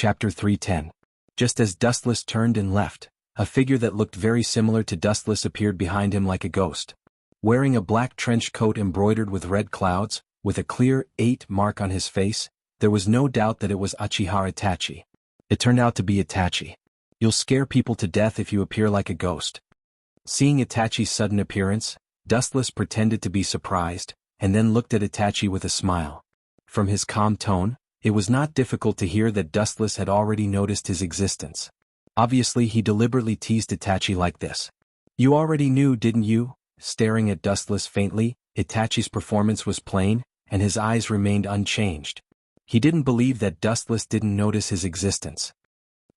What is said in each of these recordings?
Chapter 310. Just as Dustless turned and left, a figure that looked very similar to Dustless appeared behind him like a ghost. Wearing a black trench coat embroidered with red clouds, with a clear 8 mark on his face, there was no doubt that it was Uchiha Itachi. It turned out to be Itachi. You'll scare people to death if you appear like a ghost. Seeing Itachi's sudden appearance, Dustless pretended to be surprised, and then looked at Itachi with a smile. From his calm tone, it was not difficult to hear that Dustless had already noticed his existence. Obviously he deliberately teased Itachi like this. "You already knew, didn't you?" Staring at Dustless faintly, Itachi's performance was plain, and his eyes remained unchanged. He didn't believe that Dustless didn't notice his existence.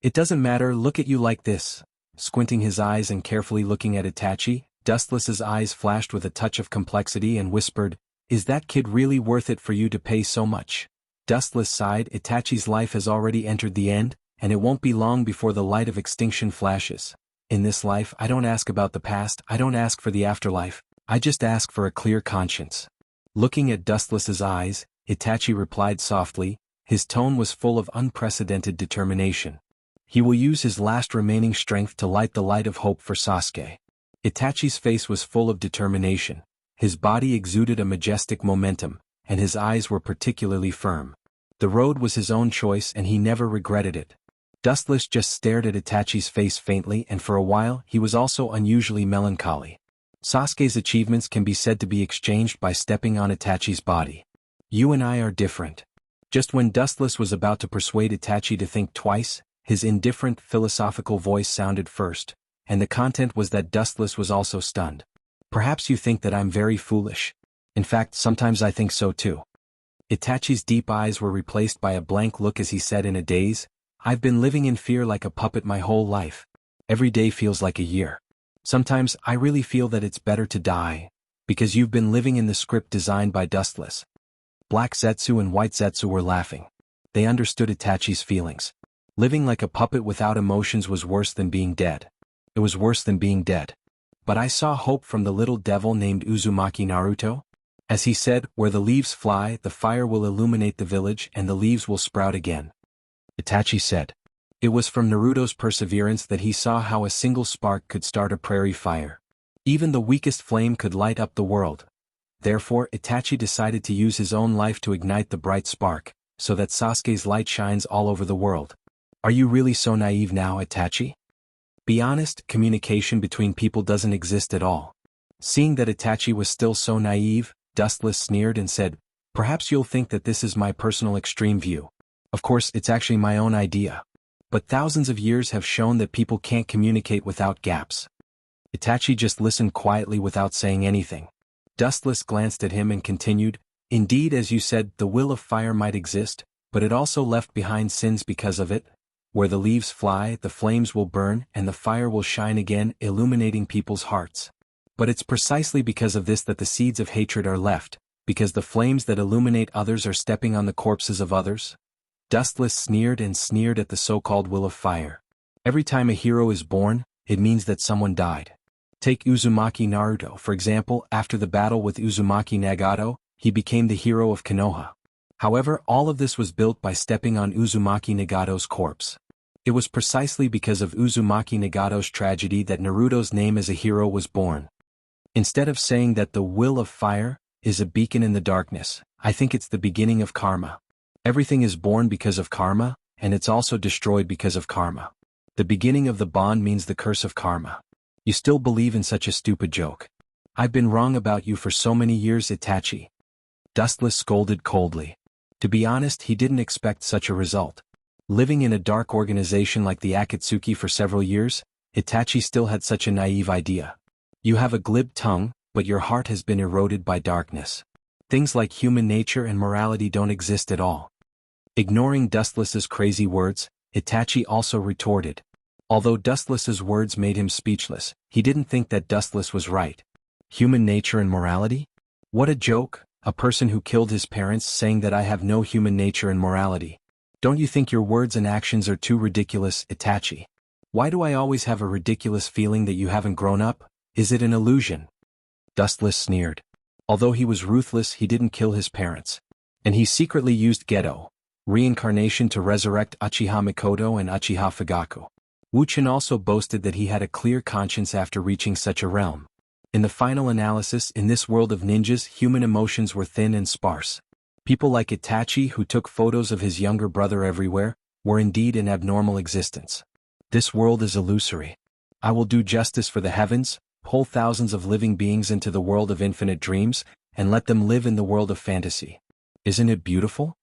"It doesn't matter, look at you like this." Squinting his eyes and carefully looking at Itachi, Dustless's eyes flashed with a touch of complexity and whispered, "Is that kid really worth it for you to pay so much?" Dustless sighed. Itachi's life has already entered the end, and it won't be long before the light of extinction flashes. In this life I don't ask about the past, I don't ask for the afterlife, I just ask for a clear conscience. Looking at Dustless's eyes, Itachi replied softly. His tone was full of unprecedented determination. He will use his last remaining strength to light the light of hope for Sasuke. Itachi's face was full of determination. His body exuded a majestic momentum, and his eyes were particularly firm. The road was his own choice and he never regretted it. Dustless just stared at Itachi's face faintly, and for a while he was also unusually melancholy. Sasuke's achievements can be said to be exchanged by stepping on Itachi's body. "You and I are different." Just when Dustless was about to persuade Itachi to think twice, his indifferent philosophical voice sounded first, and the content was that Dustless was also stunned. "Perhaps you think that I'm very foolish. In fact, sometimes I think so too." Itachi's deep eyes were replaced by a blank look as he said in a daze, "I've been living in fear like a puppet my whole life. Every day feels like a year. Sometimes I really feel that it's better to die, because you've been living in the script designed by Dustless." Black Zetsu and White Zetsu were laughing. They understood Itachi's feelings. Living like a puppet without emotions was worse than being dead. It was worse than being dead. "But I saw hope from the little devil named Uzumaki Naruto. As he said, where the leaves fly, the fire will illuminate the village and the leaves will sprout again." Itachi said. It was from Naruto's perseverance that he saw how a single spark could start a prairie fire. Even the weakest flame could light up the world. Therefore Itachi decided to use his own life to ignite the bright spark, so that Sasuke's light shines all over the world. "Are you really so naive now, Itachi? Be honest, communication between people doesn't exist at all." Seeing that Itachi was still so naive, Dustless sneered and said, "Perhaps you'll think that this is my personal extreme view. Of course, it's actually my own idea. But thousands of years have shown that people can't communicate without gaps." Itachi just listened quietly without saying anything. Dustless glanced at him and continued, "Indeed, as you said, the will of fire might exist, but it also left behind sins because of it. Where the leaves fly, the flames will burn and the fire will shine again, illuminating people's hearts. But it's precisely because of this that the seeds of hatred are left, because the flames that illuminate others are stepping on the corpses of others." Dustless sneered and sneered at the so-called will of fire. Every time a hero is born, it means that someone died. Take Uzumaki Naruto, for example. After the battle with Uzumaki Nagato, he became the hero of Konoha. However, all of this was built by stepping on Uzumaki Nagato's corpse. It was precisely because of Uzumaki Nagato's tragedy that Naruto's name as a hero was born. Instead of saying that the will of fire is a beacon in the darkness, I think it's the beginning of karma. Everything is born because of karma, and it's also destroyed because of karma. The beginning of the bond means the curse of karma. You still believe in such a stupid joke. I've been wrong about you for so many years, Itachi. Dustless scolded coldly. To be honest, he didn't expect such a result. Living in a dark organization like the Akatsuki for several years, Itachi still had such a naive idea. You have a glib tongue, but your heart has been eroded by darkness. Things like human nature and morality don't exist at all. Ignoring Dustless's crazy words, Itachi also retorted. Although Dustless's words made him speechless, he didn't think that Dustless was right. Human nature and morality? What a joke, a person who killed his parents saying that I have no human nature and morality. Don't you think your words and actions are too ridiculous, Itachi? Why do I always have a ridiculous feeling that you haven't grown up? Is it an illusion?" Dustless sneered. Although he was ruthless, he didn't kill his parents. And he secretly used Geto. reincarnation to resurrect Uchiha Mikoto and Uchiha Fugaku. Wuchen also boasted that he had a clear conscience after reaching such a realm. In the final analysis, in this world of ninjas, human emotions were thin and sparse. People like Itachi, who took photos of his younger brother everywhere, were indeed an abnormal existence. This world is illusory. I will do justice for the heavens, pull thousands of living beings into the world of infinite dreams, and let them live in the world of fantasy. Isn't it beautiful?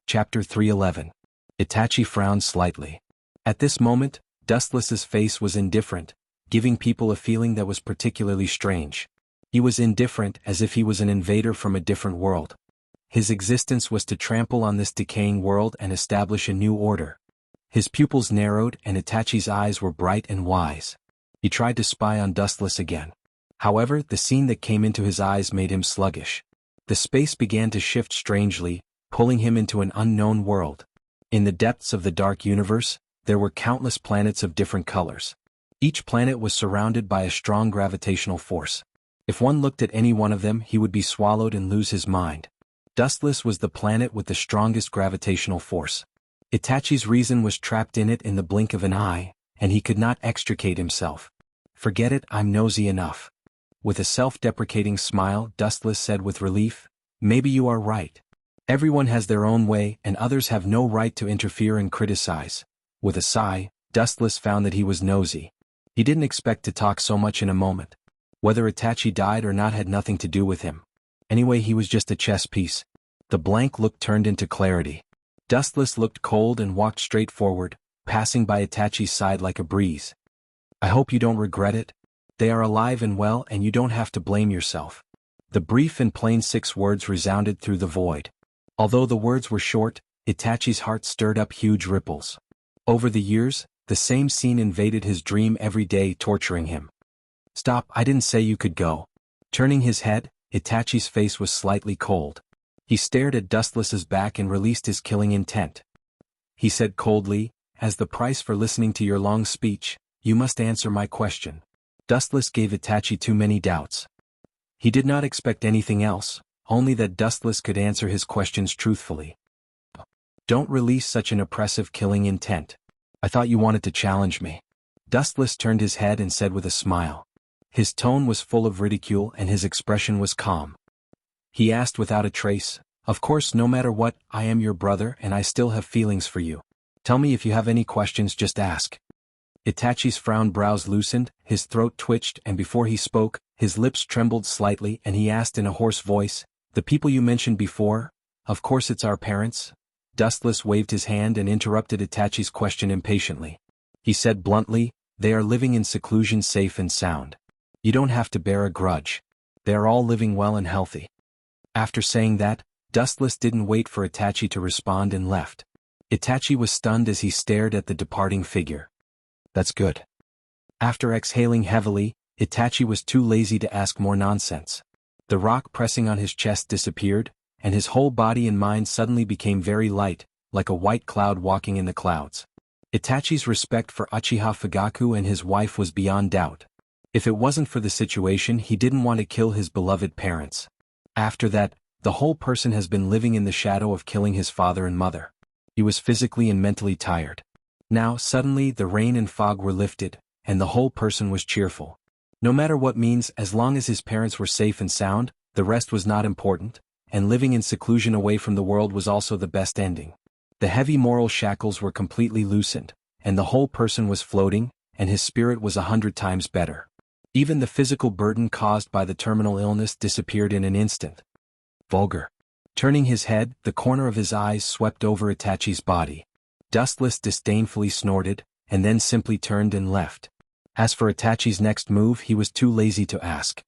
Chapter 311. Itachi frowned slightly. At this moment, Dustless's face was indifferent, giving people a feeling that was particularly strange. He was indifferent as if he was an invader from a different world. His existence was to trample on this decaying world and establish a new order. His pupils narrowed and Itachi's eyes were bright and wise. He tried to spy on Dustless again. However, the scene that came into his eyes made him sluggish. The space began to shift strangely, pulling him into an unknown world. In the depths of the dark universe, there were countless planets of different colors. Each planet was surrounded by a strong gravitational force. If one looked at any one of them, he would be swallowed and lose his mind. Dustless was the planet with the strongest gravitational force. Itachi's reason was trapped in it in the blink of an eye, and he could not extricate himself. "Forget it, I'm nosy enough." With a self-deprecating smile, Dustless said with relief, "Maybe you are right. Everyone has their own way and others have no right to interfere and criticize." With a sigh, Dustless found that he was nosy. He didn't expect to talk so much in a moment. Whether Itachi died or not had nothing to do with him. Anyway, he was just a chess piece. The blank look turned into clarity. Dustless looked cold and walked straight forward, passing by Itachi's side like a breeze. "I hope you don't regret it. They are alive and well and you don't have to blame yourself." The brief and plain 6 words resounded through the void. Although the words were short, Itachi's heart stirred up huge ripples. Over the years, the same scene invaded his dream every day, torturing him. "Stop, I didn't say you could go." Turning his head, Itachi's face was slightly cold. He stared at Dustless's back and released his killing intent. He said coldly, "As the price for listening to your long speech, you must answer my question." Dustless gave Itachi too many doubts. He did not expect anything else, only that Dustless could answer his questions truthfully. "Don't release such an oppressive killing intent. I thought you wanted to challenge me." Dustless turned his head and said with a smile. His tone was full of ridicule and his expression was calm. He asked without a trace, "Of course, no matter what, I am your brother and I still have feelings for you. Tell me if you have any questions, just ask." Itachi's frowned brows loosened, his throat twitched, and before he spoke, his lips trembled slightly and he asked in a hoarse voice, "The people you mentioned before? Of course it's our parents?" Dustless waved his hand and interrupted Itachi's question impatiently. He said bluntly, "They are living in seclusion, safe and sound. You don't have to bear a grudge. They are all living well and healthy." After saying that, Dustless didn't wait for Itachi to respond and left. Itachi was stunned as he stared at the departing figure. "That's good." After exhaling heavily, Itachi was too lazy to ask more nonsense. The rock pressing on his chest disappeared, and his whole body and mind suddenly became very light, like a white cloud walking in the clouds. Itachi's respect for Uchiha Fugaku and his wife was beyond doubt. If it wasn't for the situation, he didn't want to kill his beloved parents. After that, the whole person has been living in the shadow of killing his father and mother. He was physically and mentally tired. Now, suddenly, the rain and fog were lifted, and the whole person was cheerful. No matter what means, as long as his parents were safe and sound, the rest was not important, and living in seclusion away from the world was also the best ending. The heavy moral shackles were completely loosened, and the whole person was floating, and his spirit was 100 times better. Even the physical burden caused by the terminal illness disappeared in an instant. Vulgar. Turning his head, the corner of his eyes swept over Itachi's body. Dustless disdainfully snorted, and then simply turned and left. As for Itachi's next move, he was too lazy to ask.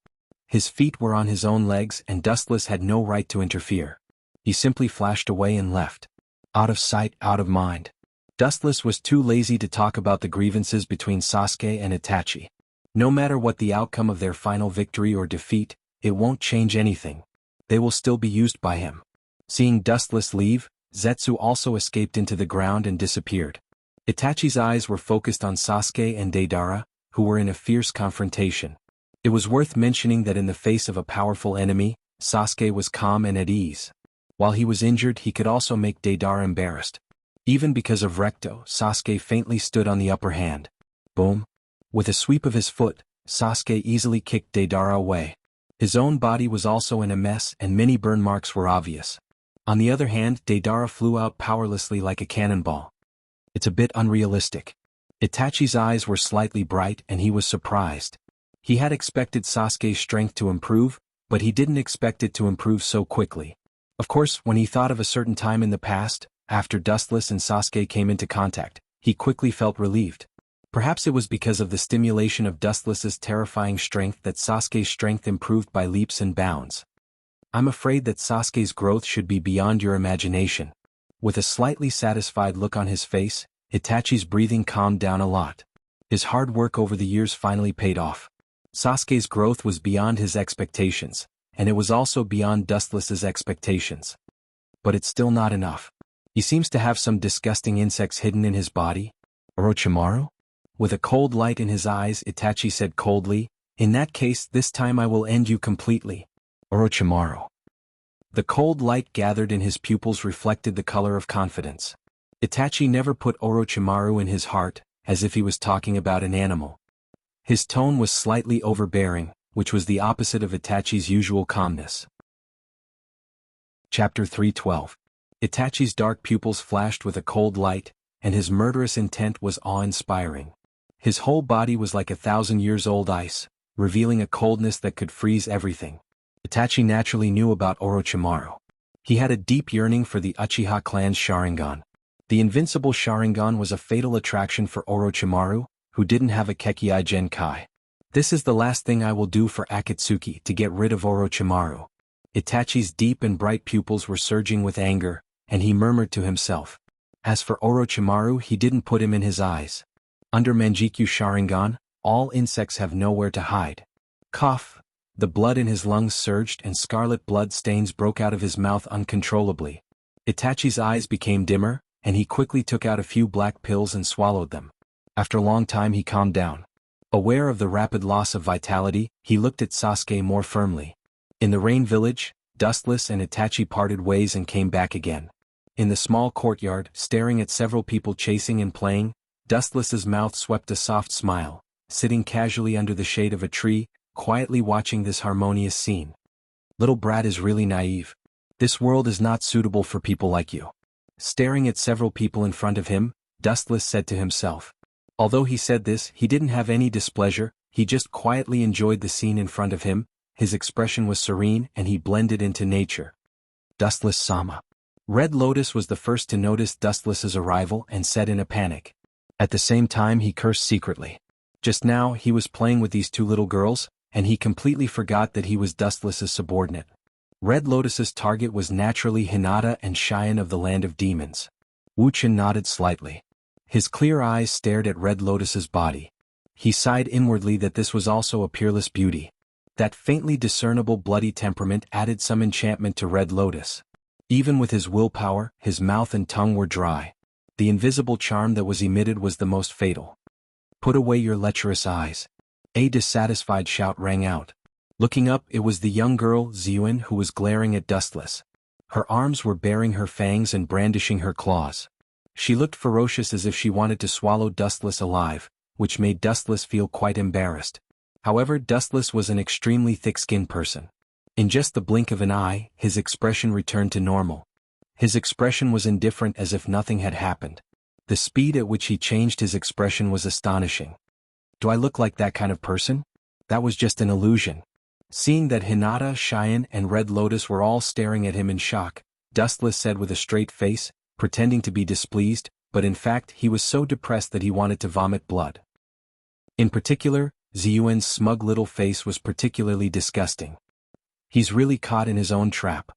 His feet were on his own legs and Dustless had no right to interfere. He simply flashed away and left. Out of sight, out of mind. Dustless was too lazy to talk about the grievances between Sasuke and Itachi. No matter what the outcome of their final victory or defeat, it won't change anything. They will still be used by him. Seeing Dustless leave, Zetsu also escaped into the ground and disappeared. Itachi's eyes were focused on Sasuke and Deidara, who were in a fierce confrontation. It was worth mentioning that in the face of a powerful enemy, Sasuke was calm and at ease. While he was injured, he could also make Deidara embarrassed. Even because of Recto, Sasuke faintly stood on the upper hand. Boom! With a sweep of his foot, Sasuke easily kicked Deidara away. His own body was also in a mess and many burn marks were obvious. On the other hand, Deidara flew out powerlessly like a cannonball. It's a bit unrealistic. Itachi's eyes were slightly bright and he was surprised. He had expected Sasuke's strength to improve, but he didn't expect it to improve so quickly. Of course, when he thought of a certain time in the past, after Dustless and Sasuke came into contact, he quickly felt relieved. Perhaps it was because of the stimulation of Dustless's terrifying strength that Sasuke's strength improved by leaps and bounds. I'm afraid that Sasuke's growth should be beyond your imagination. With a slightly satisfied look on his face, Itachi's breathing calmed down a lot. His hard work over the years finally paid off. Sasuke's growth was beyond his expectations, and it was also beyond Dustless's expectations. But it's still not enough. He seems to have some disgusting insects hidden in his body. Orochimaru? With a cold light in his eyes, Itachi said coldly, "In that case, this time I will end you completely." Orochimaru. The cold light gathered in his pupils reflected the color of confidence. Itachi never put Orochimaru in his heart, as if he was talking about an animal. His tone was slightly overbearing, which was the opposite of Itachi's usual calmness. Chapter 312. Itachi's dark pupils flashed with a cold light, and his murderous intent was awe-inspiring. His whole body was like 1,000-years-old ice, revealing a coldness that could freeze everything. Itachi naturally knew about Orochimaru. He had a deep yearning for the Uchiha clan's Sharingan. The invincible Sharingan was a fatal attraction for Orochimaru, who didn't have a Kekkei Genkai. This is the last thing I will do for Akatsuki to get rid of Orochimaru. Itachi's deep and bright pupils were surging with anger, and he murmured to himself. As for Orochimaru, he didn't put him in his eyes. Under Manjikyu Sharingan, all insects have nowhere to hide. Cough! The blood in his lungs surged and scarlet blood stains broke out of his mouth uncontrollably. Itachi's eyes became dimmer, and he quickly took out a few black pills and swallowed them. After a long time he calmed down. Aware of the rapid loss of vitality, he looked at Sasuke more firmly. In the Rain Village, Dustless and Itachi parted ways and came back again. In the small courtyard, staring at several people chasing and playing, Dustless's mouth swept a soft smile, sitting casually under the shade of a tree, quietly watching this harmonious scene. Little brat is really naive. This world is not suitable for people like you. Staring at several people in front of him, Dustless said to himself. Although he said this, he didn't have any displeasure, he just quietly enjoyed the scene in front of him, his expression was serene and he blended into nature. Dustless-sama. Red Lotus was the first to notice Dustless's arrival and said in a panic. At the same time he cursed secretly. Just now he was playing with these two little girls, and he completely forgot that he was Dustless's subordinate. Red Lotus's target was naturally Hinata and Cheyenne of the Land of Demons. Wuxia nodded slightly. His clear eyes stared at Red Lotus's body. He sighed inwardly that this was also a peerless beauty. That faintly discernible bloody temperament added some enchantment to Red Lotus. Even with his willpower, his mouth and tongue were dry. The invisible charm that was emitted was the most fatal. Put away your lecherous eyes. A dissatisfied shout rang out. Looking up, it was the young girl, Ziyuan, who was glaring at Dustless. Her arms were baring her fangs and brandishing her claws. She looked ferocious as if she wanted to swallow Dustless alive, which made Dustless feel quite embarrassed. However, Dustless was an extremely thick-skinned person. In just the blink of an eye, his expression returned to normal. His expression was indifferent as if nothing had happened. The speed at which he changed his expression was astonishing. Do I look like that kind of person? That was just an illusion. Seeing that Hinata, Cheyenne, and Red Lotus were all staring at him in shock, Dustless said with a straight face, pretending to be displeased, but in fact he was so depressed that he wanted to vomit blood. In particular, Ziyuan's smug little face was particularly disgusting. He's really caught in his own trap.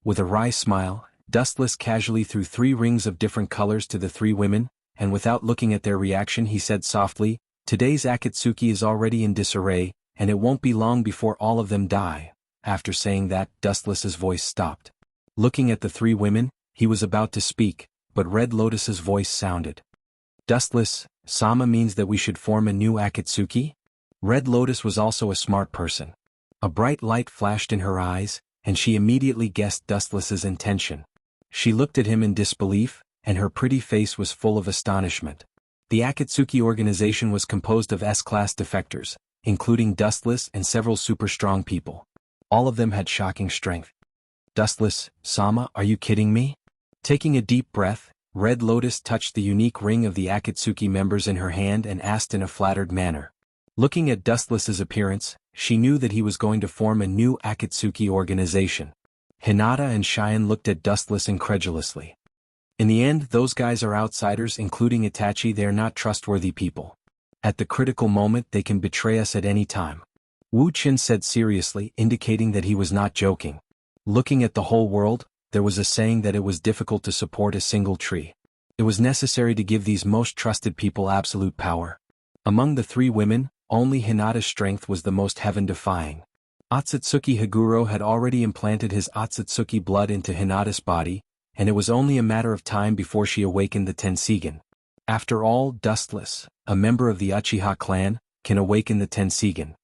With a wry smile, Dustless casually threw 3 rings of different colors to the 3 women, and without looking at their reaction he said softly, "Today's Akatsuki is already in disarray, and it won't be long before all of them die." After saying that, Dustless's voice stopped. Looking at the 3 women, he was about to speak, but Red Lotus's voice sounded. Dustless-sama means that we should form a new Akatsuki? Red Lotus was also a smart person. A bright light flashed in her eyes, and she immediately guessed Dustless's intention. She looked at him in disbelief, and her pretty face was full of astonishment. The Akatsuki organization was composed of S-class defectors, including Dustless and several super-strong people. All of them had shocking strength. Dustless, Sama, are you kidding me? Taking a deep breath, Red Lotus touched the unique ring of the Akatsuki members in her hand and asked in a flattered manner. Looking at Dustless's appearance, she knew that he was going to form a new Akatsuki organization. Hinata and Cheyenne looked at Dustless incredulously. In the end, those guys are outsiders, including Itachi. They are not trustworthy people. At the critical moment, they can betray us at any time. Wu Qin said seriously, indicating that he was not joking. Looking at the whole world, there was a saying that it was difficult to support a single tree. It was necessary to give these most trusted people absolute power. Among the three women, only Hinata's strength was the most heaven-defying. Otsutsuki Higuro had already implanted his Otsutsuki blood into Hinata's body, and it was only a matter of time before she awakened the Tensigen. After all, Dustless, a member of the Uchiha clan, can awaken the Tensigen.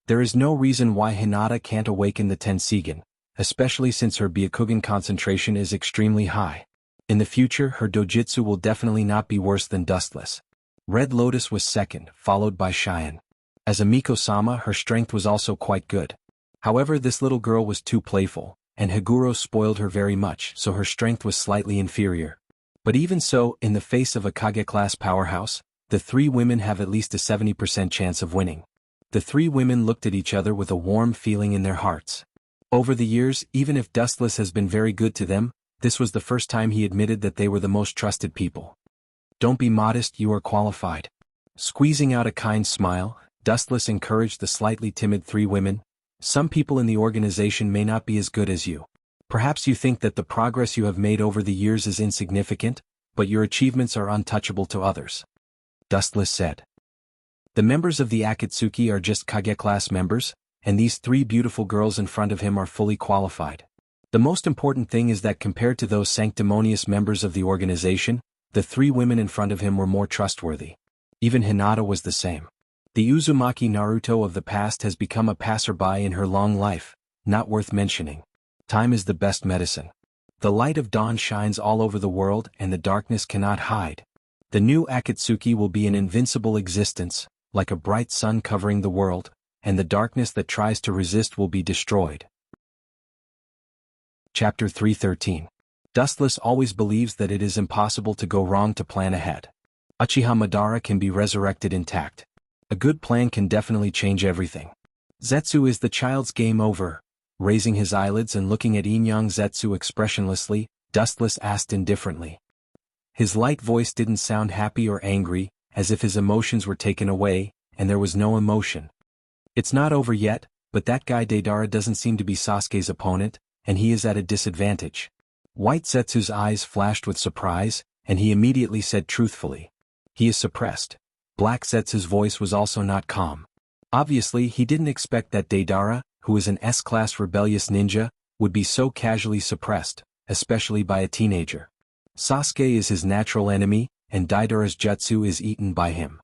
There is no reason why Hinata can't awaken the Tensigen, especially since her Byakugan concentration is extremely high. In the future, her dojutsu will definitely not be worse than Dustless. Red Lotus was second, followed by Cheyenne. As a Miko-sama, her strength was also quite good. However, this little girl was too playful, and Higuro spoiled her very much, so her strength was slightly inferior. But even so, in the face of a Kage-class powerhouse, the three women have at least a 70% chance of winning. The three women looked at each other with a warm feeling in their hearts. Over the years, even if Dustless has been very good to them, this was the first time he admitted that they were the most trusted people. Don't be modest, you are qualified. Squeezing out a kind smile, Dustless encouraged the slightly timid three women. Some people in the organization may not be as good as you. Perhaps you think that the progress you have made over the years is insignificant, but your achievements are untouchable to others. Dustless said. The members of the Akatsuki are just Kage-class members, and these three beautiful girls in front of him are fully qualified. The most important thing is that compared to those sanctimonious members of the organization, the three women in front of him were more trustworthy. Even Hinata was the same. The Uzumaki Naruto of the past has become a passerby in her long life, not worth mentioning. Time is the best medicine. The light of dawn shines all over the world and the darkness cannot hide. The new Akatsuki will be an invincible existence, like a bright sun covering the world, and the darkness that tries to resist will be destroyed. Chapter 313. Dustless always believes that it is impossible to go wrong to plan ahead. Uchiha Madara can be resurrected intact. A good plan can definitely change everything. Zetsu, is the child's game over? Raising his eyelids and looking at Inyang Zetsu expressionlessly, Dustless asked indifferently. His light voice didn't sound happy or angry, as if his emotions were taken away, and there was no emotion. It's not over yet, but that guy Deidara doesn't seem to be Sasuke's opponent, and he is at a disadvantage. White Zetsu's eyes flashed with surprise, and he immediately said truthfully. He is suppressed. Black Zetsu's voice was also not calm. Obviously, he didn't expect that Deidara, who is an S-class rebellious ninja, would be so casually suppressed, especially by a teenager. Sasuke is his natural enemy, and Deidara's jutsu is eaten by him.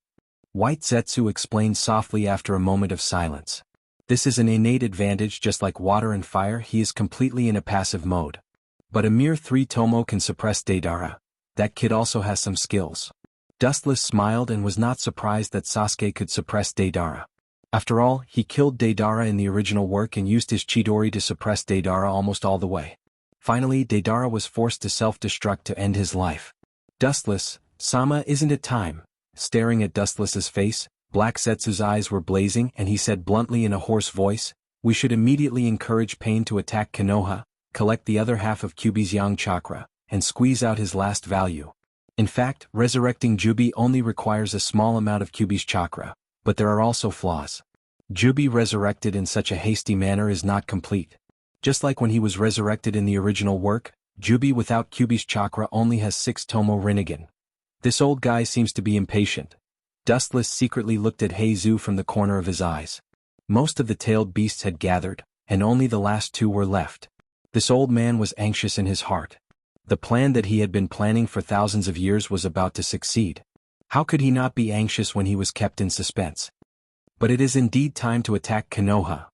White Zetsu explained softly after a moment of silence. This is an innate advantage, just like water and fire. He is completely in a passive mode. But a mere 3 tomo can suppress Deidara. That kid also has some skills. Dustless smiled and was not surprised that Sasuke could suppress Deidara. After all, he killed Deidara in the original work and used his Chidori to suppress Deidara almost all the way. Finally, Deidara was forced to self-destruct to end his life. Dustless, Sama, isn't it time? Staring at Dustless's face, Black Zetsu's eyes were blazing and he said bluntly in a hoarse voice, we should immediately encourage Pain to attack Konoha, collect the other half of Kyuubi's Yang Chakra, and squeeze out his last value. In fact, resurrecting Jubi only requires a small amount of Kyuubi's chakra, but there are also flaws. Jubi resurrected in such a hasty manner is not complete. Just like when he was resurrected in the original work, Jubi without Kyuubi's chakra only has 6 tomo Rinnegan. This old guy seems to be impatient. Dustless secretly looked at Heizu from the corner of his eyes. Most of the tailed beasts had gathered, and only the last 2 were left. This old man was anxious in his heart. The plan that he had been planning for thousands of years was about to succeed. How could he not be anxious when he was kept in suspense? But it is indeed time to attack Konoha.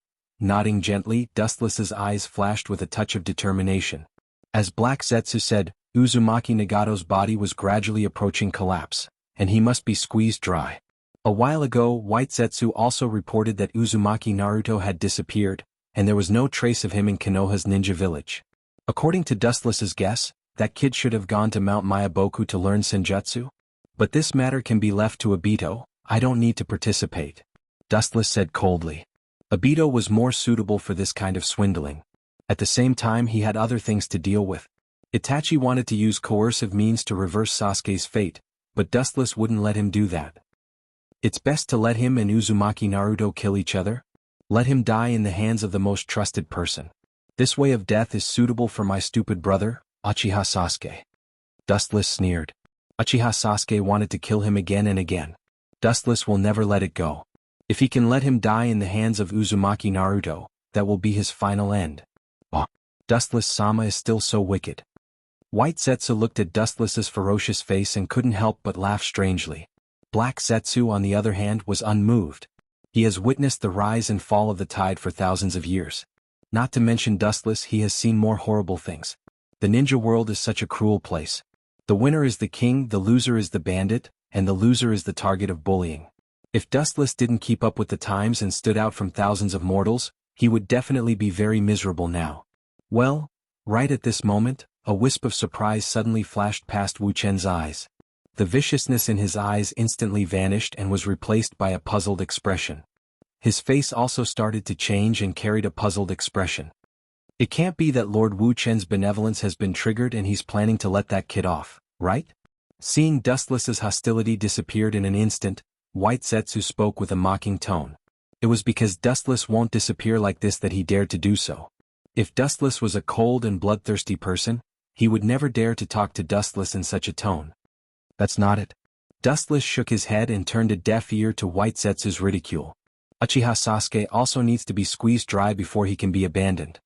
Nodding gently, Dustless's eyes flashed with a touch of determination. As Black Zetsu said, Uzumaki Nagato's body was gradually approaching collapse, and he must be squeezed dry. A while ago, White Zetsu also reported that Uzumaki Naruto had disappeared, and there was no trace of him in Konoha's ninja village. According to Dustless's guess, that kid should have gone to Mount Mayaboku to learn senjutsu? But this matter can be left to Obito. I don't need to participate. Dustless said coldly. Obito was more suitable for this kind of swindling. At the same time, he had other things to deal with. Itachi wanted to use coercive means to reverse Sasuke's fate, but Dustless wouldn't let him do that. It's best to let him and Uzumaki Naruto kill each other. Let him die in the hands of the most trusted person. This way of death is suitable for my stupid brother, Uchiha Sasuke. Dustless sneered. Uchiha Sasuke wanted to kill him again and again. Dustless will never let it go. If he can let him die in the hands of Uzumaki Naruto, that will be his final end. Oh, Dustless-sama is still so wicked. White Zetsu looked at Dustless's ferocious face and couldn't help but laugh strangely. Black Zetsu, on the other hand, was unmoved. He has witnessed the rise and fall of the tide for thousands of years. Not to mention Dustless, he has seen more horrible things. The ninja world is such a cruel place. The winner is the king, the loser is the bandit, and the loser is the target of bullying. If Dustless didn't keep up with the times and stood out from thousands of mortals, he would definitely be very miserable now. Well, right at this moment, a wisp of surprise suddenly flashed past Wu Chen's eyes. The viciousness in his eyes instantly vanished and was replaced by a puzzled expression. His face also started to change and carried a puzzled expression. It can't be that Lord Wu Chen's benevolence has been triggered and he's planning to let that kid off, right? Seeing Dustless's hostility disappeared in an instant, White Zetsu spoke with a mocking tone. It was because Dustless won't disappear like this that he dared to do so. If Dustless was a cold and bloodthirsty person, he would never dare to talk to Dustless in such a tone. That's not it. Dustless shook his head and turned a deaf ear to White Zetsu's ridicule. Uchiha Sasuke also needs to be squeezed dry before he can be abandoned.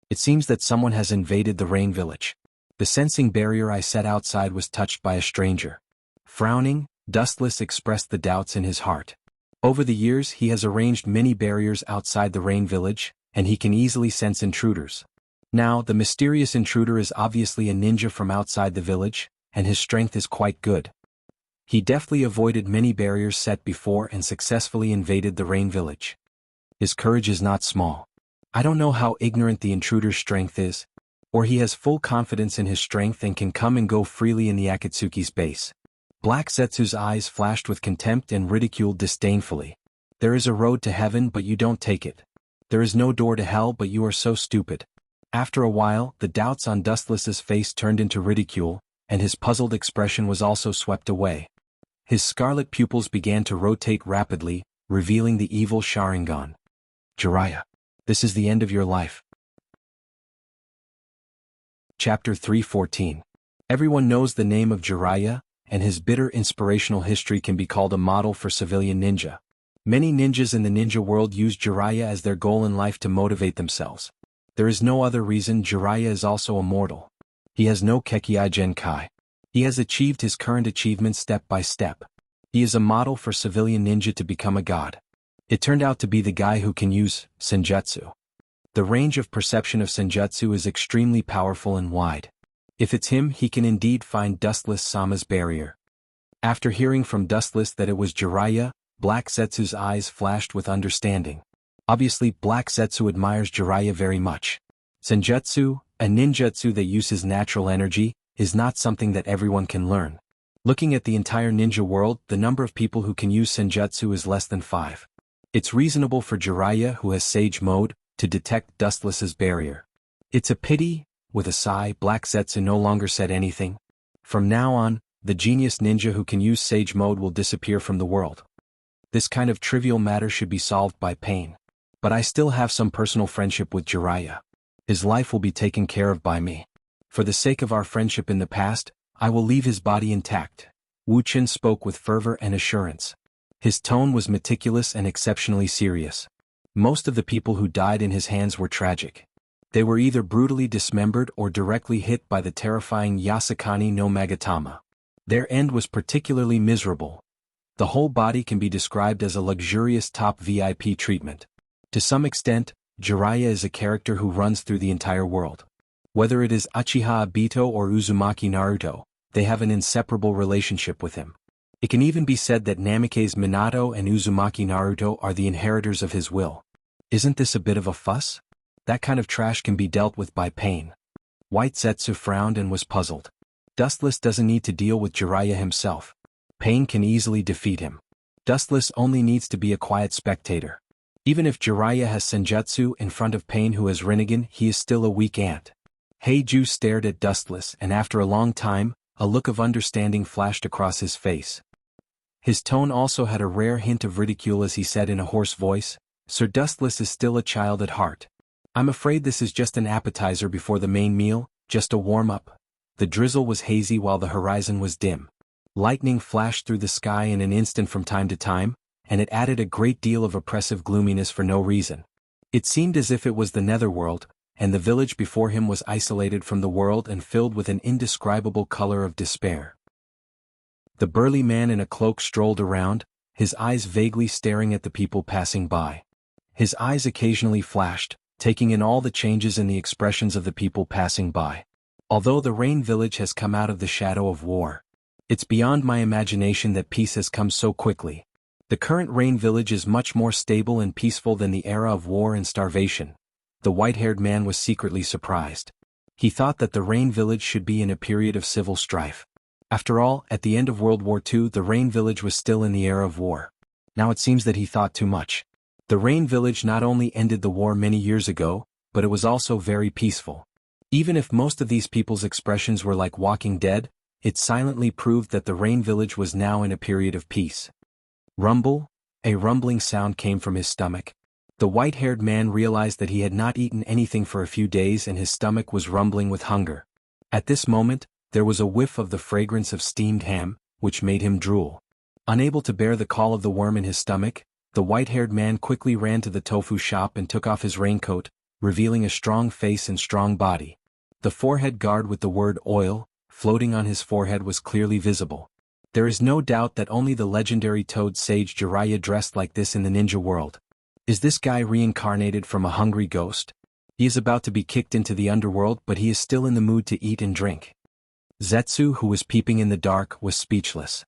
It seems that someone has invaded the rain village. The sensing barrier I set outside was touched by a stranger. Frowning, Dustless expressed the doubts in his heart. Over the years he has arranged many barriers outside the rain village, and he can easily sense intruders. Now, the mysterious intruder is obviously a ninja from outside the village, and his strength is quite good. He deftly avoided many barriers set before and successfully invaded the rain village. His courage is not small. I don't know how ignorant the intruder's strength is, or he has full confidence in his strength and can come and go freely in the Akatsuki's base. Black Zetsu's eyes flashed with contempt and ridiculed disdainfully. There is a road to heaven but you don't take it. There is no door to hell but you are so stupid. After a while, the doubts on Dustless's face turned into ridicule, and his puzzled expression was also swept away. His scarlet pupils began to rotate rapidly, revealing the evil Sharingan. Jiraiya, this is the end of your life. Chapter 314. Everyone knows the name of Jiraiya, and his bitter inspirational history can be called a model for civilian ninja. Many ninjas in the ninja world use Jiraiya as their goal in life to motivate themselves. There is no other reason. Jiraiya is also immortal. He has no Kekkei Genkai. He has achieved his current achievement step by step. He is a model for civilian ninja to become a god. It turned out to be the guy who can use senjutsu. The range of perception of senjutsu is extremely powerful and wide. If it's him, he can indeed find Dustless-sama's barrier. After hearing from Dustless that it was Jiraiya, Black Zetsu's eyes flashed with understanding. Obviously, Black Zetsu admires Jiraiya very much. Senjutsu, a ninjutsu that uses natural energy, is not something that everyone can learn. Looking at the entire ninja world, the number of people who can use senjutsu is less than 5. It's reasonable for Jiraiya, who has Sage Mode, to detect Dustless's barrier. It's a pity. With a sigh, Black Zetsu no longer said anything. From now on, the genius ninja who can use Sage Mode will disappear from the world. This kind of trivial matter should be solved by pain. But I still have some personal friendship with Jiraiya. His life will be taken care of by me. For the sake of our friendship in the past, I will leave his body intact. Wu Chen spoke with fervor and assurance. His tone was meticulous and exceptionally serious. Most of the people who died in his hands were tragic. They were either brutally dismembered or directly hit by the terrifying Yasukani no Magatama. Their end was particularly miserable. The whole body can be described as a luxurious top VIP treatment. To some extent, Jiraiya is a character who runs through the entire world. Whether it is Uchiha Obito or Uzumaki Naruto, they have an inseparable relationship with him. It can even be said that Namikaze Minato and Uzumaki Naruto are the inheritors of his will. Isn't this a bit of a fuss? That kind of trash can be dealt with by pain. White Zetsu frowned and was puzzled. Dustless doesn't need to deal with Jiraiya himself. Pain can easily defeat him. Dustless only needs to be a quiet spectator. Even if Jiraiya has Senjutsu in front of Pain who has Rinnegan, he is still a weak ant. Heiju stared at Dustless and after a long time, a look of understanding flashed across his face. His tone also had a rare hint of ridicule as he said in a hoarse voice, "Sir Dustless is still a child at heart. I'm afraid this is just an appetizer before the main meal, just a warm-up." The drizzle was hazy while the horizon was dim. Lightning flashed through the sky in an instant from time to time, and it added a great deal of oppressive gloominess for no reason. It seemed as if it was the netherworld, and the village before him was isolated from the world and filled with an indescribable color of despair. The burly man in a cloak strolled around, his eyes vaguely staring at the people passing by. His eyes occasionally flashed, taking in all the changes in the expressions of the people passing by. Although the Rain Village has come out of the shadow of war, it's beyond my imagination that peace has come so quickly. The current Rain Village is much more stable and peaceful than the era of war and starvation. The white-haired man was secretly surprised. He thought that the Rain Village should be in a period of civil strife. After all, at the end of World War II the Rain Village was still in the era of war. Now it seems that he thought too much. The Rain Village not only ended the war many years ago, but it was also very peaceful. Even if most of these people's expressions were like Walking Dead, it silently proved that the Rain Village was now in a period of peace. Rumble? A rumbling sound came from his stomach. The white-haired man realized that he had not eaten anything for a few days and his stomach was rumbling with hunger. At this moment, there was a whiff of the fragrance of steamed ham, which made him drool. Unable to bear the call of the worm in his stomach, the white-haired man quickly ran to the tofu shop and took off his raincoat, revealing a strong face and strong body. The forehead guard with the word oil, floating on his forehead was clearly visible. There is no doubt that only the legendary Toad Sage Jiraiya dressed like this in the ninja world. Is this guy reincarnated from a hungry ghost? He is about to be kicked into the underworld but he is still in the mood to eat and drink. Zetsu, who was peeping in the dark, was speechless.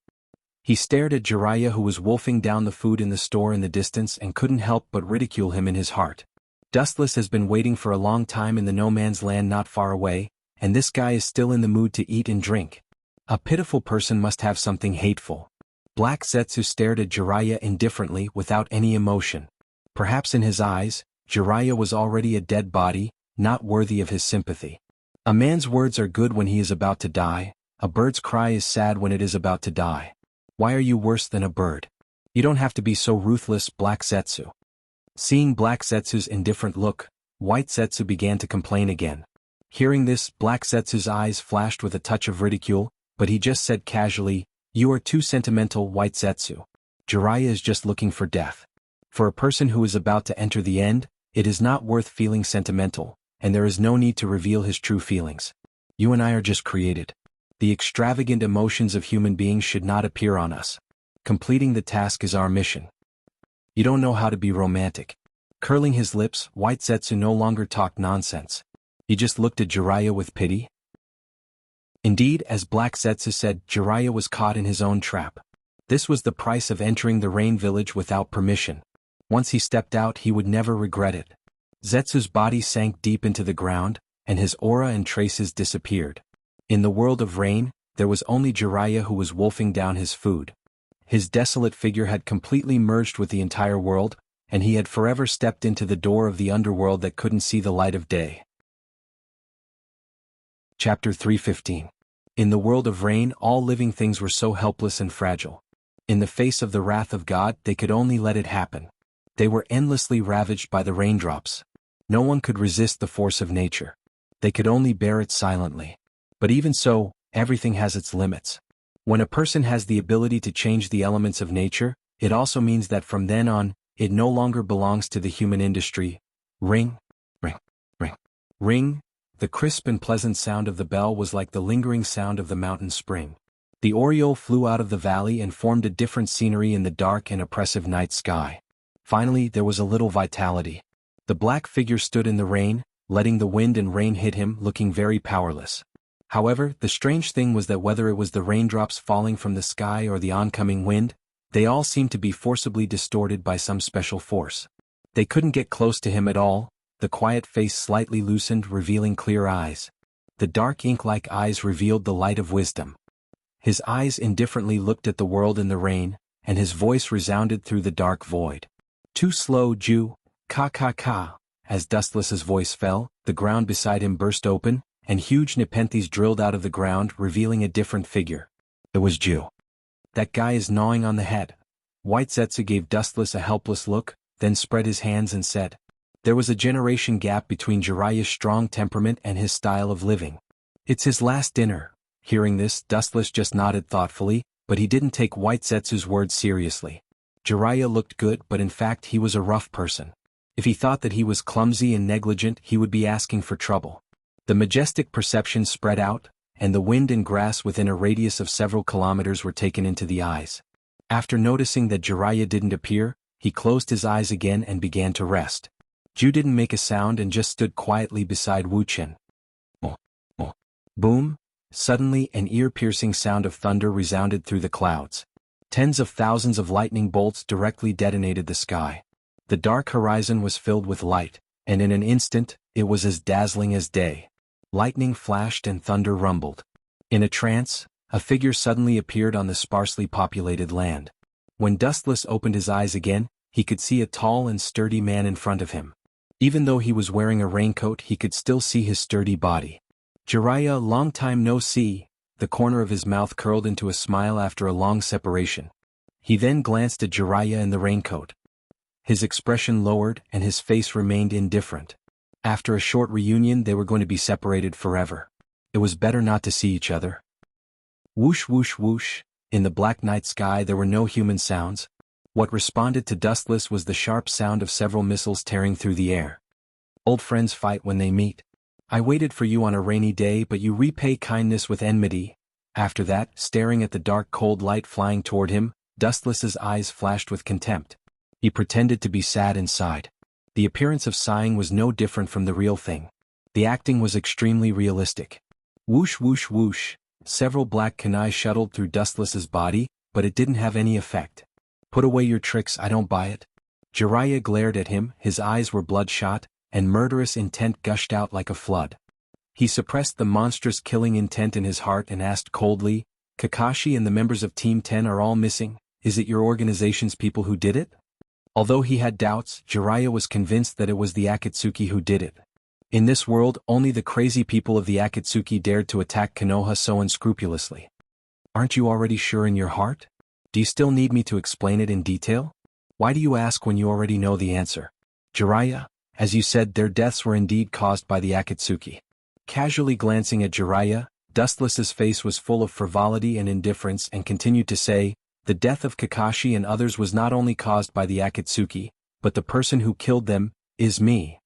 He stared at Jiraiya who was wolfing down the food in the store in the distance and couldn't help but ridicule him in his heart. Dustless has been waiting for a long time in the no man's land not far away, and this guy is still in the mood to eat and drink. A pitiful person must have something hateful. Black Zetsu stared at Jiraiya indifferently without any emotion. Perhaps in his eyes, Jiraiya was already a dead body, not worthy of his sympathy. A man's words are good when he is about to die, a bird's cry is sad when it is about to die. Why are you worse than a bird? You don't have to be so ruthless, Black Zetsu. Seeing Black Zetsu's indifferent look, White Zetsu began to complain again. Hearing this, Black Zetsu's eyes flashed with a touch of ridicule, but he just said casually, "You are too sentimental, White Zetsu. Jiraiya is just looking for death. For a person who is about to enter the end, it is not worth feeling sentimental, and there is no need to reveal his true feelings. You and I are just created. The extravagant emotions of human beings should not appear on us. Completing the task is our mission. You don't know how to be romantic." Curling his lips, White Zetsu no longer talked nonsense. He just looked at Jiraiya with pity. Indeed, as Black Zetsu said, Jiraiya was caught in his own trap. This was the price of entering the Rain Village without permission. Once he stepped out, he would never regret it. Zetsu's body sank deep into the ground, and his aura and traces disappeared. In the world of rain, there was only Jiraiya who was wolfing down his food. His desolate figure had completely merged with the entire world, and he had forever stepped into the door of the underworld that couldn't see the light of day. Chapter 315. In the world of rain, all living things were so helpless and fragile. In the face of the wrath of God, they could only let it happen. They were endlessly ravaged by the raindrops. No one could resist the force of nature. They could only bear it silently. But even so, everything has its limits. When a person has the ability to change the elements of nature, it also means that from then on, it no longer belongs to the human industry. Ring, ring, ring, ring. The crisp and pleasant sound of the bell was like the lingering sound of the mountain spring. The oriole flew out of the valley and formed a different scenery in the dark and oppressive night sky. Finally, there was a little vitality. The black figure stood in the rain, letting the wind and rain hit him, looking very powerless. However, the strange thing was that whether it was the raindrops falling from the sky or the oncoming wind, they all seemed to be forcibly distorted by some special force. They couldn't get close to him at all. The quiet face slightly loosened, revealing clear eyes. The dark ink-like eyes revealed the light of wisdom. His eyes indifferently looked at the world in the rain, and his voice resounded through the dark void. Too slow, Ju, ka ka ka. As Dustless's voice fell, the ground beside him burst open, and huge nepenthes drilled out of the ground, revealing a different figure. It was Ju. That guy is gnawing on the head. White Zetsu gave Dustless a helpless look, then spread his hands and said. There was a generation gap between Jiraiya's strong temperament and his style of living. It's his last dinner. Hearing this, Dustless just nodded thoughtfully, but he didn't take White Zetsu's words seriously. Jiraiya looked good, but in fact he was a rough person. If he thought that he was clumsy and negligent, he would be asking for trouble. The majestic perception spread out, and the wind and grass within a radius of several kilometers were taken into the eyes. After noticing that Jiraiya didn't appear, he closed his eyes again and began to rest. Ju didn't make a sound and just stood quietly beside Wuchen. Boom! Suddenly an ear-piercing sound of thunder resounded through the clouds. Tens of thousands of lightning bolts directly detonated the sky. The dark horizon was filled with light, and in an instant, it was as dazzling as day. Lightning flashed and thunder rumbled. In a trance, a figure suddenly appeared on the sparsely populated land. When Dustless opened his eyes again, he could see a tall and sturdy man in front of him. Even though he was wearing a raincoat, he could still see his sturdy body. Jiraiya, long time no see. The corner of his mouth curled into a smile after a long separation. He then glanced at Jiraiya in the raincoat. His expression lowered and his face remained indifferent. After a short reunion, they were going to be separated forever. It was better not to see each other. Whoosh whoosh whoosh. In the black night sky there were no human sounds. What responded to Dustless was the sharp sound of several missiles tearing through the air. Old friends fight when they meet. I waited for you on a rainy day, but you repay kindness with enmity. After that, staring at the dark cold light flying toward him, Dustless's eyes flashed with contempt. He pretended to be sad inside. The appearance of sighing was no different from the real thing. The acting was extremely realistic. Whoosh whoosh whoosh. Several black kunai shuttled through Dustless's body, but it didn't have any effect. Put away your tricks, I don't buy it. Jiraiya glared at him, his eyes were bloodshot, and murderous intent gushed out like a flood. He suppressed the monstrous killing intent in his heart and asked coldly, Kakashi and the members of Team 10 are all missing, is it your organization's people who did it? Although he had doubts, Jiraiya was convinced that it was the Akatsuki who did it. In this world, only the crazy people of the Akatsuki dared to attack Konoha so unscrupulously. Aren't you already sure in your heart? Do you still need me to explain it in detail? Why do you ask when you already know the answer? Jiraiya, as you said, their deaths were indeed caused by the Akatsuki. Casually glancing at Jiraiya, Dustless's face was full of frivolity and indifference and continued to say, the death of Kakashi and others was not only caused by the Akatsuki, but the person who killed them is me.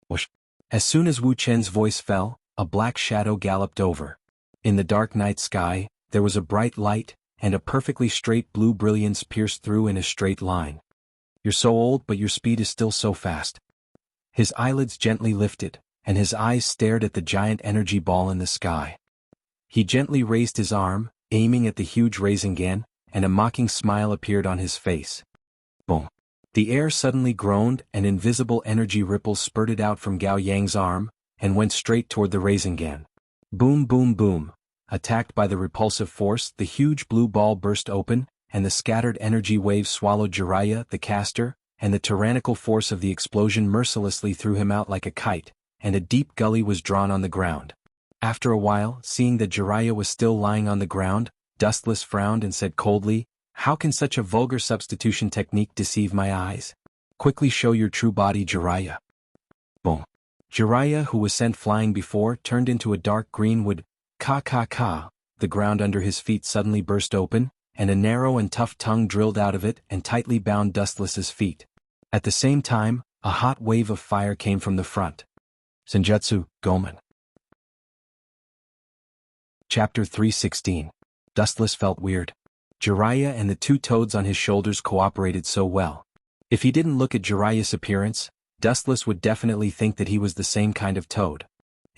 Whoosh. As soon as Wu Chen's voice fell, a black shadow galloped over. In the dark night sky, there was a bright light, and a perfectly straight blue brilliance pierced through in a straight line. You're so old, but your speed is still so fast. His eyelids gently lifted, and his eyes stared at the giant energy ball in the sky. He gently raised his arm, aiming at the huge Rasengan, and a mocking smile appeared on his face. Boom! The air suddenly groaned, and invisible energy ripples spurted out from Gao Yang's arm, and went straight toward the Rasengan. Boom boom boom! Attacked by the repulsive force, the huge blue ball burst open, and the scattered energy waves swallowed Jiraiya, the caster, and the tyrannical force of the explosion mercilessly threw him out like a kite, and a deep gully was drawn on the ground. After a while, seeing that Jiraiya was still lying on the ground, Dustless frowned and said coldly, how can such a vulgar substitution technique deceive my eyes? Quickly show your true body, Jiraiya. Boom. Jiraiya, who was sent flying before, turned into a dark green wood. Ka ka ka. The ground under his feet suddenly burst open, and a narrow and tough tongue drilled out of it and tightly bound Dustless's feet. At the same time, a hot wave of fire came from the front. Senjutsu, Gomen. Chapter 316. Dustless felt weird. Jiraiya and the two toads on his shoulders cooperated so well. If he didn't look at Jiraiya's appearance, Dustless would definitely think that he was the same kind of toad.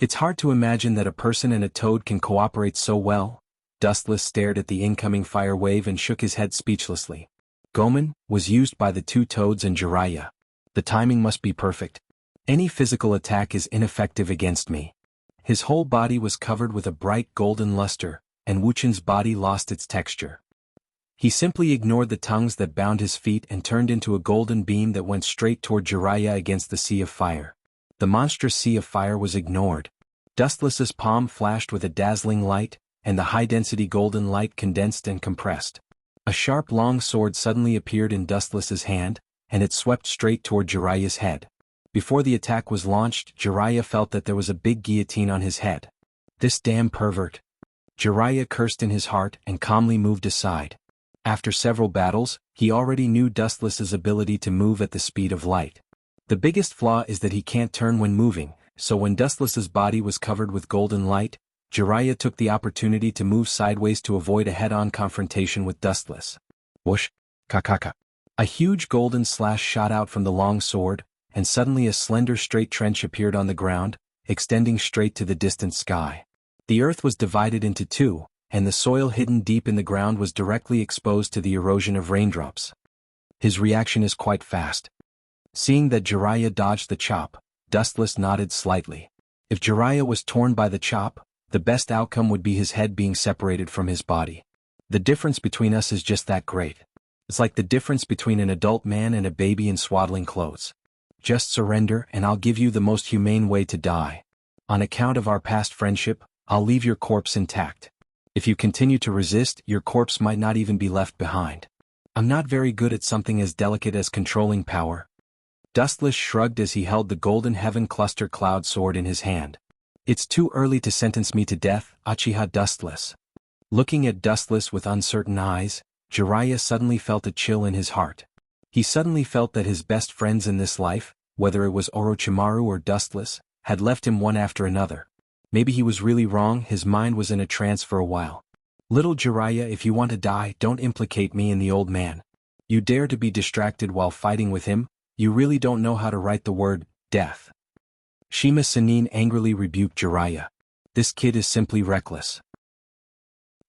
It's hard to imagine that a person and a toad can cooperate so well. Dustless stared at the incoming fire wave and shook his head speechlessly. Gomen was used by the two toads and Jiraiya. The timing must be perfect. Any physical attack is ineffective against me. His whole body was covered with a bright golden luster, and Wuchan's body lost its texture. He simply ignored the tongues that bound his feet and turned into a golden beam that went straight toward Jiraiya against the sea of fire. The monstrous sea of fire was ignored. Dustless's palm flashed with a dazzling light, and the high-density golden light condensed and compressed. A sharp long sword suddenly appeared in Dustless's hand, and it swept straight toward Jiraiya's head. Before the attack was launched, Jiraiya felt that there was a big guillotine on his head. This damn pervert. Jiraiya cursed in his heart and calmly moved aside. After several battles, he already knew Dustless's ability to move at the speed of light. The biggest flaw is that he can't turn when moving, so when Dustless's body was covered with golden light, Jiraiya took the opportunity to move sideways to avoid a head-on confrontation with Dustless. Whoosh! Kakaka! A huge golden slash shot out from the long sword, and suddenly a slender straight trench appeared on the ground, extending straight to the distant sky. The earth was divided into two, and the soil hidden deep in the ground was directly exposed to the erosion of raindrops. His reaction is quite fast. Seeing that Jiraiya dodged the chop, Dustless nodded slightly. If Jiraiya was torn by the chop, the best outcome would be his head being separated from his body. The difference between us is just that great. It's like the difference between an adult man and a baby in swaddling clothes. Just surrender and I'll give you the most humane way to die. On account of our past friendship, I'll leave your corpse intact. If you continue to resist, your corpse might not even be left behind. I'm not very good at something as delicate as controlling power. Dustless shrugged as he held the golden heaven cluster cloud sword in his hand. It's too early to sentence me to death, Uchiha Dustless. Looking at Dustless with uncertain eyes, Jiraiya suddenly felt a chill in his heart. He suddenly felt that his best friends in this life, whether it was Orochimaru or Dustless, had left him one after another. Maybe he was really wrong, his mind was in a trance for a while. Little Jiraiya, if you want to die, don't implicate me in the old man. You dare to be distracted while fighting with him, you really don't know how to write the word, death. Shima Sanin angrily rebuked Jiraiya. This kid is simply reckless.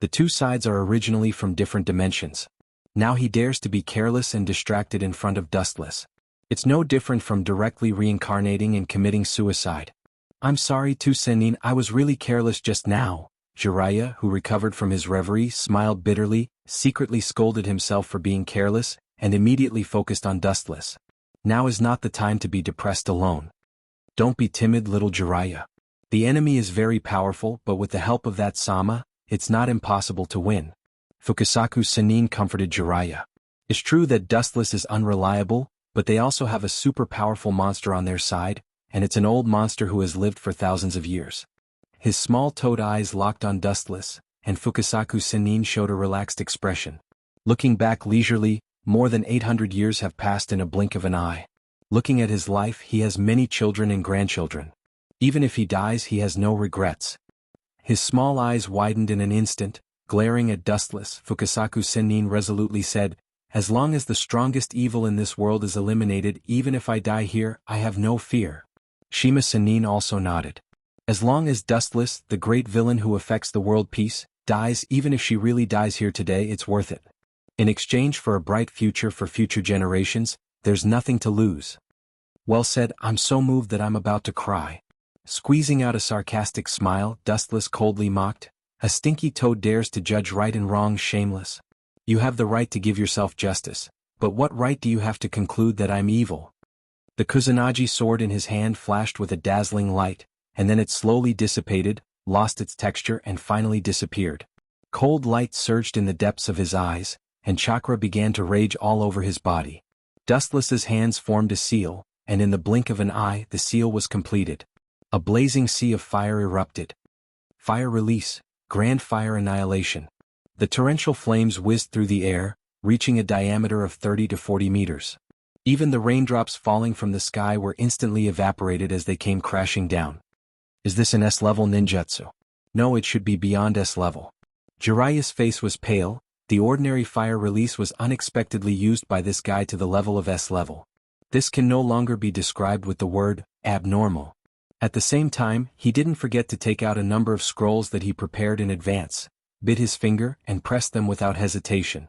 The two sides are originally from different dimensions. Now he dares to be careless and distracted in front of Dustless. It's no different from directly reincarnating and committing suicide. I'm sorry too Sanin, I was really careless just now. Jiraiya, who recovered from his reverie, smiled bitterly, secretly scolded himself for being careless, and immediately focused on Dustless. Now is not the time to be depressed alone. Don't be timid, little Jiraiya. The enemy is very powerful, but with the help of that Sama, it's not impossible to win. Fukasaku Sanin comforted Jiraiya. It's true that Dustless is unreliable, but they also have a super powerful monster on their side, and it's an old monster who has lived for thousands of years. His small toad eyes locked on Dustless, and Fukasaku Sanin showed a relaxed expression. Looking back leisurely, more than 800 years have passed in a blink of an eye. Looking at his life, he has many children and grandchildren. Even if he dies, he has no regrets. His small eyes widened in an instant, glaring at Dustless. Fukasaku Sanin resolutely said, "As long as the strongest evil in this world is eliminated, even if I die here, I have no fear." Shima Sanin also nodded. As long as Dustless, the great villain who affects the world peace, dies, even if she really dies here today, it's worth it. In exchange for a bright future for future generations, there's nothing to lose. Well said, I'm so moved that I'm about to cry. Squeezing out a sarcastic smile, Dustless coldly mocked, "A stinky toad dares to judge right and wrong, shameless. You have the right to give yourself justice, but what right do you have to conclude that I'm evil?" The Kusanagi sword in his hand flashed with a dazzling light, and then it slowly dissipated, lost its texture and finally disappeared. Cold light surged in the depths of his eyes, and chakra began to rage all over his body. Dustless's hands formed a seal, and in the blink of an eye the seal was completed. A blazing sea of fire erupted. Fire release, grand fire annihilation. The torrential flames whizzed through the air, reaching a diameter of 30 to 40 meters. Even the raindrops falling from the sky were instantly evaporated as they came crashing down. Is this an S-level ninjutsu? No, it should be beyond S-level. Jiraiya's face was pale. The ordinary fire release was unexpectedly used by this guy to the level of S-level. This can no longer be described with the word abnormal. At the same time, he didn't forget to take out a number of scrolls that he prepared in advance, bit his finger, and pressed them without hesitation.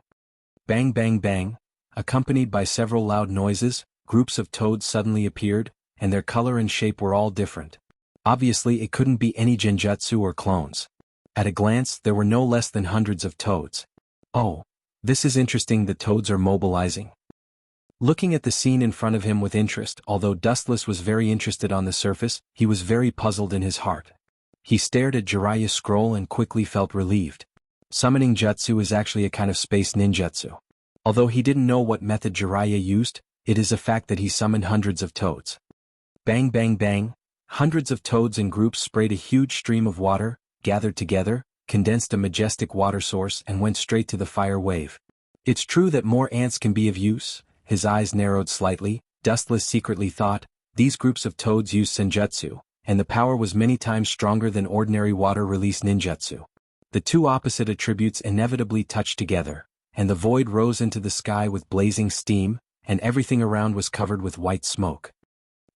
Bang bang bang, accompanied by several loud noises, groups of toads suddenly appeared, and their color and shape were all different. Obviously it couldn't be any genjutsu or clones. At a glance there were no less than hundreds of toads. Oh, this is interesting, the toads are mobilizing. Looking at the scene in front of him with interest, although Dustless was very interested on the surface, he was very puzzled in his heart. He stared at Jiraiya's scroll and quickly felt relieved. Summoning jutsu is actually a kind of space ninjutsu. Although he didn't know what method Jiraiya used, it is a fact that he summoned hundreds of toads. Bang bang bang, hundreds of toads in groups sprayed a huge stream of water, gathered together, condensed a majestic water source and went straight to the fire wave. It's true that more ants can be of use. His eyes narrowed slightly. Dustless secretly thought, these groups of toads used senjutsu, and the power was many times stronger than ordinary water-release ninjutsu. The two opposite attributes inevitably touched together, and the void rose into the sky with blazing steam, and everything around was covered with white smoke.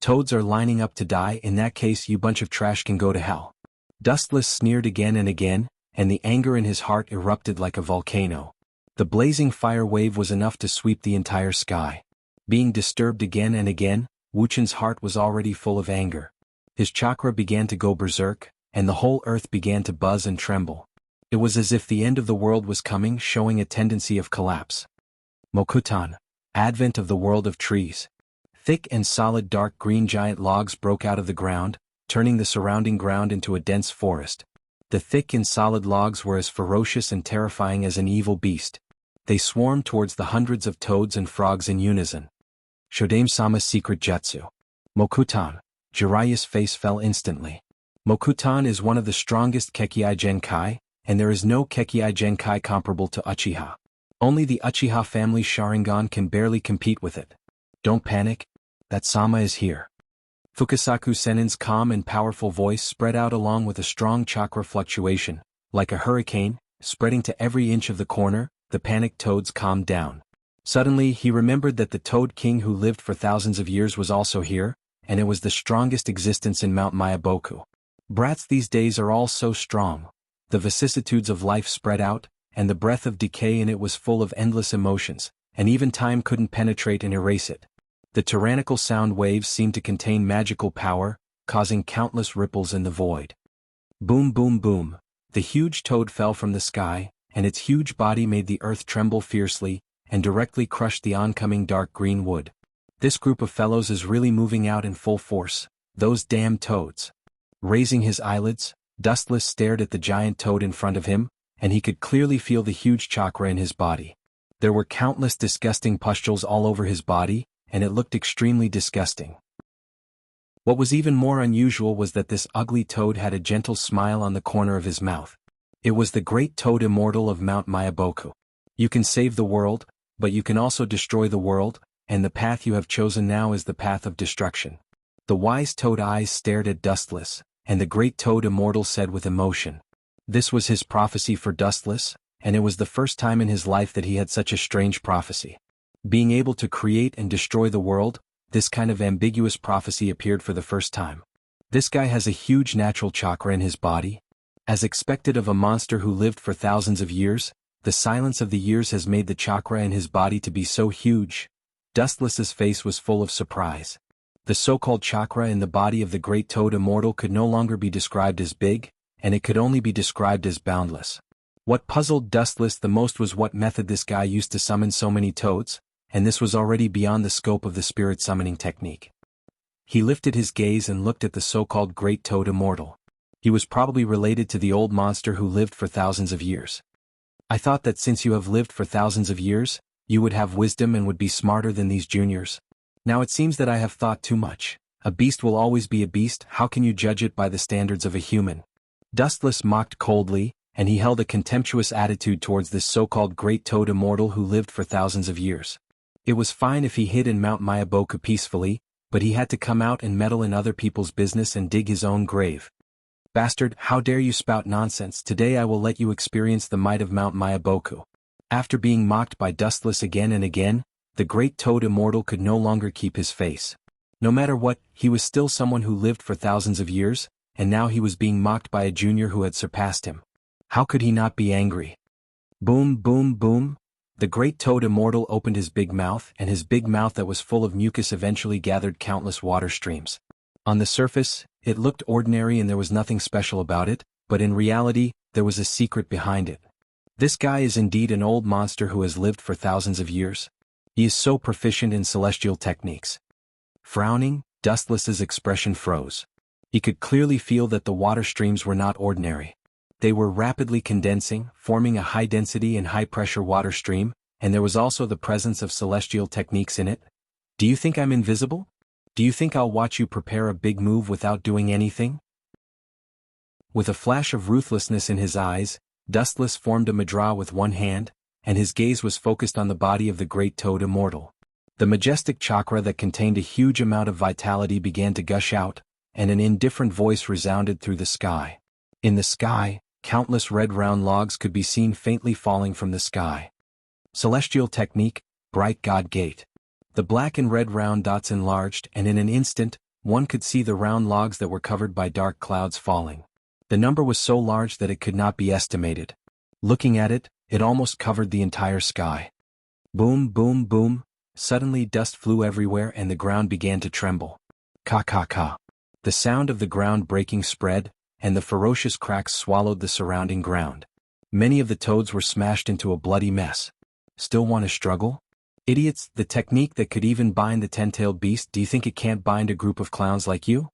Toads are lining up to die. In that case, you bunch of trash can go to hell. Dustless sneered again and again, and the anger in his heart erupted like a volcano. The blazing fire wave was enough to sweep the entire sky. Being disturbed again and again, Wuchan's heart was already full of anger. His chakra began to go berserk, and the whole earth began to buzz and tremble. It was as if the end of the world was coming, showing a tendency of collapse. Mokutan, advent of the world of trees. Thick and solid dark green giant logs broke out of the ground, turning the surrounding ground into a dense forest. The thick and solid logs were as ferocious and terrifying as an evil beast. They swarmed towards the hundreds of toads and frogs in unison. Shodame-sama's secret jutsu. Mokutan. Jiraiya's face fell instantly. Mokutan is one of the strongest Kekkei Genkai, and there is no Kekkei Genkai comparable to Uchiha. Only the Uchiha family Sharingan can barely compete with it. Don't panic. That Sama is here. Fukasaku Senin's calm and powerful voice spread out along with a strong chakra fluctuation. Like a hurricane, spreading to every inch of the corner, the panicked toads calmed down. Suddenly he remembered that the Toad King who lived for thousands of years was also here, and it was the strongest existence in Mount Mayaboku. Brats these days are all so strong. The vicissitudes of life spread out, and the breath of decay in it was full of endless emotions, and even time couldn't penetrate and erase it. The tyrannical sound waves seemed to contain magical power, causing countless ripples in the void. Boom boom boom, the huge toad fell from the sky, and its huge body made the earth tremble fiercely, and directly crushed the oncoming dark green wood. This group of fellows is really moving out in full force, those damn toads. Raising his eyelids, Dustless stared at the giant toad in front of him, and he could clearly feel the huge chakra in his body. There were countless disgusting pustules all over his body, and it looked extremely disgusting. What was even more unusual was that this ugly toad had a gentle smile on the corner of his mouth. It was the great toad immortal of Mount Mayaboku. You can save the world, but you can also destroy the world, and the path you have chosen now is the path of destruction. The wise toad eyes stared at Dustless, and the great toad immortal said with emotion. This was his prophecy for Dustless, and it was the first time in his life that he had such a strange prophecy. Being able to create and destroy the world, this kind of ambiguous prophecy appeared for the first time. This guy has a huge natural chakra in his body. As expected of a monster who lived for thousands of years, the silence of the years has made the chakra in his body to be so huge. Dustless's face was full of surprise. The so-called chakra in the body of the great toad immortal could no longer be described as big, and it could only be described as boundless. What puzzled Dustless the most was what method this guy used to summon so many toads, and this was already beyond the scope of the spirit summoning technique. He lifted his gaze and looked at the so-called great toad immortal. He was probably related to the old monster who lived for thousands of years. I thought that since you have lived for thousands of years, you would have wisdom and would be smarter than these juniors. Now it seems that I have thought too much. A beast will always be a beast. How can you judge it by the standards of a human? Dustless mocked coldly, and he held a contemptuous attitude towards this so-called great toad immortal who lived for thousands of years. It was fine if he hid in Mount Mayaboku peacefully, but he had to come out and meddle in other people's business and dig his own grave. Bastard, how dare you spout nonsense? Today I will let you experience the might of Mount Mayaboku. After being mocked by Dustless again and again, the great toad immortal could no longer keep his face. No matter what, he was still someone who lived for thousands of years, and now he was being mocked by a junior who had surpassed him. How could he not be angry? Boom, boom, boom. The great toad immortal opened his big mouth, and his big mouth that was full of mucus eventually gathered countless water streams. On the surface, it looked ordinary and there was nothing special about it, but in reality, there was a secret behind it. This guy is indeed an old monster who has lived for thousands of years. He is so proficient in celestial techniques. Frowning, Dustless's expression froze. He could clearly feel that the water streams were not ordinary. They were rapidly condensing, forming a high-density and high-pressure water stream, and there was also the presence of celestial techniques in it. Do you think I'm invisible? Do you think I'll watch you prepare a big move without doing anything? With a flash of ruthlessness in his eyes, Dustless formed a mudra with one hand, and his gaze was focused on the body of the great toad immortal. The majestic chakra that contained a huge amount of vitality began to gush out, and an indifferent voice resounded through the sky. In the sky, countless red round logs could be seen faintly falling from the sky. Celestial technique, bright god gate. The black and red round dots enlarged, and in an instant, one could see the round logs that were covered by dark clouds falling. The number was so large that it could not be estimated. Looking at it, it almost covered the entire sky. Boom, boom, boom. Suddenly dust flew everywhere and the ground began to tremble. Ka ka ka. The sound of the ground breaking spread, and the ferocious cracks swallowed the surrounding ground. Many of the toads were smashed into a bloody mess. Still want to struggle? Idiots, the technique that could even bind the 10-tailed beast, do you think it can't bind a group of clowns like you?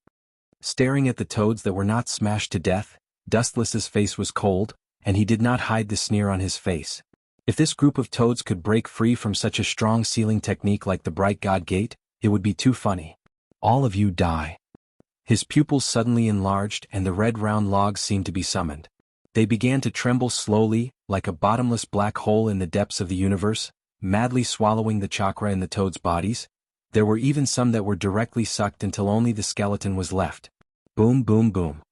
Staring at the toads that were not smashed to death, Dustless's face was cold, and he did not hide the sneer on his face. If this group of toads could break free from such a strong sealing technique like the Bright God Gate, it would be too funny. All of you die. His pupils suddenly enlarged and the red round logs seemed to be summoned. They began to tremble slowly, like a bottomless black hole in the depths of the universe, madly swallowing the chakra in the toads' bodies. There were even some that were directly sucked until only the skeleton was left. Boom, boom, boom.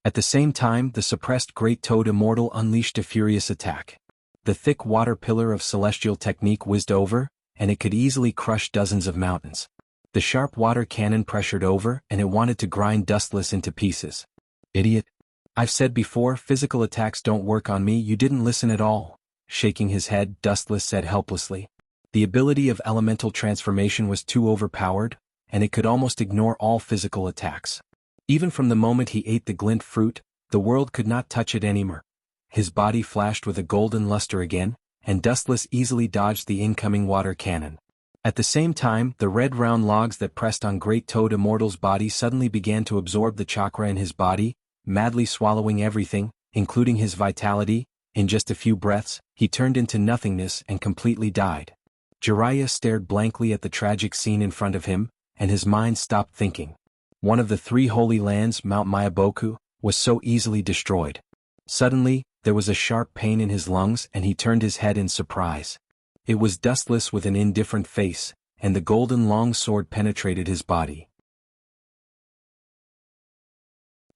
At the same time, the suppressed great toad immortal unleashed a furious attack. The thick water pillar of celestial technique whizzed over, and it could easily crush dozens of mountains. The sharp water cannon pressured over, and it wanted to grind Dustless into pieces. Idiot. I've said before, physical attacks don't work on me. You didn't listen at all. Shaking his head, Dustless said helplessly. The ability of elemental transformation was too overpowered, and it could almost ignore all physical attacks. Even from the moment he ate the glint fruit, the world could not touch it anymore. His body flashed with a golden luster again, and Dustless easily dodged the incoming water cannon. At the same time, the red round logs that pressed on Great Toad Immortal's body suddenly began to absorb the chakra in his body, madly swallowing everything, including his vitality. In just a few breaths, he turned into nothingness and completely died. Jiraiya stared blankly at the tragic scene in front of him, and his mind stopped thinking. One of the three holy lands, Mount Mayaboku, was so easily destroyed. Suddenly, there was a sharp pain in his lungs and he turned his head in surprise. It was Dustless with an indifferent face, and the golden long sword penetrated his body.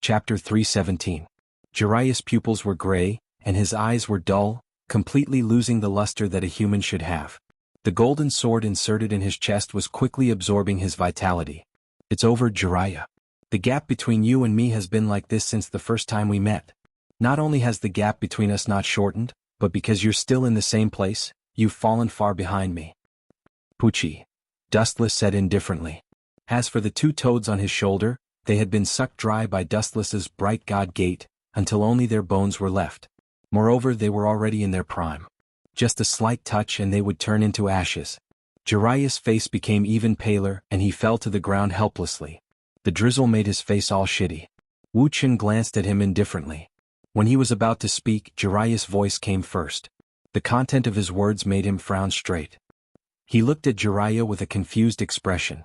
Chapter 317. Jiraiya's pupils were gray, and his eyes were dull, completely losing the luster that a human should have. The golden sword inserted in his chest was quickly absorbing his vitality. It's over, Jiraiya. The gap between you and me has been like this since the first time we met. Not only has the gap between us not shortened, but because you're still in the same place, you've fallen far behind me. Pucci. Dustless said indifferently. As for the two toads on his shoulder, they had been sucked dry by Dustless's bright god gate, until only their bones were left. Moreover, they were already in their prime. Just a slight touch and they would turn into ashes. Jiraiya's face became even paler and he fell to the ground helplessly. The drizzle made his face all shitty. Wu Chen glanced at him indifferently. When he was about to speak, Jiraiya's voice came first. The content of his words made him frown straight. He looked at Jiraiya with a confused expression.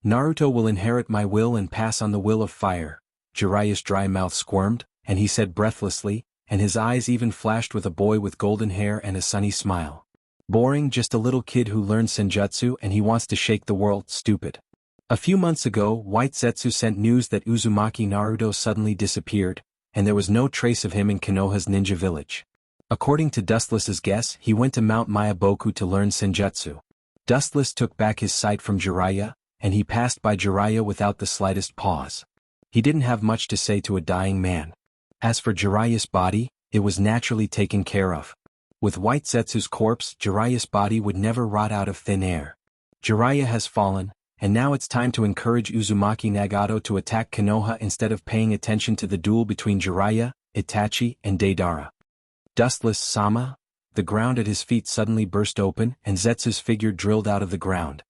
Naruto will inherit my will and pass on the will of fire. Jiraiya's dry mouth squirmed, and he said breathlessly, and his eyes even flashed with a boy with golden hair and a sunny smile. Boring, just a little kid who learned senjutsu and he wants to shake the world, stupid. A few months ago, White Zetsu sent news that Uzumaki Naruto suddenly disappeared, and there was no trace of him in Konoha's ninja village. According to Dustless's guess, he went to Mount Mayaboku to learn senjutsu. Dustless took back his sight from Jiraiya, and he passed by Jiraiya without the slightest pause. He didn't have much to say to a dying man. As for Jiraiya's body, it was naturally taken care of. With White Zetsu's corpse, Jiraiya's body would never rot out of thin air. Jiraiya has fallen, and now it's time to encourage Uzumaki Nagato to attack Konoha instead of paying attention to the duel between Jiraiya, Itachi, and Deidara. Dustless-sama? The ground at his feet suddenly burst open and Zetsu's figure drilled out of the ground.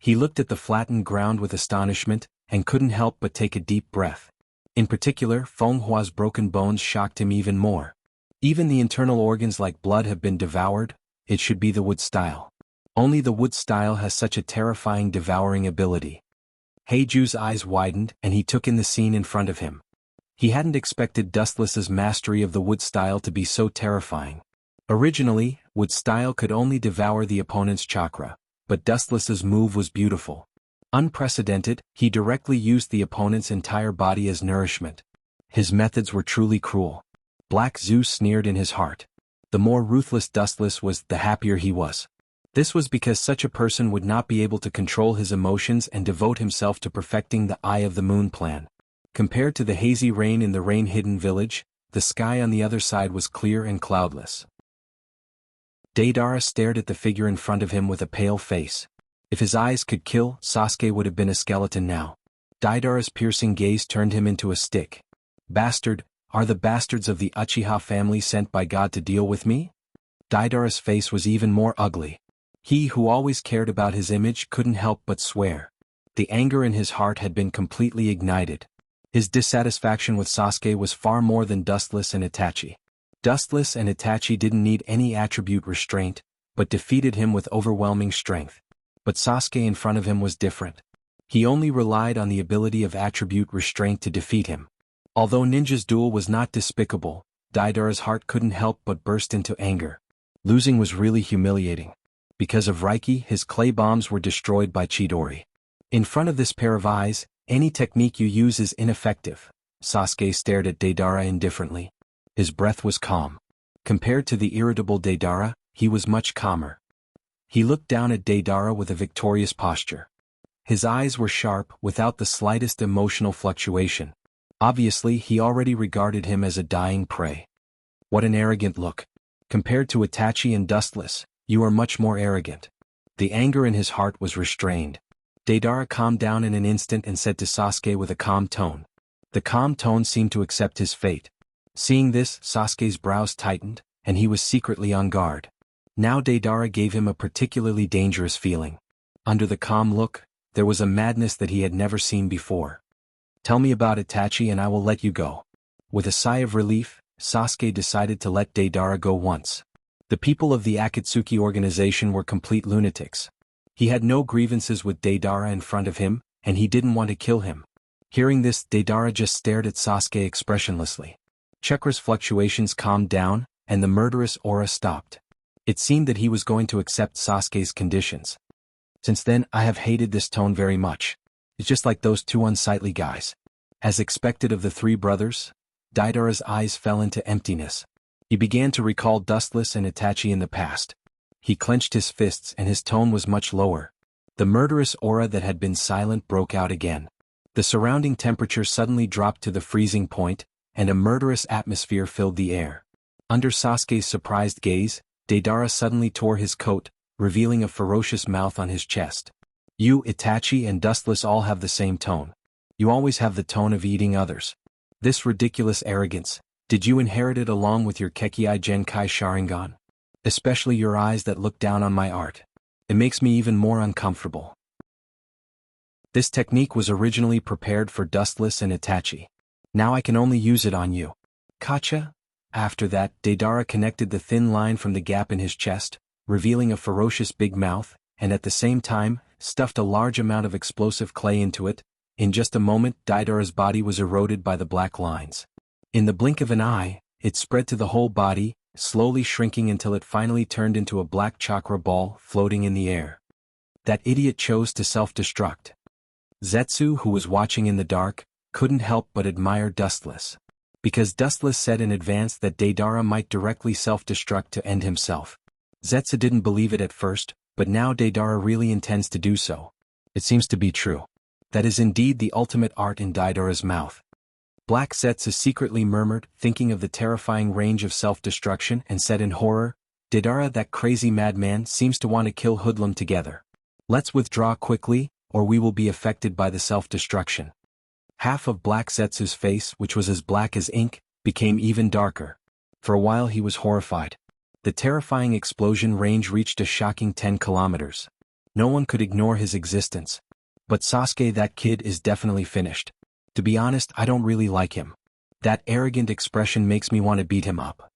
He looked at the flattened ground with astonishment, and couldn't help but take a deep breath. In particular, Feng Hua's broken bones shocked him even more. Even the internal organs like blood have been devoured. It should be the wood style. Only the wood style has such a terrifying devouring ability. Heiju's eyes widened and he took in the scene in front of him. He hadn't expected Dustless's mastery of the wood style to be so terrifying. Originally, wood style could only devour the opponent's chakra, but Dustless's move was beautiful. Unprecedented, he directly used the opponent's entire body as nourishment. His methods were truly cruel. Black Zeus sneered in his heart. The more ruthless Dustless was, the happier he was. This was because such a person would not be able to control his emotions and devote himself to perfecting the Eye of the Moon plan. Compared to the hazy rain in the rain-hidden village, the sky on the other side was clear and cloudless. Deidara stared at the figure in front of him with a pale face. If his eyes could kill, Sasuke would have been a skeleton now. Deidara's piercing gaze turned him into a stick. Bastard, are the bastards of the Uchiha family sent by God to deal with me? Deidara's face was even more ugly. He who always cared about his image couldn't help but swear. The anger in his heart had been completely ignited. His dissatisfaction with Sasuke was far more than Dustless and Itachi. Dustless and Itachi didn't need any attribute restraint, but defeated him with overwhelming strength. But Sasuke in front of him was different. He only relied on the ability of attribute restraint to defeat him. Although Ninja's duel was not despicable, Deidara's heart couldn't help but burst into anger. Losing was really humiliating. Because of Reiki, his clay bombs were destroyed by Chidori. In front of this pair of eyes, any technique you use is ineffective. Sasuke stared at Deidara indifferently. His breath was calm. Compared to the irritable Deidara, he was much calmer. He looked down at Deidara with a victorious posture. His eyes were sharp, without the slightest emotional fluctuation. Obviously, he already regarded him as a dying prey. What an arrogant look. Compared to Itachi and Dustless, you are much more arrogant. The anger in his heart was restrained. Deidara calmed down in an instant and said to Sasuke with a calm tone. The calm tone seemed to accept his fate. Seeing this, Sasuke's brows tightened, and he was secretly on guard. Now Deidara gave him a particularly dangerous feeling. Under the calm look, there was a madness that he had never seen before. Tell me about Itachi and I will let you go. With a sigh of relief, Sasuke decided to let Deidara go once. The people of the Akatsuki organization were complete lunatics. He had no grievances with Deidara in front of him, and he didn't want to kill him. Hearing this, Deidara just stared at Sasuke expressionlessly. Chakra's fluctuations calmed down, and the murderous aura stopped. It seemed that he was going to accept Sasuke's conditions. Since then, I have hated this tone very much. It's just like those two unsightly guys. As expected of the three brothers, Deidara's eyes fell into emptiness. He began to recall Dustless and Itachi in the past. He clenched his fists and his tone was much lower. The murderous aura that had been silent broke out again. The surrounding temperature suddenly dropped to the freezing point, and a murderous atmosphere filled the air. Under Sasuke's surprised gaze, Deidara suddenly tore his coat, revealing a ferocious mouth on his chest. You, Itachi and Dustless all have the same tone. You always have the tone of eating others. This ridiculous arrogance, did you inherit it along with your Kekkei Genkai Sharingan? Especially your eyes that look down on my art. It makes me even more uncomfortable. This technique was originally prepared for Dustless and Itachi. Now I can only use it on you. Kacha? After that, Deidara connected the thin line from the gap in his chest, revealing a ferocious big mouth, and at the same time, stuffed a large amount of explosive clay into it. In just a moment, Deidara's body was eroded by the black lines. In the blink of an eye, it spread to the whole body, slowly shrinking until it finally turned into a black chakra ball floating in the air. That idiot chose to self-destruct. Zetsu, who was watching in the dark, couldn't help but admire Dustless. Because Dustless said in advance that Deidara might directly self-destruct to end himself. Zetsu didn't believe it at first, but now Deidara really intends to do so. It seems to be true. That is indeed the ultimate art in Deidara's mouth. Black Zetsu secretly murmured, thinking of the terrifying range of self-destruction, and said in horror, Deidara, that crazy madman, seems to want to kill Hoodlum together. Let's withdraw quickly, or we will be affected by the self-destruction. Half of Black Zetsu's face, which was as black as ink, became even darker. For a while he was horrified. The terrifying explosion range reached a shocking 10 kilometers. No one could ignore his existence. But Sasuke, that kid is definitely finished. To be honest, I don't really like him. That arrogant expression makes me want to beat him up.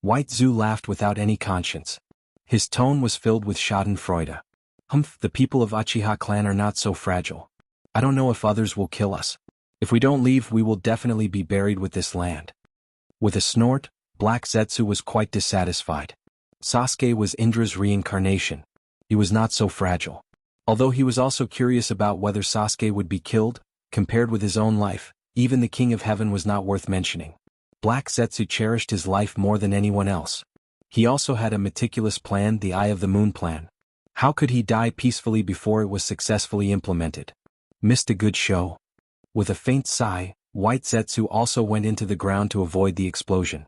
White Zu laughed without any conscience. His tone was filled with schadenfreude. Humph, the people of Uchiha clan are not so fragile. I don't know if others will kill us. If we don't leave, we will definitely be buried with this land. With a snort, Black Zetsu was quite dissatisfied. Sasuke was Indra's reincarnation. He was not so fragile. Although he was also curious about whether Sasuke would be killed, compared with his own life, even the King of Heaven was not worth mentioning. Black Zetsu cherished his life more than anyone else. He also had a meticulous plan, the Eye of the Moon plan. How could he die peacefully before it was successfully implemented? Missed a good show. With a faint sigh, White Zetsu also went into the ground to avoid the explosion.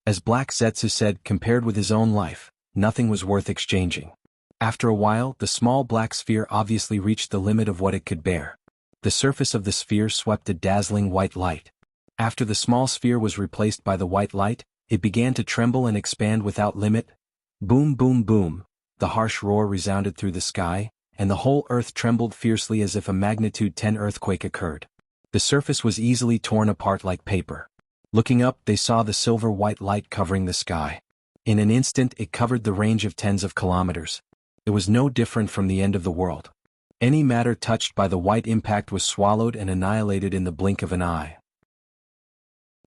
As Black Zetsu said, compared with his own life, nothing was worth exchanging. After a while, the small black sphere obviously reached the limit of what it could bear. The surface of the sphere swept a dazzling white light. After the small sphere was replaced by the white light, it began to tremble and expand without limit. Boom, boom, boom. The harsh roar resounded through the sky, and the whole earth trembled fiercely as if a magnitude 10 earthquake occurred. The surface was easily torn apart like paper. Looking up, they saw the silver-white light covering the sky. In an instant, it covered the range of tens of kilometers. It was no different from the end of the world. Any matter touched by the white impact was swallowed and annihilated in the blink of an eye.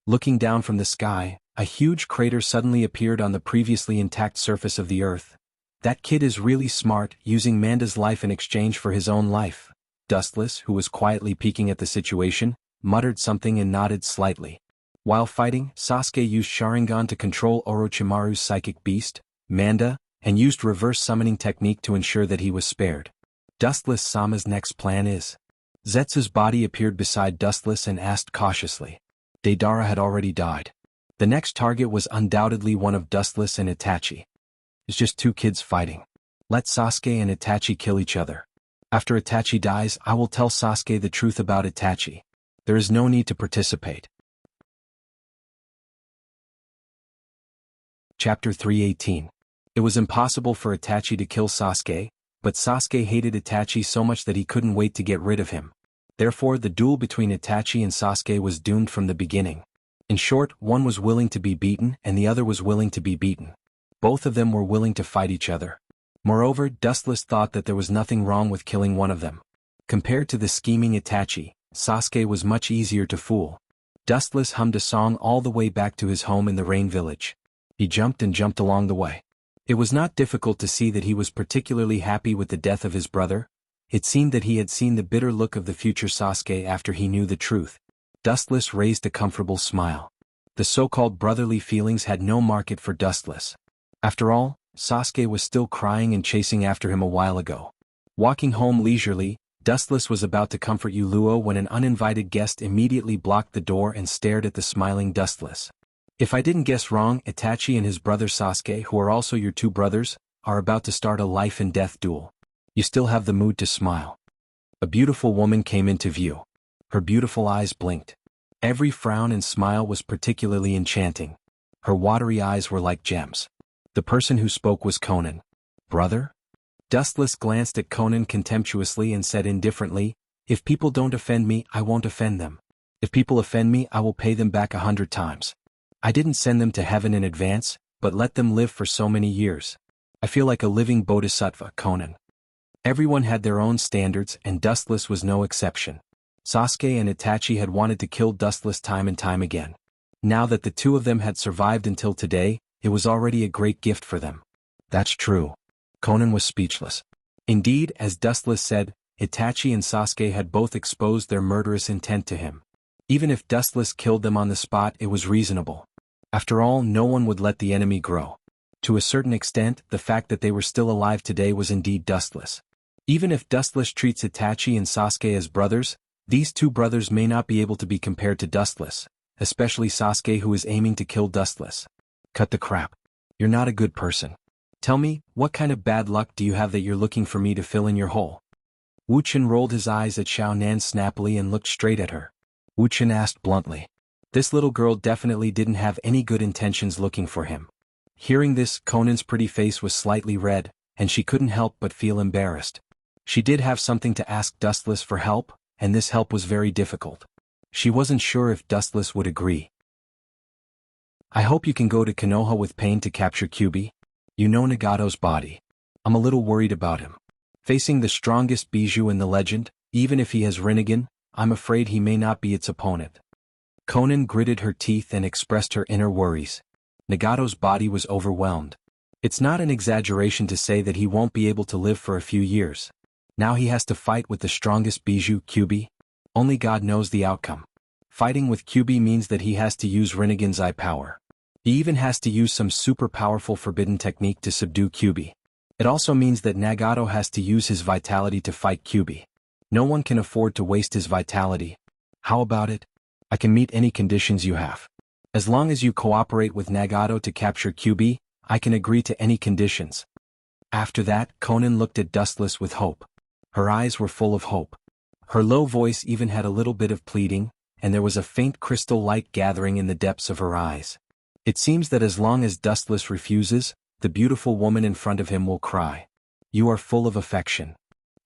Looking down from the sky, a huge crater suddenly appeared on the previously intact surface of the earth. That kid is really smart, using Manda's life in exchange for his own life. Dustless, who was quietly peeking at the situation, muttered something and nodded slightly. While fighting, Sasuke used Sharingan to control Orochimaru's psychic beast, Manda, and used reverse summoning technique to ensure that he was spared. Dustless Sama's next plan is. Zetsu's body appeared beside Dustless and asked cautiously. Deidara had already died. The next target was undoubtedly one of Dustless and Itachi. It's just two kids fighting. Let Sasuke and Itachi kill each other. After Itachi dies, I will tell Sasuke the truth about Itachi. There is no need to participate. Chapter 318. It was impossible for Itachi to kill Sasuke, but Sasuke hated Itachi so much that he couldn't wait to get rid of him. Therefore, the duel between Itachi and Sasuke was doomed from the beginning. In short, one was willing to be beaten and the other was willing to be beaten. Both of them were willing to fight each other. Moreover, Dustless thought that there was nothing wrong with killing one of them. Compared to the scheming Itachi, Sasuke was much easier to fool. Dustless hummed a song all the way back to his home in the Rain Village. He jumped and jumped along the way. It was not difficult to see that he was particularly happy with the death of his brother. It seemed that he had seen the bitter look of the future Sasuke after he knew the truth. Dustless raised a comfortable smile. The so-called brotherly feelings had no market for Dustless. After all, Sasuke was still crying and chasing after him a while ago. Walking home leisurely, Dustless was about to comfort Uluo when an uninvited guest immediately blocked the door and stared at the smiling Dustless. If I didn't guess wrong, Itachi and his brother Sasuke, who are also your two brothers, are about to start a life and death duel. You still have the mood to smile. A beautiful woman came into view. Her beautiful eyes blinked. Every frown and smile was particularly enchanting. Her watery eyes were like gems. The person who spoke was Conan. Brother? Dustless glanced at Conan contemptuously and said indifferently, if people don't offend me, I won't offend them. If people offend me, I will pay them back 100 times. I didn't send them to heaven in advance, but let them live for so many years. I feel like a living bodhisattva, Conan. Everyone had their own standards, and Dustless was no exception. Sasuke and Itachi had wanted to kill Dustless time and time again. Now that the two of them had survived until today, it was already a great gift for them. That's true. Conan was speechless. Indeed, as Dustless said, Itachi and Sasuke had both exposed their murderous intent to him. Even if Dustless killed them on the spot, it was reasonable. After all, no one would let the enemy grow. To a certain extent, the fact that they were still alive today was indeed Dustless. Even if Dustless treats Itachi and Sasuke as brothers, these two brothers may not be able to be compared to Dustless, especially Sasuke, who is aiming to kill Dustless. Cut the crap. You're not a good person. Tell me, what kind of bad luck do you have that you're looking for me to fill in your hole? Wu Chen rolled his eyes at Xiao Nan snappily and looked straight at her. Wu Chen asked bluntly. This little girl definitely didn't have any good intentions looking for him. Hearing this, Conan's pretty face was slightly red, and she couldn't help but feel embarrassed. She did have something to ask Dustless for help, and this help was very difficult. She wasn't sure if Dustless would agree. I hope you can go to Konoha with Pain to capture Kyuubi. You know Nagato's body. I'm a little worried about him. Facing the strongest Bijou in the legend, even if he has Rinnegan, I'm afraid he may not be its opponent. Conan gritted her teeth and expressed her inner worries. Nagato's body was overwhelmed. It's not an exaggeration to say that he won't be able to live for a few years. Now he has to fight with the strongest Bijou, Kyuubi. Only God knows the outcome. Fighting with Kyuubi means that he has to use Rinnegan's eye power. He even has to use some super powerful forbidden technique to subdue Kyuubi. It also means that Nagato has to use his vitality to fight Kyuubi. No one can afford to waste his vitality. How about it? I can meet any conditions you have. As long as you cooperate with Nagato to capture Kyuubi, I can agree to any conditions. After that, Conan looked at Dustless with hope. Her eyes were full of hope. Her low voice even had a little bit of pleading, and there was a faint crystal light gathering in the depths of her eyes. It seems that as long as Dustless refuses, the beautiful woman in front of him will cry. You are full of affection.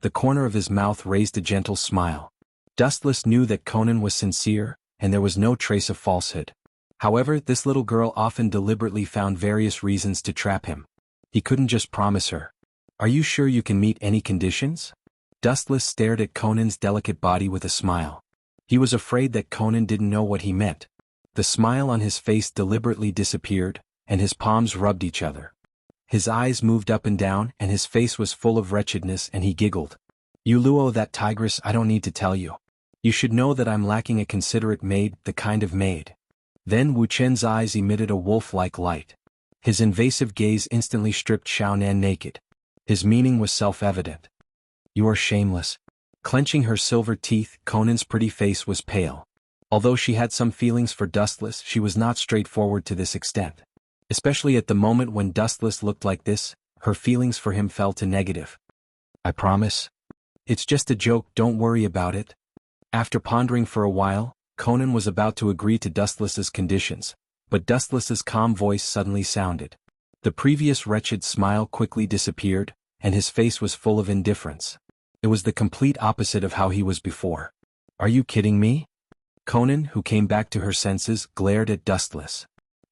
The corner of his mouth raised a gentle smile. Dustless knew that Conan was sincere, and there was no trace of falsehood. However, this little girl often deliberately found various reasons to trap him. He couldn't just promise her. Are you sure you can meet any conditions? Dustless stared at Conan's delicate body with a smile. He was afraid that Conan didn't know what he meant. The smile on his face deliberately disappeared, and his palms rubbed each other. His eyes moved up and down, and his face was full of wretchedness, and he giggled. You Luo, that tigress, I don't need to tell you. You should know that I'm lacking a considerate maid, the kind of maid. Then Wu Chen's eyes emitted a wolf-like light. His invasive gaze instantly stripped Xiao Nan naked. His meaning was self-evident. You are shameless. Clenching her silver teeth, Conan's pretty face was pale. Although she had some feelings for Dustless, she was not straightforward to this extent. Especially at the moment when Dustless looked like this, her feelings for him fell to negative. I promise. It's just a joke, don't worry about it. After pondering for a while, Conan was about to agree to Dustless's conditions, but Dustless's calm voice suddenly sounded. The previous wretched smile quickly disappeared, and his face was full of indifference. It was the complete opposite of how he was before. Are you kidding me? Conan, who came back to her senses, glared at Dustless.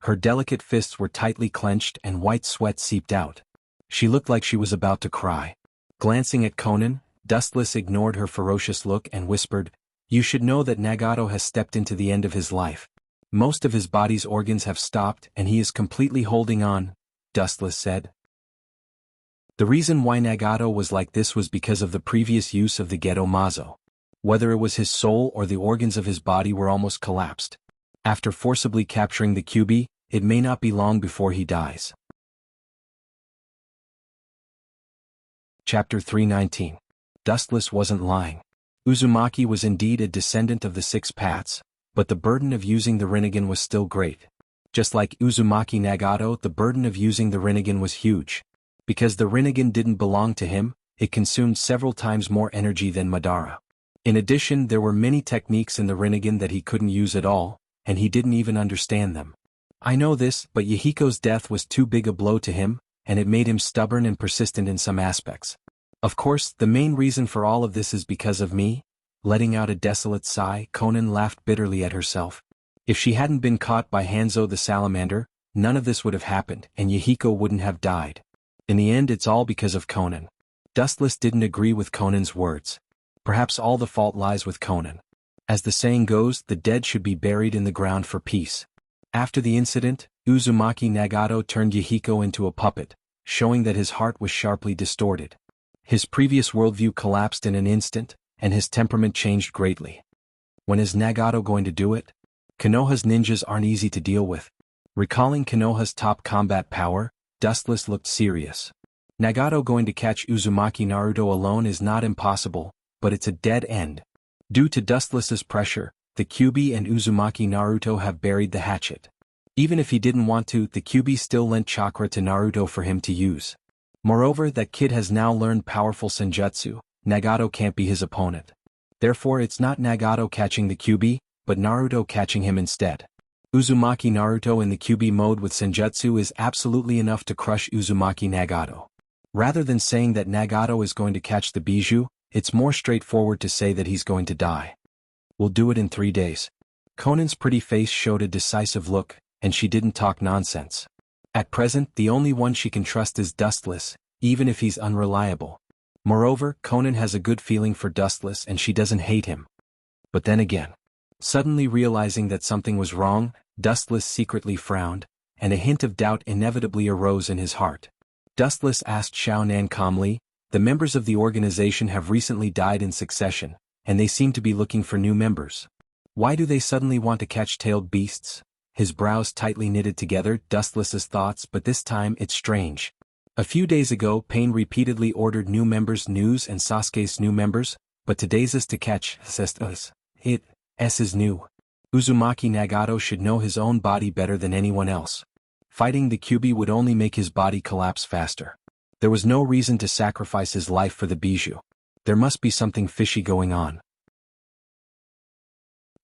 Her delicate fists were tightly clenched and white sweat seeped out. She looked like she was about to cry. Glancing at Conan, Dustless ignored her ferocious look and whispered, You should know that Nagato has stepped into the end of his life. Most of his body's organs have stopped and he is completely holding on, Dustless said. The reason why Nagato was like this was because of the previous use of the Gedo Mazo. Whether it was his soul or the organs of his body were almost collapsed. After forcibly capturing the Kyuubi, it may not be long before he dies. Chapter 319. Dustless wasn't lying. Uzumaki was indeed a descendant of the Six Paths, but the burden of using the Rinnegan was still great. Just like Uzumaki Nagato, the burden of using the Rinnegan was huge. Because the Rinnegan didn't belong to him, it consumed several times more energy than Madara. In addition, there were many techniques in the Rinnegan that he couldn't use at all, and he didn't even understand them. I know this, but Yahiko's death was too big a blow to him, and it made him stubborn and persistent in some aspects. Of course, the main reason for all of this is because of me. Letting out a desolate sigh, Conan laughed bitterly at herself. If she hadn't been caught by Hanzo the salamander, none of this would have happened, and Yahiko wouldn't have died. In the end, it's all because of Conan. Dustless didn't agree with Conan's words. Perhaps all the fault lies with Conan. As the saying goes, the dead should be buried in the ground for peace. After the incident, Uzumaki Nagato turned Yahiko into a puppet, showing that his heart was sharply distorted. His previous worldview collapsed in an instant, and his temperament changed greatly. When is Nagato going to do it? Konoha's ninjas aren't easy to deal with. Recalling Konoha's top combat power, Dustless looked serious. Nagato going to catch Uzumaki Naruto alone is not impossible, but it's a dead end. Due to Dustless's pressure, the Kyuubi and Uzumaki Naruto have buried the hatchet. Even if he didn't want to, the Kyuubi still lent chakra to Naruto for him to use. Moreover, that kid has now learned powerful senjutsu. Nagato can't be his opponent. Therefore it's not Nagato catching the Kyuubi, but Naruto catching him instead. Uzumaki Naruto in the Kyuubi mode with senjutsu is absolutely enough to crush Uzumaki Nagato. Rather than saying that Nagato is going to catch the Bijou, it's more straightforward to say that he's going to die. We'll do it in 3 days. Conan's pretty face showed a decisive look, and she didn't talk nonsense. At present, the only one she can trust is Dustless, even if he's unreliable. Moreover, Conan has a good feeling for Dustless and she doesn't hate him. But then again, suddenly realizing that something was wrong, Dustless secretly frowned, and a hint of doubt inevitably arose in his heart. Dustless asked Xiao Nan calmly, "The members of the organization have recently died in succession, and they seem to be looking for new members. Why do they suddenly want to catch tailed beasts?" His brows tightly knitted together, Dustless's thoughts, but this time it's strange. A few days ago, Pain repeatedly ordered new members news and Sasuke's new members, but today's is to catch us. It is new. Uzumaki Nagato should know his own body better than anyone else. Fighting the Kyuubi would only make his body collapse faster. There was no reason to sacrifice his life for the Bijou. There must be something fishy going on.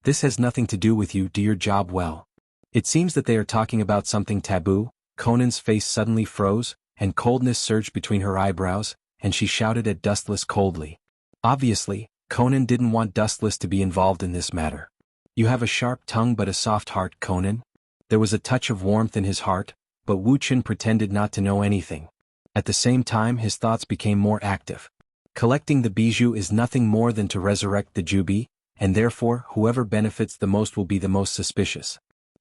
This has nothing to do with you. Do your job well. It seems that they are talking about something taboo. Conan's face suddenly froze, and coldness surged between her eyebrows, and she shouted at Dustless coldly. Obviously, Conan didn't want Dustless to be involved in this matter. "You have a sharp tongue but a soft heart, Conan." There was a touch of warmth in his heart, but Wu Qin pretended not to know anything. At the same time his thoughts became more active. Collecting the Bijou is nothing more than to resurrect the Jubi, and therefore whoever benefits the most will be the most suspicious.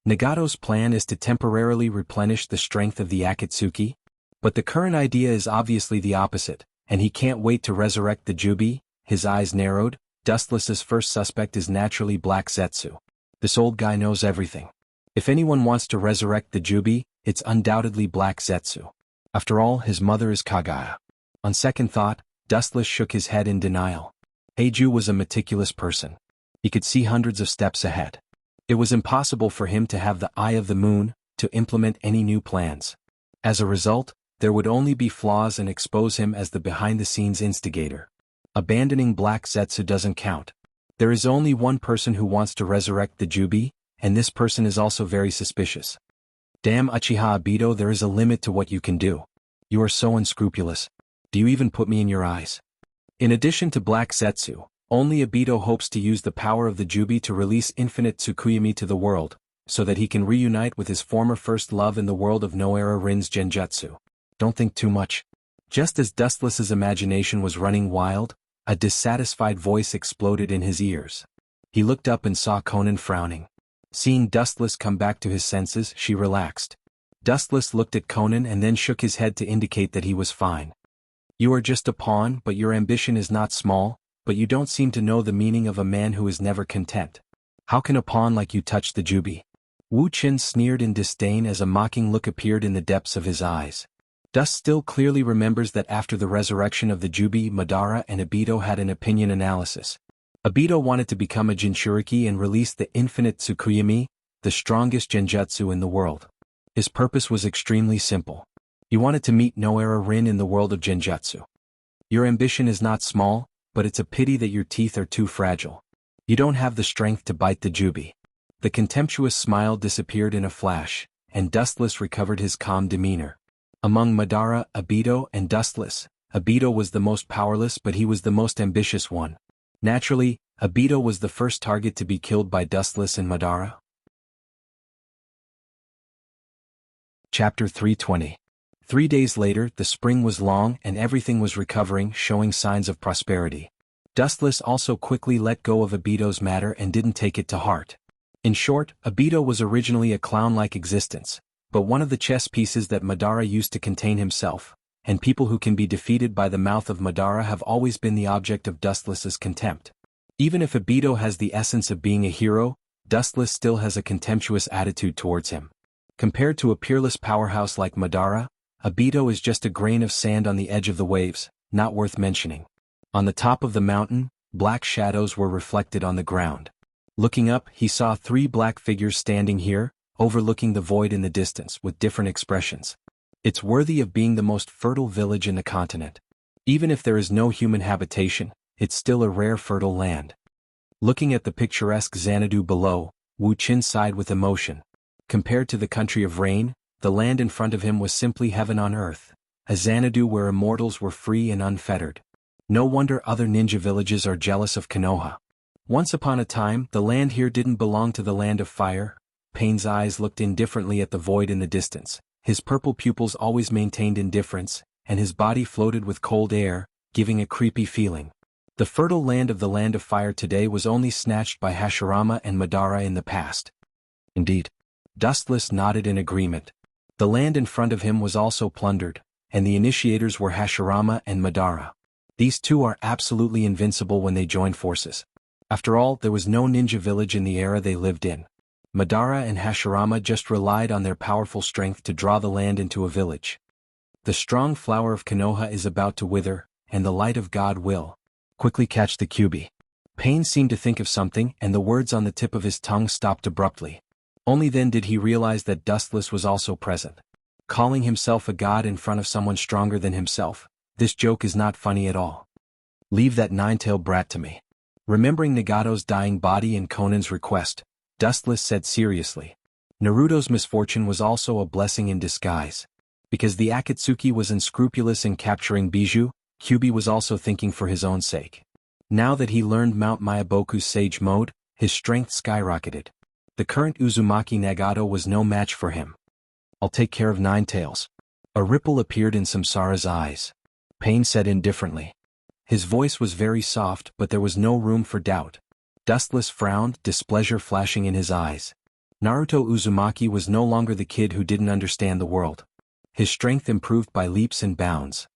Nagato's plan is to temporarily replenish the strength of the Akatsuki, but the current idea is obviously the opposite, and he can't wait to resurrect the Jubi. His eyes narrowed. Dustless's first suspect is naturally Black Zetsu. This old guy knows everything. If anyone wants to resurrect the Jubi, it's undoubtedly Black Zetsu. After all, his mother is Kagaya. On second thought, Dustless shook his head in denial. Heiju was a meticulous person. He could see hundreds of steps ahead. It was impossible for him to have the eye of the moon, to implement any new plans. As a result, there would only be flaws and expose him as the behind-the-scenes instigator. Abandoning Black Zetsu doesn't count. There is only one person who wants to resurrect the Jubi, and this person is also very suspicious. Damn Uchiha Obito, there is a limit to what you can do. You are so unscrupulous. Do you even put me in your eyes? In addition to Black Zetsu, only Obito hopes to use the power of the Jubi to release infinite Tsukuyami to the world, so that he can reunite with his former first love in the world of Noara Rin's Genjutsu. Don't think too much. Just as Dustless's imagination was running wild, a dissatisfied voice exploded in his ears. He looked up and saw Conan frowning. Seeing Dustless come back to his senses, she relaxed. Dustless looked at Conan and then shook his head to indicate that he was fine. "You are just a pawn, but your ambition is not small, but you don't seem to know the meaning of a man who is never content. How can a pawn like you touch the Jubi?" Wu Qin sneered in disdain as a mocking look appeared in the depths of his eyes. Dust still clearly remembers that after the resurrection of the Jubi, Madara and Obito had an opinion analysis. Obito wanted to become a Jinchuriki and release the infinite Tsukuyami, the strongest Genjutsu in the world. His purpose was extremely simple. He wanted to meet Noara Rin in the world of Genjutsu. Your ambition is not small, but it's a pity that your teeth are too fragile. You don't have the strength to bite the Jubi. The contemptuous smile disappeared in a flash, and Dustless recovered his calm demeanor. Among Madara, Obito, and Dustless, Obito was the most powerless, but he was the most ambitious one. Naturally, Obito was the first target to be killed by Dustless and Madara. Chapter 320. 3 days later, the spring was long and everything was recovering, showing signs of prosperity. Dustless also quickly let go of Obito's matter and didn't take it to heart. In short, Obito was originally a clown-like existence, but one of the chess pieces that Madara used to contain himself, and people who can be defeated by the mouth of Madara have always been the object of Dustless's contempt. Even if Obito has the essence of being a hero, Dustless still has a contemptuous attitude towards him. Compared to a peerless powerhouse like Madara, Obito is just a grain of sand on the edge of the waves, not worth mentioning. On the top of the mountain, black shadows were reflected on the ground. Looking up, he saw 3 black figures standing here, overlooking the void in the distance with different expressions. It's worthy of being the most fertile village in the continent. Even if there is no human habitation, it's still a rare fertile land. Looking at the picturesque Xanadu below, Wu Qin sighed with emotion. Compared to the country of rain, the land in front of him was simply heaven on earth, a Xanadu where immortals were free and unfettered. No wonder other ninja villages are jealous of Konoha. Once upon a time, the land here didn't belong to the land of fire. Pain's eyes looked indifferently at the void in the distance. His purple pupils always maintained indifference, and his body floated with cold air, giving a creepy feeling. The fertile land of the land of fire today was only snatched by Hashirama and Madara in the past. Indeed. Dustless nodded in agreement. The land in front of him was also plundered, and the initiators were Hashirama and Madara. These two are absolutely invincible when they join forces. After all, there was no ninja village in the era they lived in. Madara and Hashirama just relied on their powerful strength to draw the land into a village. The strong flower of Konoha is about to wither, and the light of God will quickly catch the Kyuubi. Pain seemed to think of something, and the words on the tip of his tongue stopped abruptly. Only then did he realize that Dustless was also present. Calling himself a god in front of someone stronger than himself, this joke is not funny at all. Leave that nine-tailed brat to me. Remembering Nagato's dying body and Conan's request, Dustless said seriously. Naruto's misfortune was also a blessing in disguise. Because the Akatsuki was unscrupulous in capturing Bijou, Kyuubi was also thinking for his own sake. Now that he learned Mount Myaboku's Sage Mode, his strength skyrocketed. The current Uzumaki Nagato was no match for him. I'll take care of Ninetails. A ripple appeared in Samsara's eyes. Pain said indifferently. His voice was very soft, but there was no room for doubt. Dustless frowned, displeasure flashing in his eyes. Naruto Uzumaki was no longer the kid who didn't understand the world. His strength improved by leaps and bounds.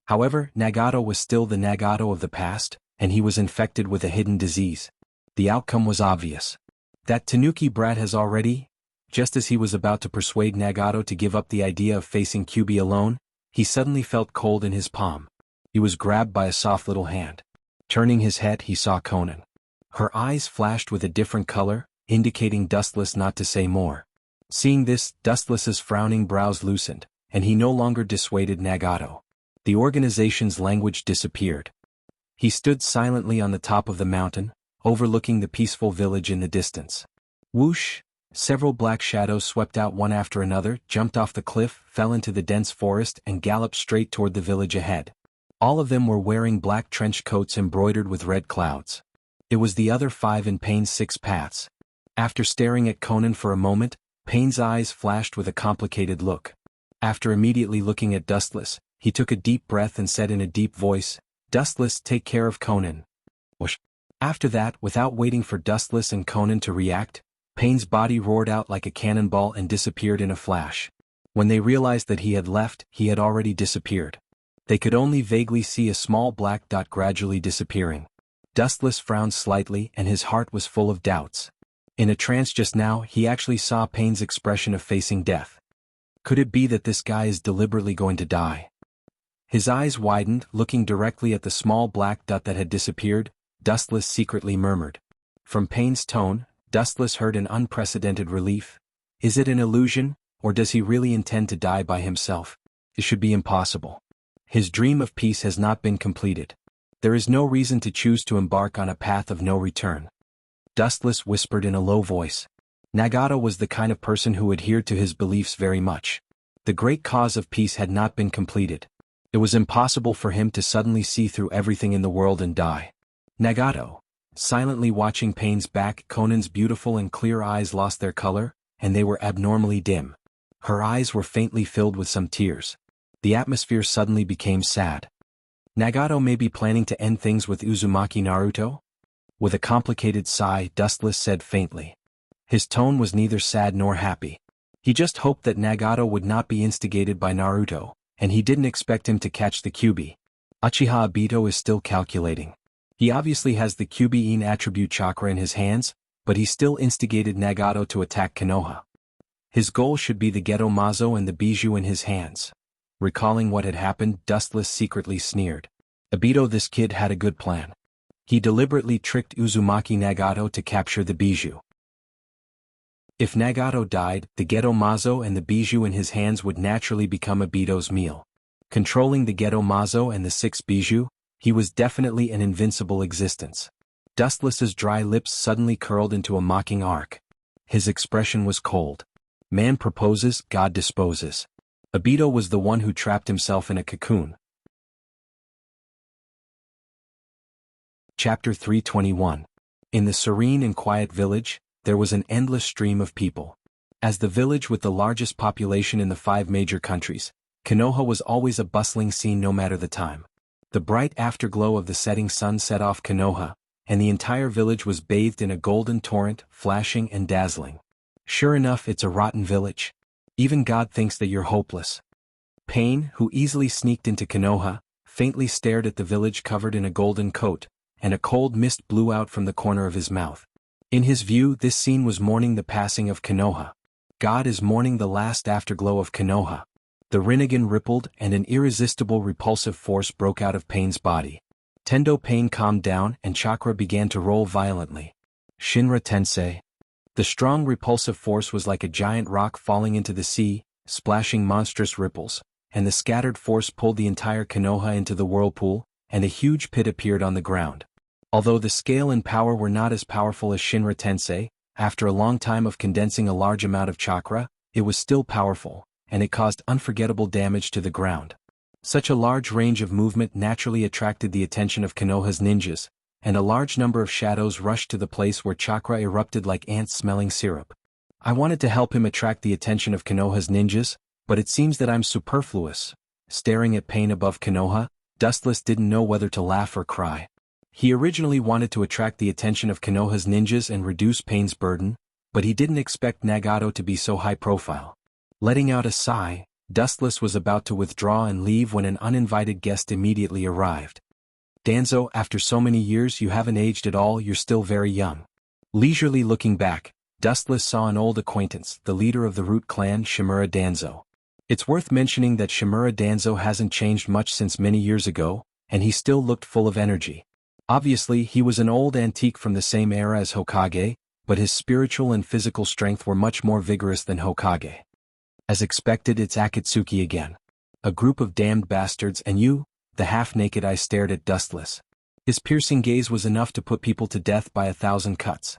However, Nagato was still the Nagato of the past, and he was infected with a hidden disease. The outcome was obvious. That Tanuki brat has already... Just as he was about to persuade Nagato to give up the idea of facing Kyuubi alone, he suddenly felt cold in his palm. He was grabbed by a soft little hand. Turning his head, he saw Conan. Her eyes flashed with a different color, indicating Dustless not to say more. Seeing this, Dustless's frowning brows loosened, and he no longer dissuaded Nagato. The organization's language disappeared. He stood silently on the top of the mountain, overlooking the peaceful village in the distance. Whoosh! Several black shadows swept out one after another, jumped off the cliff, fell into the dense forest, and galloped straight toward the village ahead. All of them were wearing black trench coats embroidered with red clouds. It was the other 5 in Pain's 6 paths. After staring at Conan for a moment, Pain's eyes flashed with a complicated look. After immediately looking at Dustless, he took a deep breath and said in a deep voice, "Dustless, take care of Conan." Whoosh. After that, without waiting for Dustless and Conan to react, Pain's body roared out like a cannonball and disappeared in a flash. When they realized that he had left, he had already disappeared. They could only vaguely see a small black dot gradually disappearing. Dustless frowned slightly and his heart was full of doubts. In a trance just now, he actually saw Pain's expression of facing death. Could it be that this guy is deliberately going to die? His eyes widened, looking directly at the small black dot that had disappeared. Dustless secretly murmured. From Pain's tone, Dustless heard an unprecedented relief. Is it an illusion, or does he really intend to die by himself? It should be impossible. His dream of peace has not been completed. There is no reason to choose to embark on a path of no return. Dustless whispered in a low voice. Nagato was the kind of person who adhered to his beliefs very much. The great cause of peace had not been completed. It was impossible for him to suddenly see through everything in the world and die. Nagato. Silently watching Pain's back, Conan's beautiful and clear eyes lost their color, and they were abnormally dim. Her eyes were faintly filled with some tears. The atmosphere suddenly became sad. Nagato may be planning to end things with Uzumaki Naruto? With a complicated sigh, Dustless said faintly. His tone was neither sad nor happy. He just hoped that Nagato would not be instigated by Naruto, and he didn't expect him to catch the Kyuubi. Uchiha Obito is still calculating. He obviously has the Kyuubi-in attribute chakra in his hands, but he still instigated Nagato to attack Konoha. His goal should be the ghetto mazo and the bijou in his hands. Recalling what had happened, Dustless secretly sneered. Obito, this kid had a good plan. He deliberately tricked Uzumaki Nagato to capture the bijou. If Nagato died, the ghetto mazo and the bijou in his hands would naturally become Obito's meal. Controlling the ghetto mazo and the 6 bijou, he was definitely an invincible existence. Dustless's dry lips suddenly curled into a mocking arc. His expression was cold. Man proposes, God disposes. Obito was the one who trapped himself in a cocoon. Chapter 321. In the serene and quiet village, there was an endless stream of people. As the village with the largest population in the 5 major countries, Konoha was always a bustling scene no matter the time. The bright afterglow of the setting sun set off Konoha, and the entire village was bathed in a golden torrent, flashing and dazzling. Sure enough, it's a rotten village. Even God thinks that you're hopeless. Pain, who easily sneaked into Konoha, faintly stared at the village covered in a golden coat, and a cold mist blew out from the corner of his mouth. In his view, this scene was mourning the passing of Konoha. God is mourning the last afterglow of Konoha. The Rinnegan rippled and an irresistible repulsive force broke out of Pain's body. Tendo Pain calmed down and chakra began to roll violently. Shinra Tensei. The strong repulsive force was like a giant rock falling into the sea, splashing monstrous ripples, and the scattered force pulled the entire Konoha into the whirlpool, and a huge pit appeared on the ground. Although the scale and power were not as powerful as Shinra Tensei, after a long time of condensing a large amount of chakra, it was still powerful, and it caused unforgettable damage to the ground. Such a large range of movement naturally attracted the attention of Konoha's ninjas, and a large number of shadows rushed to the place where chakra erupted like ants smelling syrup. I wanted to help him attract the attention of Konoha's ninjas, but it seems that I'm superfluous. Staring at Pain above Konoha, Dustless didn't know whether to laugh or cry. He originally wanted to attract the attention of Konoha's ninjas and reduce Pain's burden, but he didn't expect Nagato to be so high profile. Letting out a sigh, Dustless was about to withdraw and leave when an uninvited guest immediately arrived. Danzo, after so many years you haven't aged at all, you're still very young. Leisurely looking back, Dustless saw an old acquaintance, the leader of the Root clan, Shimura Danzo. It's worth mentioning that Shimura Danzo hasn't changed much since many years ago, and he still looked full of energy. Obviously, he was an old antique from the same era as Hokage, but his spiritual and physical strength were much more vigorous than Hokage. As expected, it's Akatsuki again. A group of damned bastards, and you? The half-naked eye stared at Dustless. His piercing gaze was enough to put people to death by 1,000 cuts.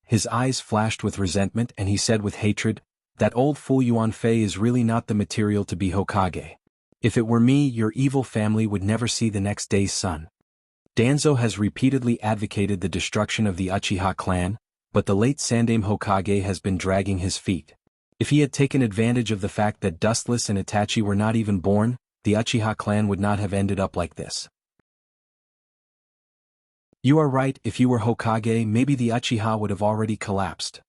His eyes flashed with resentment and he said with hatred, "That old fool Yuan Fei is really not the material to be Hokage. If it were me, your evil family would never see the next day's sun." Danzo has repeatedly advocated the destruction of the Uchiha clan, but the late Sandaime Hokage has been dragging his feet. If he had taken advantage of the fact that Dustless and Itachi were not even born, the Uchiha clan would not have ended up like this. You are right, if you were Hokage, maybe the Uchiha would have already collapsed.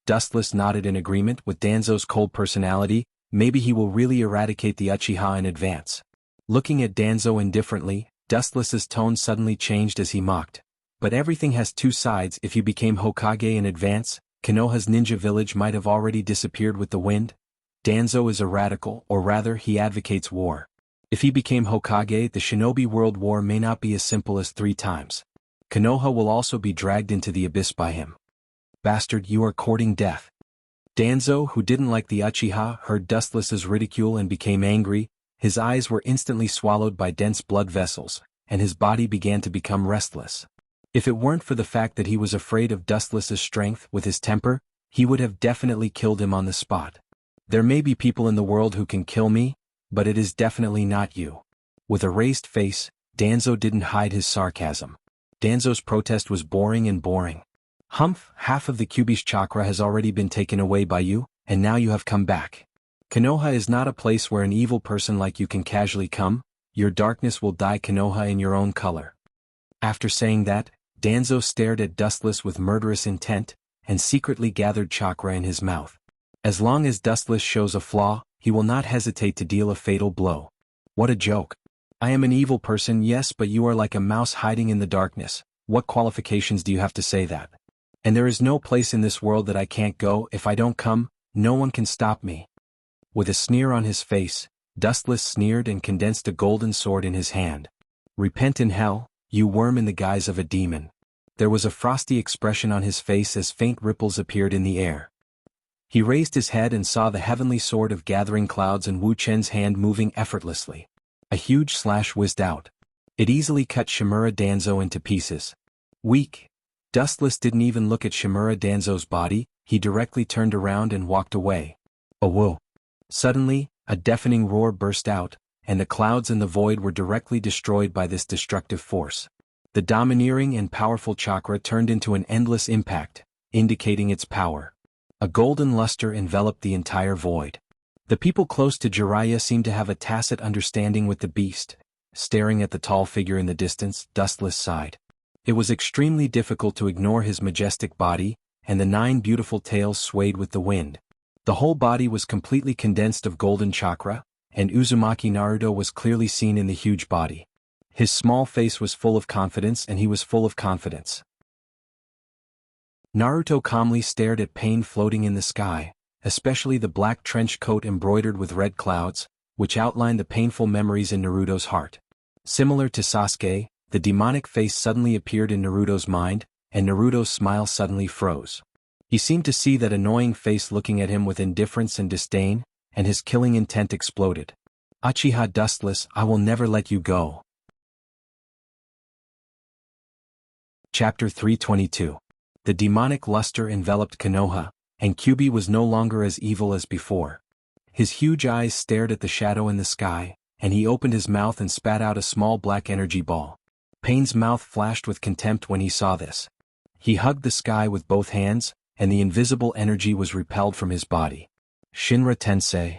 Dustless nodded in agreement with Danzo's cold personality. Maybe he will really eradicate the Uchiha in advance. Looking at Danzo indifferently, Dustless's tone suddenly changed as he mocked. But everything has two sides. If you became Hokage in advance, Konoha's ninja village might have already disappeared with the wind. Danzo is a radical, or rather he advocates war. If he became Hokage, the shinobi world war may not be as simple as 3 times. Konoha will also be dragged into the abyss by him. Bastard, you are courting death. Danzo, who didn't like the Uchiha, heard Dustless's ridicule and became angry. His eyes were instantly swallowed by dense blood vessels, and his body began to become restless. If it weren't for the fact that he was afraid of Dustless's strength with his temper, he would have definitely killed him on the spot. There may be people in the world who can kill me, but it is definitely not you. With a raised face, Danzo didn't hide his sarcasm. Danzo's protest was boring and boring. Humph, half of the Kyubi's chakra has already been taken away by you, and now you have come back. Konoha is not a place where an evil person like you can casually come. Your darkness will dye Konoha in your own color. After saying that, Danzo stared at Dustless with murderous intent, and secretly gathered chakra in his mouth. As long as Dustless shows a flaw, he will not hesitate to deal a fatal blow. What a joke. I am an evil person, yes, but you are like a mouse hiding in the darkness. What qualifications do you have to say that? And there is no place in this world that I can't go. If I don't come, No one can stop me. With a sneer on his face, Dustless sneered and condensed a golden sword in his hand. Repent in hell, you worm in the guise of a demon. There was a frosty expression on his face as faint ripples appeared in the air. He raised his head and saw the heavenly sword of gathering clouds in Wu Chen's hand moving effortlessly. A huge slash whizzed out. It easily cut Shimura Danzo into pieces. Weak. Dustless didn't even look at Shimura Danzo's body, he directly turned around and walked away. Oh whoa. Suddenly, a deafening roar burst out, and the clouds and the void were directly destroyed by this destructive force. The domineering and powerful chakra turned into an endless impact, indicating its power. A golden luster enveloped the entire void. The people close to Jiraiya seemed to have a tacit understanding with the beast. Staring at the tall figure in the distance, Dustless sighed. It was extremely difficult to ignore his majestic body, and the 9 beautiful tails swayed with the wind. The whole body was completely condensed of golden chakra, and Uzumaki Naruto was clearly seen in the huge body. His small face was full of confidence, and he was full of confidence. Naruto calmly stared at Pain floating in the sky, especially the black trench coat embroidered with red clouds, which outlined the painful memories in Naruto's heart. Similar to Sasuke, the demonic face suddenly appeared in Naruto's mind, and Naruto's smile suddenly froze. He seemed to see that annoying face looking at him with indifference and disdain, and his killing intent exploded. Uchiha Dustless, I will never let you go. Chapter 322. The demonic luster enveloped Konoha, and Kyuubi was no longer as evil as before. His huge eyes stared at the shadow in the sky, and he opened his mouth and spat out a small black energy ball. Pain's mouth flashed with contempt when he saw this. He hugged the sky with both hands, and the invisible energy was repelled from his body. Shinra Tensei.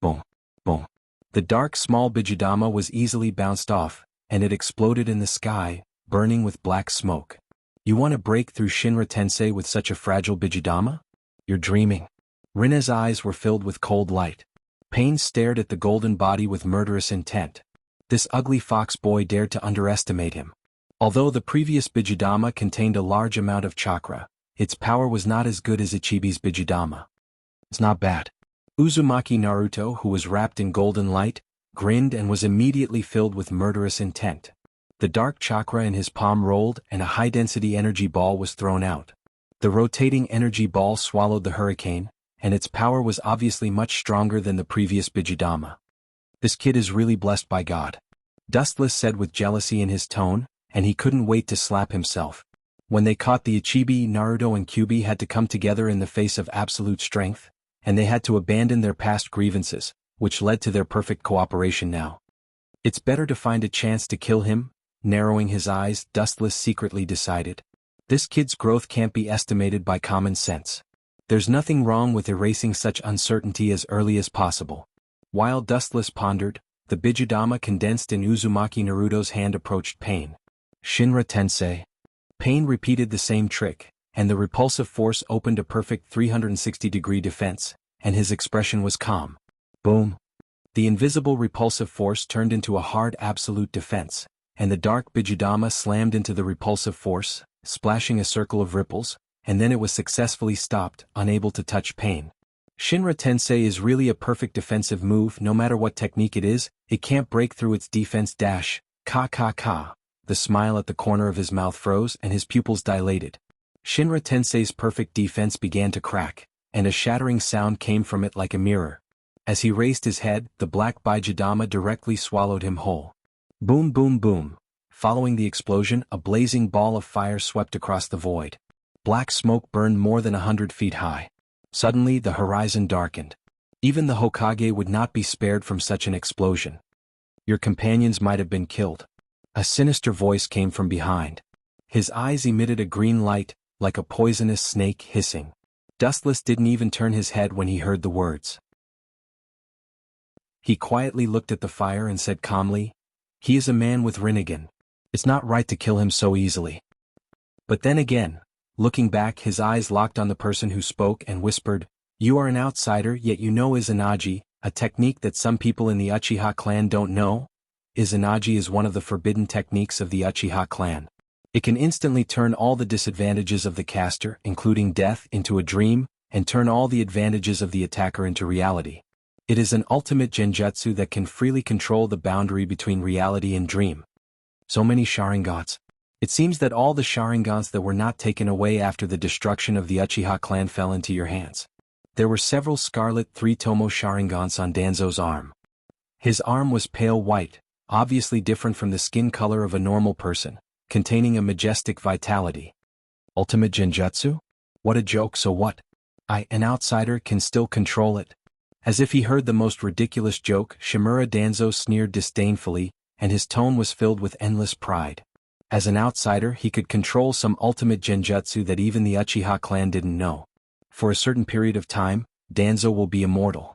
Boom. Boom. The dark small Bijudama was easily bounced off, and it exploded in the sky, burning with black smoke. You want to break through Shinra Tensei with such a fragile Bijudama? You're dreaming. Rinne's eyes were filled with cold light. Pain stared at the golden body with murderous intent. This ugly fox boy dared to underestimate him. Although the previous Bijudama contained a large amount of chakra, its power was not as good as Ichibi's Bijudama. It's not bad. Uzumaki Naruto, who was wrapped in golden light, grinned and was immediately filled with murderous intent. The dark chakra in his palm rolled and a high-density energy ball was thrown out. The rotating energy ball swallowed the hurricane, and its power was obviously much stronger than the previous Bijudama. This kid is really blessed by God. Dustless said with jealousy in his tone, and he couldn't wait to slap himself. When they caught the Ichibi, Naruto and Kyuubi had to come together in the face of absolute strength, and they had to abandon their past grievances, which led to their perfect cooperation now. It's better to find a chance to kill him. Narrowing his eyes, Dustless secretly decided. This kid's growth can't be estimated by common sense. There's nothing wrong with erasing such uncertainty as early as possible. While Dustless pondered, the Bijudama condensed in Uzumaki Naruto's hand approached Pain. Shinra Tensei. Pain repeated the same trick, and the repulsive force opened a perfect 360-degree defense, and his expression was calm. Boom. The invisible repulsive force turned into a hard absolute defense, and the dark Bijudama slammed into the repulsive force, splashing a circle of ripples, and then it was successfully stopped, unable to touch Pain. Shinra Tensei is really a perfect defensive move. No matter what technique it is, it can't break through its defense. Ka. The smile at the corner of his mouth froze and his pupils dilated. Shinra Tensei's perfect defense began to crack, and a shattering sound came from it like a mirror. As he raised his head, the black Bijudama directly swallowed him whole. Boom boom boom. Following the explosion, a blazing ball of fire swept across the void. Black smoke burned more than 100 feet high. Suddenly the horizon darkened. Even the Hokage would not be spared from such an explosion. Your companions might have been killed. A sinister voice came from behind. His eyes emitted a green light, like a poisonous snake hissing. Dustless didn't even turn his head when he heard the words. He quietly looked at the fire and said calmly, "He is a man with Rinnegan. It's not right to kill him so easily." But then again, looking back, his eyes locked on the person who spoke and whispered, "You are an outsider, yet you know Izanagi, a technique that some people in the Uchiha clan don't know. Izanagi is one of the forbidden techniques of the Uchiha clan. It can instantly turn all the disadvantages of the caster, including death, into a dream, and turn all the advantages of the attacker into reality. It is an ultimate genjutsu that can freely control the boundary between reality and dream. So many Sharingans. It seems that all the Sharingans that were not taken away after the destruction of the Uchiha clan fell into your hands. There were several scarlet three-tomo Sharingans on Danzo's arm. His arm was pale white, obviously different from the skin color of a normal person, containing a majestic vitality. Ultimate genjutsu? What a joke, so what? I, an outsider, can still control it. As if he heard the most ridiculous joke, Shimura Danzo sneered disdainfully, and his tone was filled with endless pride. As an outsider, he could control some ultimate genjutsu that even the Uchiha clan didn't know. For a certain period of time, Danzo will be immortal.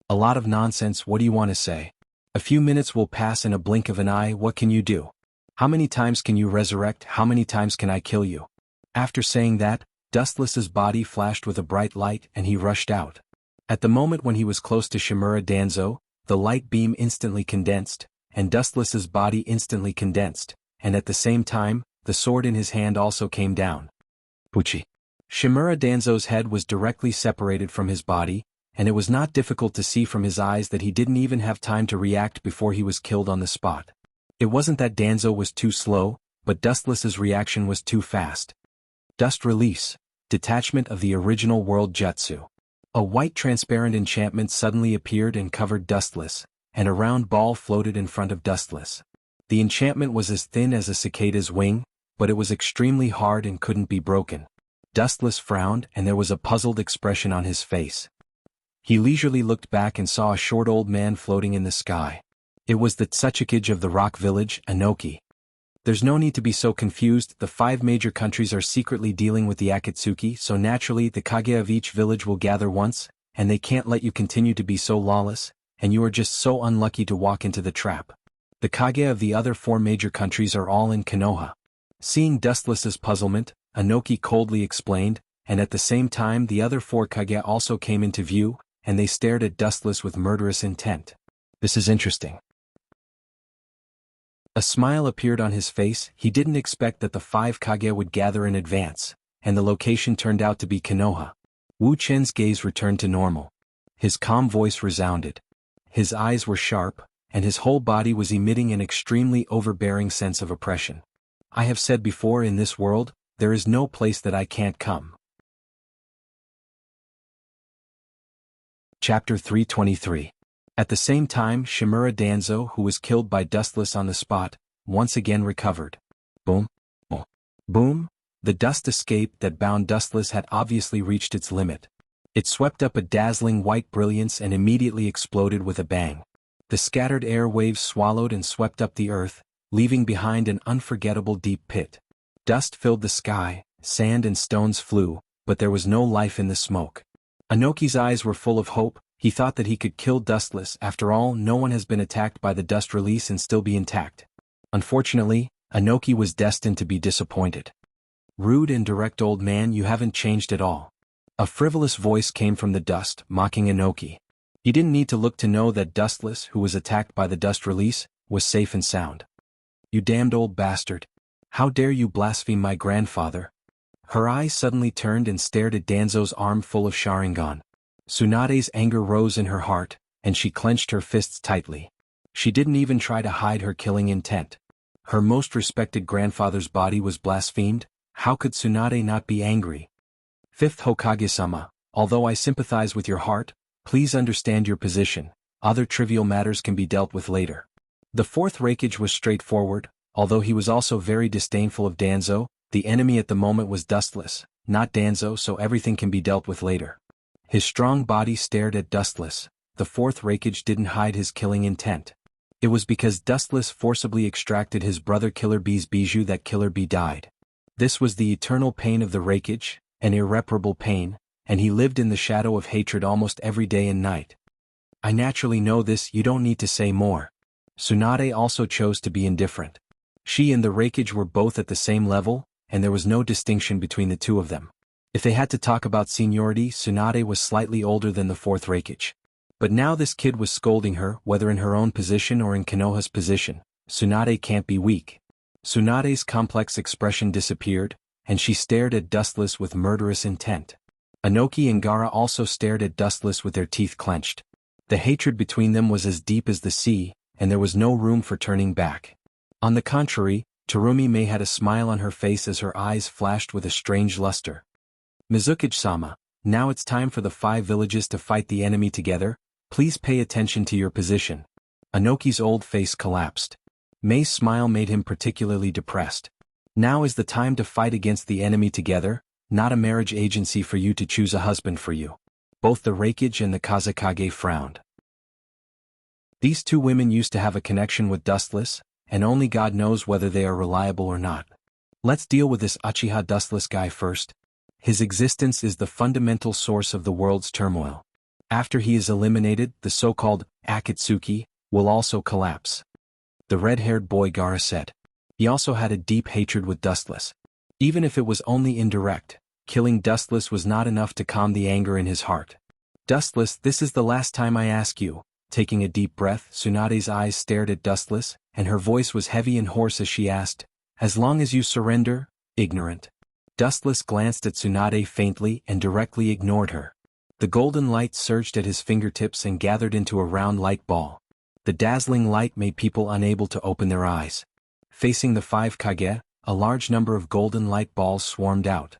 A lot of nonsense, what do you want to say? A few minutes will pass in a blink of an eye, what can you do? How many times can you resurrect, how many times can I kill you? After saying that, Dustless's body flashed with a bright light and he rushed out. At the moment when he was close to Shimura Danzo, the light beam instantly condensed, and Dustless's body instantly condensed, and at the same time, the sword in his hand also came down. Puchi. Shimura Danzo's head was directly separated from his body, and it was not difficult to see from his eyes that he didn't even have time to react before he was killed on the spot. It wasn't that Danzo was too slow, but Dustless's reaction was too fast. Dust release. Detachment of the original world jutsu. A white transparent enchantment suddenly appeared and covered Dustless, and a round ball floated in front of Dustless. The enchantment was as thin as a cicada's wing, but it was extremely hard and couldn't be broken. Dustless frowned and there was a puzzled expression on his face. He leisurely looked back and saw a short old man floating in the sky. It was the Tsuchikage of the rock village, Anoki. There's no need to be so confused, the 5 major countries are secretly dealing with the Akatsuki, so naturally the Kage of each village will gather once, and they can't let you continue to be so lawless, and you are just so unlucky to walk into the trap. The Kage of the other 4 major countries are all in Konoha. Seeing Dustless's puzzlement, Anoki coldly explained, and at the same time the other 4 Kage also came into view, and they stared at Dustless with murderous intent. This is interesting. A smile appeared on his face. He didn't expect that the 5 Kage would gather in advance, and the location turned out to be Konoha. Wu Chen's gaze returned to normal. His calm voice resounded. His eyes were sharp, and his whole body was emitting an extremely overbearing sense of oppression. I have said before, in this world, there is no place that I can't come. Chapter 323. At the same time, Shimura Danzo, who was killed by Dustless on the spot, once again recovered. Boom. Boom. Boom. The dust escape that bound Dustless had obviously reached its limit. It swept up a dazzling white brilliance and immediately exploded with a bang. The scattered air waves swallowed and swept up the earth, leaving behind an unforgettable deep pit. Dust filled the sky, sand and stones flew, but there was no life in the smoke. Anoki's eyes were full of hope. He thought that he could kill Dustless. After all, no one has been attacked by the dust release and still be intact. Unfortunately, Anoki was destined to be disappointed. Rude and direct old man, you haven't changed at all. A frivolous voice came from the dust, mocking Anoki. He didn't need to look to know that Dustless, who was attacked by the dust release, was safe and sound. You damned old bastard. How dare you blaspheme my grandfather? Her eyes suddenly turned and stared at Danzo's arm full of Sharingan. Tsunade's anger rose in her heart, and she clenched her fists tightly. She didn't even try to hide her killing intent. Her most respected grandfather's body was blasphemed. How could Tsunade not be angry? 5th Hokage-sama, although I sympathize with your heart, please understand your position. Other trivial matters can be dealt with later. The 4th Raikage was straightforward, although he was also very disdainful of Danzo. The enemy at the moment was Dustless, not Danzo, so everything can be dealt with later. His strong body stared at Dustless. The 4th Raikage didn't hide his killing intent. It was because Dustless forcibly extracted his brother Killer Bee's bijou that Killer Bee died. This was the eternal pain of the Raikage, an irreparable pain, and he lived in the shadow of hatred almost every day and night. I naturally know this, you don't need to say more. Tsunade also chose to be indifferent. She and the Raikage were both at the same level, and there was no distinction between the two of them. If they had to talk about seniority, Tsunade was slightly older than the 4th Raikage. But now this kid was scolding her, whether in her own position or in Konoha's position. Tsunade can't be weak. Tsunade's complex expression disappeared, and she stared at Dustless with murderous intent. Anoki and Gaara also stared at Dustless with their teeth clenched. The hatred between them was as deep as the sea, and there was no room for turning back. On the contrary, Terumi May had a smile on her face as her eyes flashed with a strange luster. Mizuki-sama, now it's time for the 5 villages to fight the enemy together. Please pay attention to your position. Anoki's old face collapsed. May's smile made him particularly depressed. Now is the time to fight against the enemy together, not a marriage agency for you to choose a husband for you. Both the Reikage and the Kazekage frowned. These 2 women used to have a connection with Dustless, and only God knows whether they are reliable or not. Let's deal with this Uchiha Dustless guy first. His existence is the fundamental source of the world's turmoil. After he is eliminated, the so-called Akatsuki will also collapse. The red-haired boy Gaara said. He also had a deep hatred with Dustless. Even if it was only indirect, killing Dustless was not enough to calm the anger in his heart. Dustless, this is the last time I ask you. Taking a deep breath, Tsunade's eyes stared at Dustless, and her voice was heavy and hoarse as she asked, as long as you surrender, ignorant. Dustless glanced at Tsunade faintly and directly ignored her. The golden light surged at his fingertips and gathered into a round light ball. The dazzling light made people unable to open their eyes. Facing the 5 Kage, a large number of golden light balls swarmed out.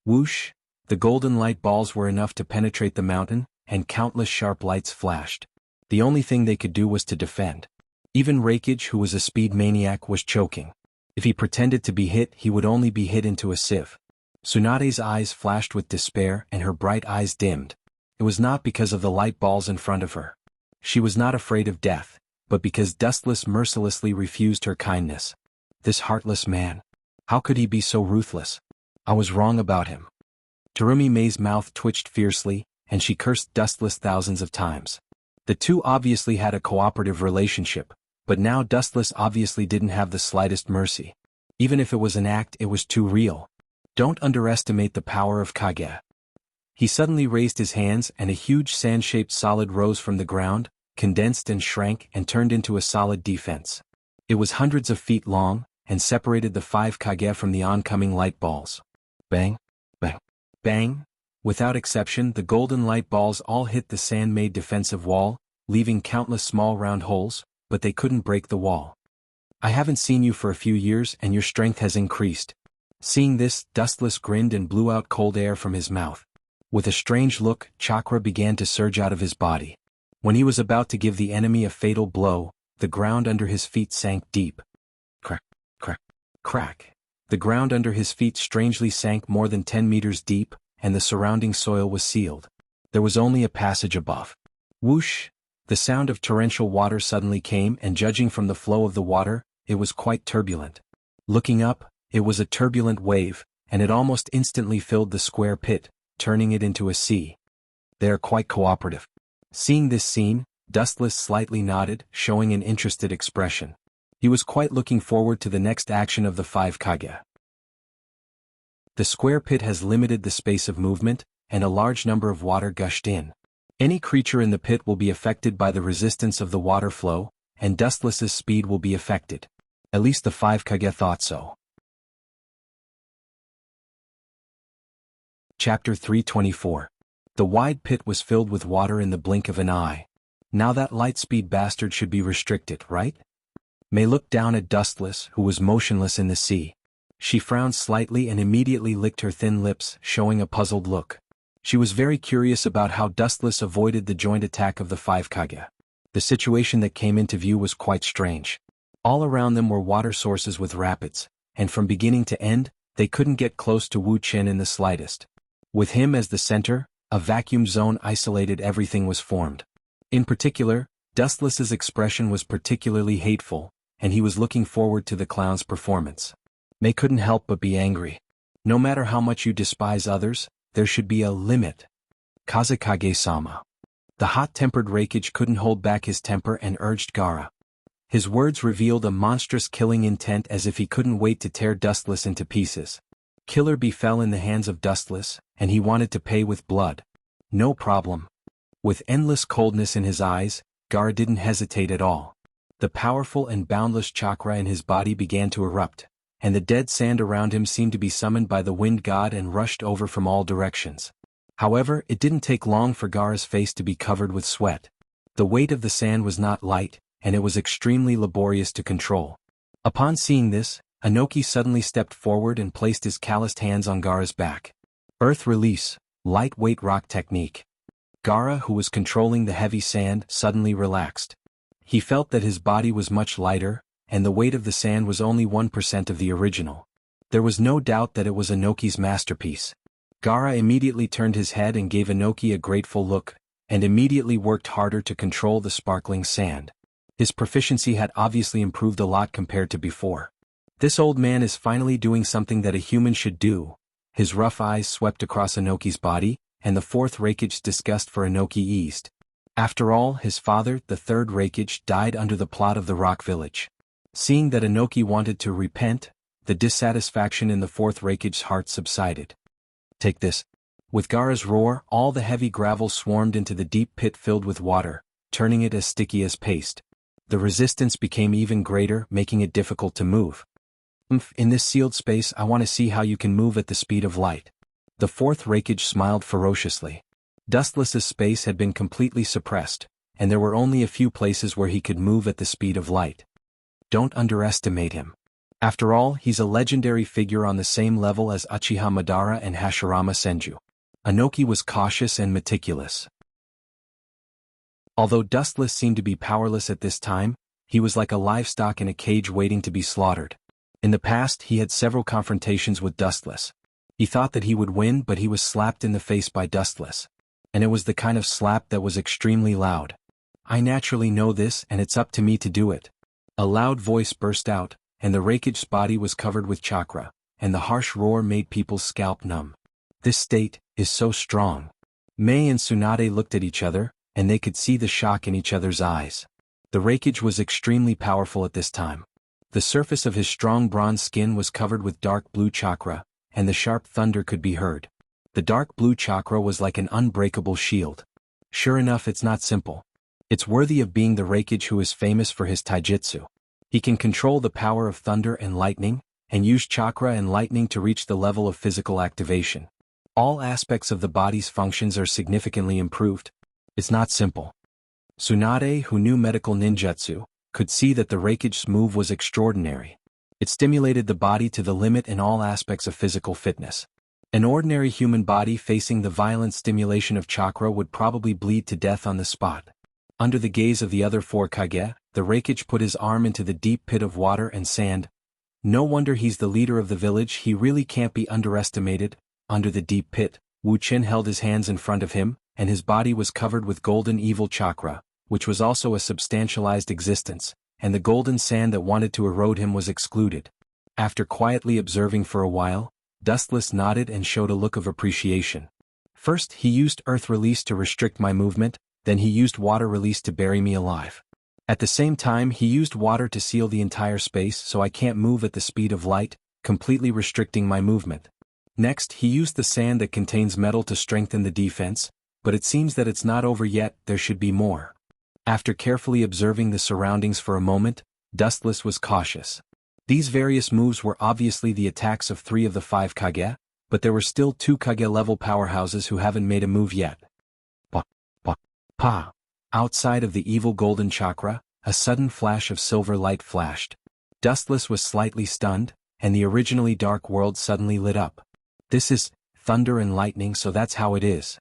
Whoosh! The golden light balls were enough to penetrate the mountain, and countless sharp lights flashed. The only thing they could do was to defend. Even Reikage, who was a speed maniac, was choking. If he pretended to be hit, he would only be hit into a sieve. Tsunade's eyes flashed with despair and her bright eyes dimmed. It was not because of the light balls in front of her. She was not afraid of death, but because Dustless mercilessly refused her kindness. This heartless man. How could he be so ruthless? I was wrong about him. Terumi May's mouth twitched fiercely, and she cursed Dustless thousands of times. The 2 obviously had a cooperative relationship, but now Dustless obviously didn't have the slightest mercy. Even if it was an act, it was too real. Don't underestimate the power of Kage. He suddenly raised his hands and a huge sand-shaped solid rose from the ground, condensed and shrank and turned into a solid defense. It was hundreds of feet long, and separated the 5 Kage from the oncoming light balls. Bang! Bang! Bang! Without exception, the golden light balls all hit the sand-made defensive wall, leaving countless small round holes, but they couldn't break the wall. I haven't seen you for a few years and your strength has increased. Seeing this, Dustless grinned and blew out cold air from his mouth. With a strange look, chakra began to surge out of his body. When he was about to give the enemy a fatal blow, the ground under his feet sank deep. Crack, crack, crack. The ground under his feet strangely sank more than 10 meters deep, and the surrounding soil was sealed. There was only a passage above. Whoosh! The sound of torrential water suddenly came, and judging from the flow of the water, it was quite turbulent. Looking up, it was a turbulent wave, and it almost instantly filled the square pit, turning it into a sea. They are quite cooperative. Seeing this scene, Dustless slightly nodded, showing an interested expression. He was quite looking forward to the next action of the 5 Kage. The square pit has limited the space of movement, and a large number of water gushed in. Any creature in the pit will be affected by the resistance of the water flow, and Dustless's speed will be affected. At least the 5 Kage thought so. Chapter 324. The wide pit was filled with water in the blink of an eye. Now that light-speed bastard should be restricted, right? May looked down at Dustless, who was motionless in the sea. She frowned slightly and immediately licked her thin lips, showing a puzzled look. She was very curious about how Dustless avoided the joint attack of the 5 Kage. The situation that came into view was quite strange. All around them were water sources with rapids, and from beginning to end, they couldn't get close to Wu Chen in the slightest. With him as the center, a vacuum zone isolated everything was formed. In particular, Dustless's expression was particularly hateful, and he was looking forward to the clown's performance. May couldn't help but be angry. No matter how much you despise others, there should be a limit. Kazekage-sama. The hot-tempered Reikage couldn't hold back his temper and urged Gaara. His words revealed a monstrous killing intent, as if he couldn't wait to tear Dustless into pieces. Killer Bee fell in the hands of Dustless, and he wanted to pay with blood. No problem. With endless coldness in his eyes, Gaara didn't hesitate at all. The powerful and boundless chakra in his body began to erupt, and the dead sand around him seemed to be summoned by the wind god and rushed over from all directions. However, it didn't take long for Gaara's face to be covered with sweat. The weight of the sand was not light, and it was extremely laborious to control. Upon seeing this, Inoki suddenly stepped forward and placed his calloused hands on Gaara's back. Earth release, lightweight rock technique. Gaara, who was controlling the heavy sand, suddenly relaxed. He felt that his body was much lighter, and the weight of the sand was only 1% of the original. There was no doubt that it was Inoki's masterpiece. Gaara immediately turned his head and gave Inoki a grateful look, and immediately worked harder to control the sparkling sand. His proficiency had obviously improved a lot compared to before. This old man is finally doing something that a human should do. His rough eyes swept across Inoki's body, and the fourth Raikage's disgust for Inoki eased. After all, his father, the third Raikage, died under the plot of the Rock Village. Seeing that Inoki wanted to repent, the dissatisfaction in the fourth Raikage's heart subsided. Take this. With Gaara's roar, all the heavy gravel swarmed into the deep pit filled with water, turning it as sticky as paste. The resistance became even greater, making it difficult to move. In this sealed space, I want to see how you can move at the speed of light. The fourth Raikage smiled ferociously. Dustless's space had been completely suppressed, and there were only a few places where he could move at the speed of light. Don't underestimate him. After all, he's a legendary figure on the same level as Uchiha Madara and Hashirama Senju. Inoki was cautious and meticulous. Although Dustless seemed to be powerless at this time, he was like a livestock in a cage waiting to be slaughtered. In the past, he had several confrontations with Dustless. He thought that he would win, but he was slapped in the face by Dustless. And it was the kind of slap that was extremely loud. I naturally know this, and it's up to me to do it. A loud voice burst out, and the Raikage's body was covered with chakra, and the harsh roar made people's scalp numb. This state is so strong. Mei and Tsunade looked at each other, and they could see the shock in each other's eyes. The Raikage was extremely powerful at this time. The surface of his strong bronze skin was covered with dark blue chakra, and the sharp thunder could be heard. The dark blue chakra was like an unbreakable shield. Sure enough, it's not simple. It's worthy of being the Raikage who is famous for his taijutsu. He can control the power of thunder and lightning, and use chakra and lightning to reach the level of physical activation. All aspects of the body's functions are significantly improved. It's not simple. Tsunade, who knew medical ninjutsu, could see that the Raikage's move was extraordinary. It stimulated the body to the limit in all aspects of physical fitness. An ordinary human body facing the violent stimulation of chakra would probably bleed to death on the spot. Under the gaze of the other four Kage, the Raikage put his arm into the deep pit of water and sand. No wonder he's the leader of the village, he really can't be underestimated. Under the deep pit, Wu Qin held his hands in front of him, and his body was covered with golden evil chakra, which was also a substantialized existence, and the golden sand that wanted to erode him was excluded. After quietly observing for a while, Dustless nodded and showed a look of appreciation. First, he used earth release to restrict my movement, then he used water release to bury me alive. At the same time, he used water to seal the entire space so I can't move at the speed of light, completely restricting my movement. Next, he used the sand that contains metal to strengthen the defense, but it seems that it's not over yet, there should be more. After carefully observing the surroundings for a moment, Dustless was cautious. These various moves were obviously the attacks of 3 of the 5 Kage, but there were still 2 Kage-level powerhouses who haven't made a move yet. Pa! Outside of the evil golden chakra, a sudden flash of silver light flashed. Dustless was slightly stunned, and the originally dark world suddenly lit up. This is thunder and lightning, so that's how it is.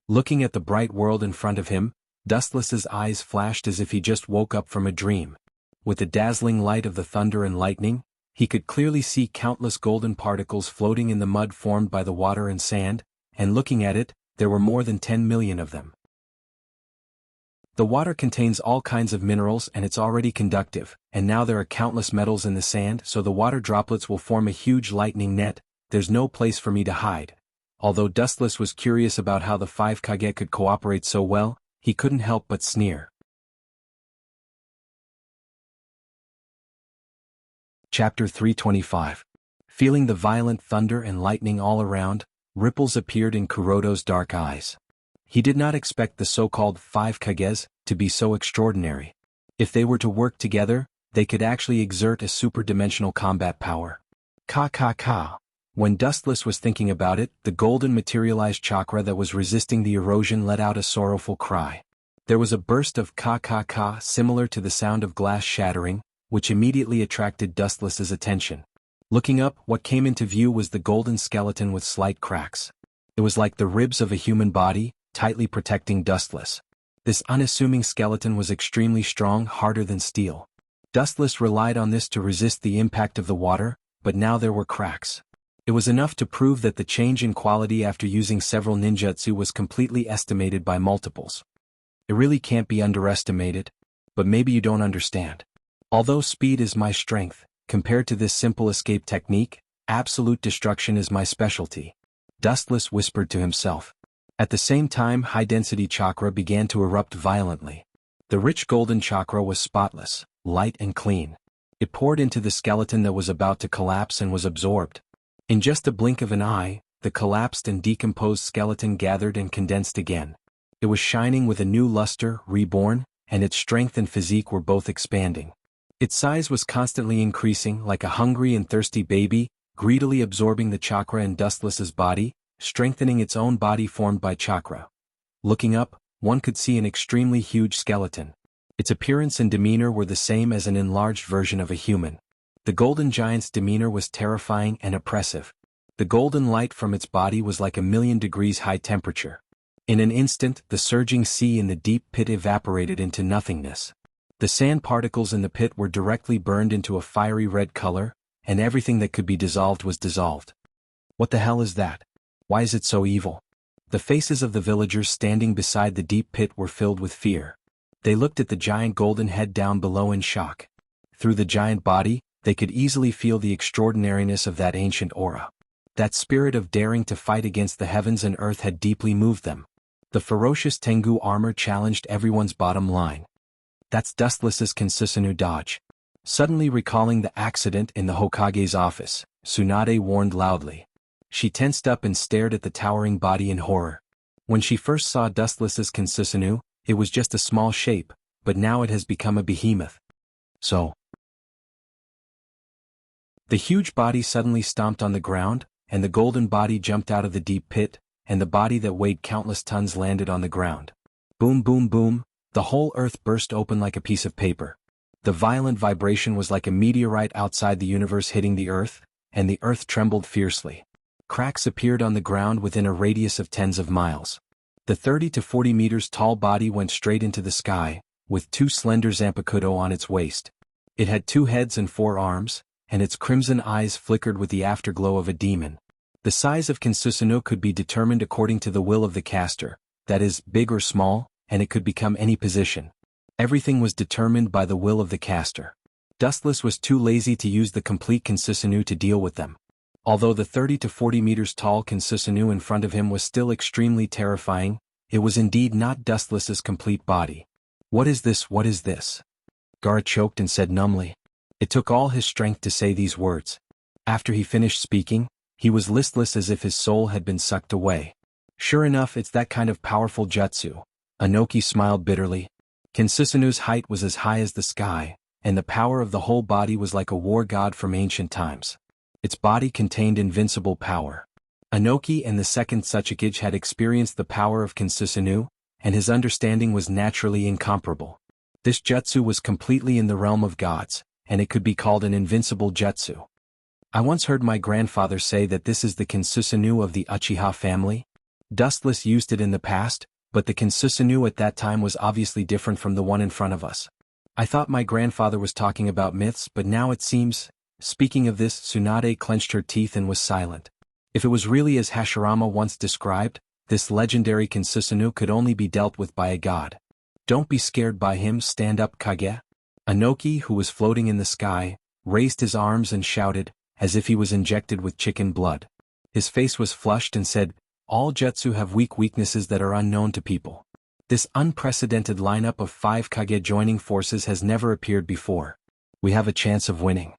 Looking at the bright world in front of him, Dustless's eyes flashed as if he just woke up from a dream. With the dazzling light of the thunder and lightning, he could clearly see countless golden particles floating in the mud formed by the water and sand, and looking at it, there were more than 10 million of them. The water contains all kinds of minerals and it's already conductive, and now there are countless metals in the sand, so the water droplets will form a huge lightning net. There's no place for me to hide. Although Dustless was curious about how the 5 Kage could cooperate so well, he couldn't help but sneer. Chapter 325. Feeling the violent thunder and lightning all around, ripples appeared in Kuroto's dark eyes. He did not expect the so-called 5 Kages to be so extraordinary. If they were to work together, they could actually exert a super-dimensional combat power. Ka. When Dustless was thinking about it, the golden materialized chakra that was resisting the erosion let out a sorrowful cry. There was a burst of ka-ka-ka similar to the sound of glass shattering, which immediately attracted Dustless's attention. Looking up, what came into view was the golden skeleton with slight cracks. It was like the ribs of a human body, tightly protecting Dustless. This unassuming skeleton was extremely strong, harder than steel. Dustless relied on this to resist the impact of the water, but now there were cracks. It was enough to prove that the change in quality after using several ninjutsu was completely estimated by multiples. It really can't be underestimated, but maybe you don't understand. Although speed is my strength, compared to this simple escape technique, absolute destruction is my specialty. Dustless whispered to himself. At the same time, high-density chakra began to erupt violently. The rich golden chakra was spotless, light and clean. It poured into the skeleton that was about to collapse and was absorbed. In just a blink of an eye, the collapsed and decomposed skeleton gathered and condensed again. It was shining with a new luster, reborn, and its strength and physique were both expanding. Its size was constantly increasing, like a hungry and thirsty baby, greedily absorbing the chakra in Dustless's body, strengthening its own body formed by chakra. Looking up, one could see an extremely huge skeleton. Its appearance and demeanor were the same as an enlarged version of a human. The golden giant's demeanor was terrifying and oppressive. The golden light from its body was like 1,000,000 degrees high temperature. In an instant, the surging sea in the deep pit evaporated into nothingness. The sand particles in the pit were directly burned into a fiery red color, and everything that could be dissolved was dissolved. What the hell is that? Why is it so evil? The faces of the villagers standing beside the deep pit were filled with fear. They looked at the giant golden head down below in shock. Through the giant body, they could easily feel the extraordinariness of that ancient aura. That spirit of daring to fight against the heavens and earth had deeply moved them. The ferocious Tengu armor challenged everyone's bottom line. That's Dustless's Kinsusanoo dodge. Suddenly recalling the accident in the Hokage's office, Tsunade warned loudly. She tensed up and stared at the towering body in horror. When she first saw Dustless's Kinsusanoo, it was just a small shape, but now it has become a behemoth. So, the huge body suddenly stomped on the ground, and the golden body jumped out of the deep pit, and the body that weighed countless tons landed on the ground. Boom, boom, boom, the whole earth burst open like a piece of paper. The violent vibration was like a meteorite outside the universe hitting the earth, and the earth trembled fiercely. Cracks appeared on the ground within a radius of tens of miles. The 30 to 40 meters tall body went straight into the sky, with 2 slender zanpakuto on its waist. It had 2 heads and 4 arms, and its crimson eyes flickered with the afterglow of a demon. The size of Kinsusanoo could be determined according to the will of the caster, that is, big or small, and it could become any position. Everything was determined by the will of the caster. Dustless was too lazy to use the complete Kinsusanoo to deal with them. Although the 30 to 40 meters tall Kinsusanoo in front of him was still extremely terrifying, it was indeed not Dustless's complete body. What is this? What is this? Gaara choked and said numbly. It took all his strength to say these words. After he finished speaking, he was listless as if his soul had been sucked away. Sure enough, it's that kind of powerful jutsu. Inoki smiled bitterly. Kinsusanoo's height was as high as the sky, and the power of the whole body was like a war god from ancient times. Its body contained invincible power. Inoki and the second Tsuchikage had experienced the power of Kinsusanoo, and his understanding was naturally incomparable. This jutsu was completely in the realm of gods, and it could be called an invincible jutsu. I once heard my grandfather say that this is the Kinsusanoo of the Uchiha family. Dustless used it in the past, but the Kinsusanoo at that time was obviously different from the one in front of us. I thought my grandfather was talking about myths, but now it seems. Speaking of this, Tsunade clenched her teeth and was silent. If it was really as Hashirama once described, this legendary Kinsusanoo could only be dealt with by a god. Don't be scared by him, stand up, Kage. Inoki, who was floating in the sky, raised his arms and shouted, as if he was injected with chicken blood. His face was flushed and said, all jutsu have weaknesses that are unknown to people. This unprecedented lineup of 5 Kage joining forces has never appeared before. We have a chance of winning.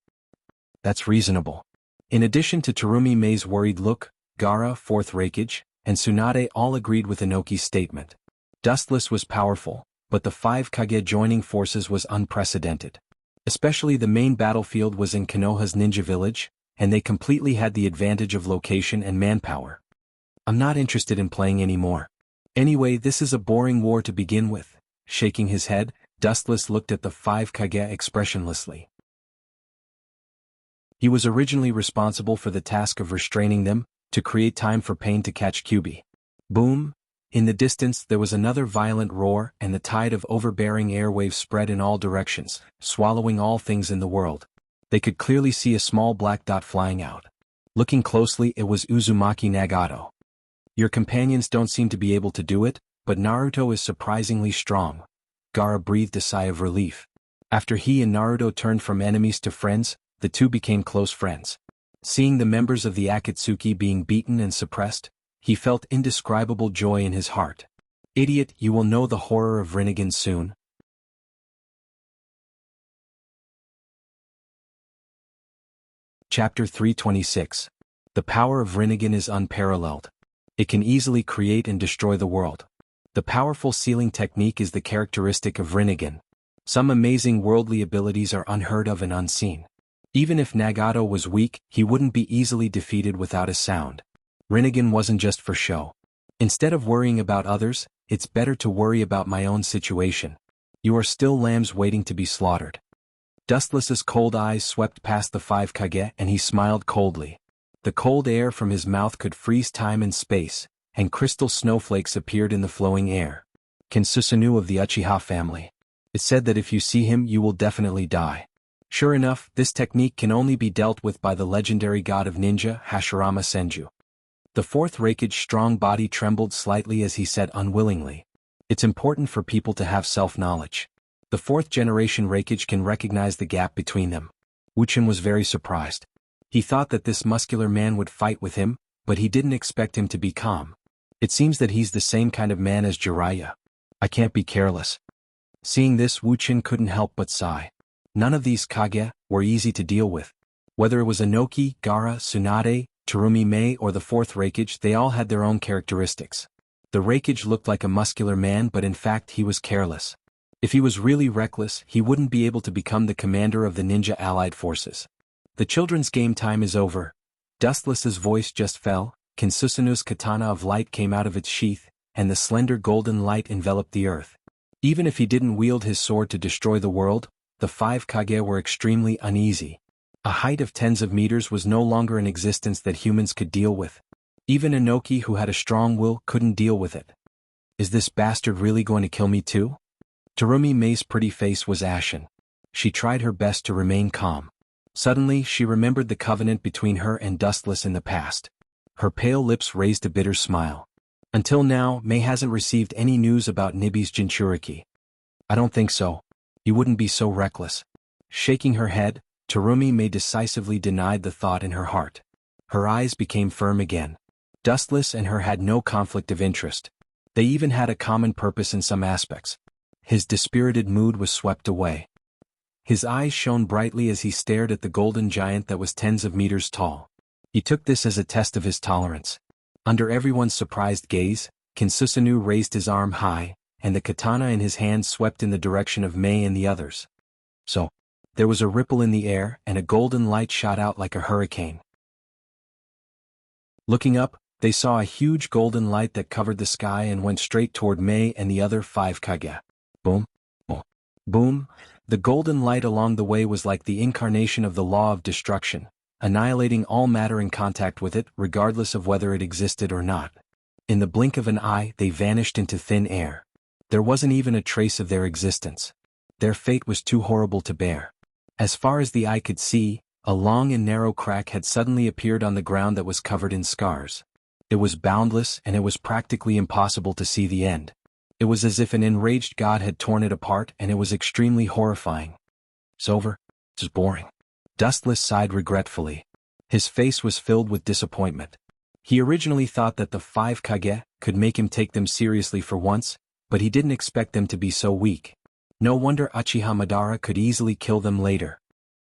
That's reasonable. In addition to Terumi Mei's worried look, Gaara, 4th Raikage, and Tsunade all agreed with Inoki's statement. Dustless was powerful, but the 5 Kage joining forces was unprecedented. Especially the main battlefield was in Konoha's ninja village, and they completely had the advantage of location and manpower. I'm not interested in playing anymore. Anyway, this is a boring war to begin with. Shaking his head, Dustless looked at the 5 Kage expressionlessly. He was originally responsible for the task of restraining them, to create time for Pain to catch Kyubi. Boom! In the distance there was another violent roar, and the tide of overbearing airwaves spread in all directions, swallowing all things in the world. They could clearly see a small black dot flying out. Looking closely, it was Uzumaki Nagato. Your companions don't seem to be able to do it, but Naruto is surprisingly strong. Gaara breathed a sigh of relief. After he and Naruto turned from enemies to friends, the two became close friends. Seeing the members of the Akatsuki being beaten and suppressed, he felt indescribable joy in his heart. Idiot, you will know the horror of Rinnegan soon. Chapter 326. The power of Rinnegan is unparalleled. It can easily create and destroy the world. The powerful sealing technique is the characteristic of Rinnegan. Some amazing worldly abilities are unheard of and unseen. Even if Nagato was weak, he wouldn't be easily defeated without a sound. Rinnegan wasn't just for show. Instead of worrying about others, it's better to worry about my own situation. You are still lambs waiting to be slaughtered. Dustless's cold eyes swept past the 5 Kage and he smiled coldly. The cold air from his mouth could freeze time and space, and crystal snowflakes appeared in the flowing air. Kinsusanu of the Uchiha family. It said that if you see him you will definitely die. Sure enough, this technique can only be dealt with by the legendary god of ninja, Hashirama Senju. The fourth Raikage's strong body trembled slightly as he said unwillingly. It's important for people to have self-knowledge. The fourth generation Raikage can recognize the gap between them. Wuchin was very surprised. He thought that this muscular man would fight with him, but he didn't expect him to be calm. It seems that he's the same kind of man as Jiraiya. I can't be careless. Seeing this, Wuchin couldn't help but sigh. None of these Kage were easy to deal with. Whether it was Inoki, Gaara, Tsunade, Terumi Mei or the fourth Raikage, they all had their own characteristics. The Raikage looked like a muscular man, but in fact he was careless. If he was really reckless, he wouldn't be able to become the commander of the ninja allied forces. The children's game time is over. Dustless's voice just fell, Kinsusanu's katana of light came out of its sheath, and the slender golden light enveloped the earth. Even if he didn't wield his sword to destroy the world, the 5 Kage were extremely uneasy. A height of tens of meters was no longer an existence that humans could deal with. Even Inoki, who had a strong will, couldn't deal with it. Is this bastard really going to kill me too? Terumi Mei's pretty face was ashen. She tried her best to remain calm. Suddenly, she remembered the covenant between her and Dustless in the past. Her pale lips raised a bitter smile. Until now, Mei hasn't received any news about Nibi's Jinchuriki. I don't think so. You wouldn't be so reckless. Shaking her head, Terumi Mei decisively denied the thought in her heart. Her eyes became firm again. Dustless and her had no conflict of interest. They even had a common purpose in some aspects. His dispirited mood was swept away. His eyes shone brightly as he stared at the golden giant that was tens of meters tall. He took this as a test of his tolerance. Under everyone's surprised gaze, Kinsusanu raised his arm high, and the katana in his hand swept in the direction of Mei and the others. So, there was a ripple in the air, and a golden light shot out like a hurricane. Looking up, they saw a huge golden light that covered the sky and went straight toward Mei and the other 5 Kage. Boom, boom, boom. The golden light along the way was like the incarnation of the law of destruction, annihilating all matter in contact with it, regardless of whether it existed or not. In the blink of an eye, they vanished into thin air. There wasn't even a trace of their existence. Their fate was too horrible to bear. As far as the eye could see, a long and narrow crack had suddenly appeared on the ground that was covered in scars. It was boundless, and it was practically impossible to see the end. It was as if an enraged god had torn it apart, and it was extremely horrifying. It's over. It's boring. Dustless sighed regretfully. His face was filled with disappointment. He originally thought that the 5 Kage could make him take them seriously for once, but he didn't expect them to be so weak. No wonder Uchiha Madara could easily kill them later.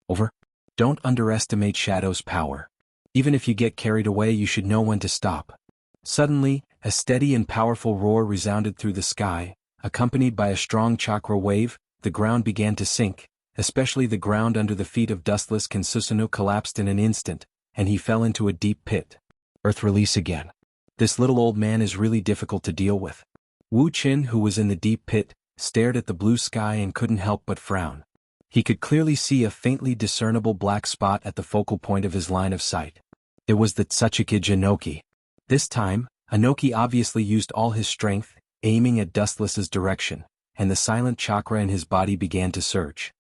Over. Don't underestimate Shadow's power. Even if you get carried away, you should know when to stop. Suddenly, a steady and powerful roar resounded through the sky, accompanied by a strong chakra wave. The ground began to sink, especially the ground under the feet of Dustless. Kinsusanu collapsed in an instant, and he fell into a deep pit. Earth release again. This little old man is really difficult to deal with. Wu Qin, who was in the deep pit, stared at the blue sky and couldn't help but frown. He could clearly see a faintly discernible black spot at the focal point of his line of sight. It was the Tsuchikage Inoki. This time, Inoki obviously used all his strength, aiming at Dustless's direction, and the silent chakra in his body began to surge.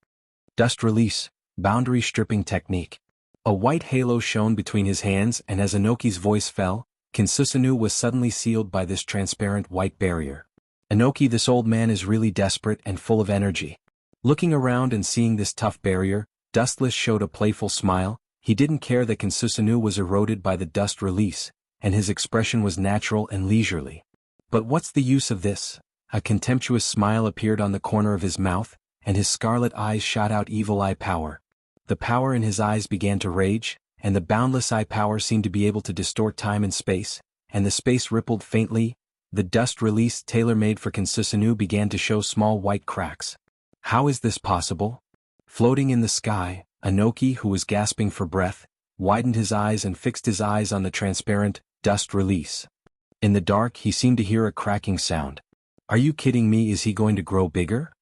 Dust release, boundary stripping technique. A white halo shone between his hands, and as Inoki's voice fell, Kinsusanu was suddenly sealed by this transparent white barrier. Inoki, this old man is really desperate and full of energy. Looking around and seeing this tough barrier, Dustless showed a playful smile. He didn't care that Kinsusanu was eroded by the dust release, and his expression was natural and leisurely. But what's the use of this? A contemptuous smile appeared on the corner of his mouth, and his scarlet eyes shot out evil eye power. The power in his eyes began to rage, and the boundless eye power seemed to be able to distort time and space, and the space rippled faintly. The dust release tailor-made for Kinsusanu began to show small white cracks. How is this possible? Floating in the sky, Inoki, who was gasping for breath, widened his eyes and fixed his eyes on the transparent dust release. In the dark, he seemed to hear a cracking sound. Are you kidding me? Is he going to grow bigger?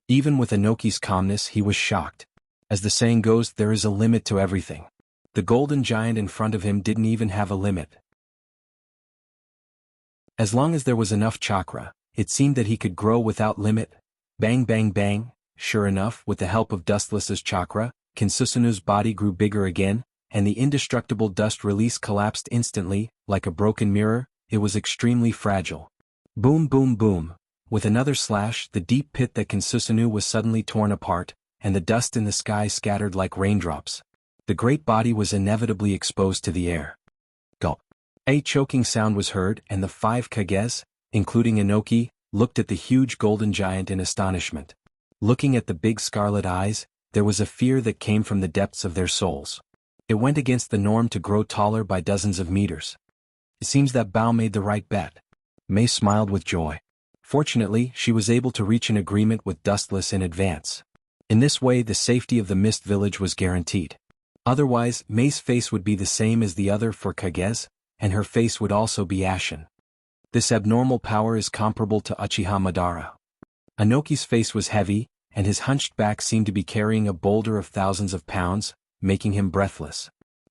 Even with Inoki's calmness, he was shocked. As the saying goes, there is a limit to everything. The golden giant in front of him didn't even have a limit. As long as there was enough chakra, it seemed that he could grow without limit. Bang bang bang. Sure enough, with the help of Dustless's chakra, Kinsusanu's body grew bigger again, and the indestructible dust release collapsed instantly, like a broken mirror. It was extremely fragile. Boom boom boom. With another slash, the deep pit that Kinsusanu was suddenly torn apart, and the dust in the sky scattered like raindrops. The great body was inevitably exposed to the air. Gulp. A choking sound was heard, and the 5 Kages, including Inoki, looked at the huge golden giant in astonishment. Looking at the big scarlet eyes, there was a fear that came from the depths of their souls. It went against the norm to grow taller by dozens of meters. It seems that Bao made the right bet. Mei smiled with joy. Fortunately, she was able to reach an agreement with Dustless in advance. In this way, the safety of the Mist Village was guaranteed. Otherwise, Mei's face would be the same as the other 4 Kages, and her face would also be ashen. This abnormal power is comparable to Uchiha Madara. Inoki's face was heavy, and his hunched back seemed to be carrying a boulder of thousands of pounds, making him breathless.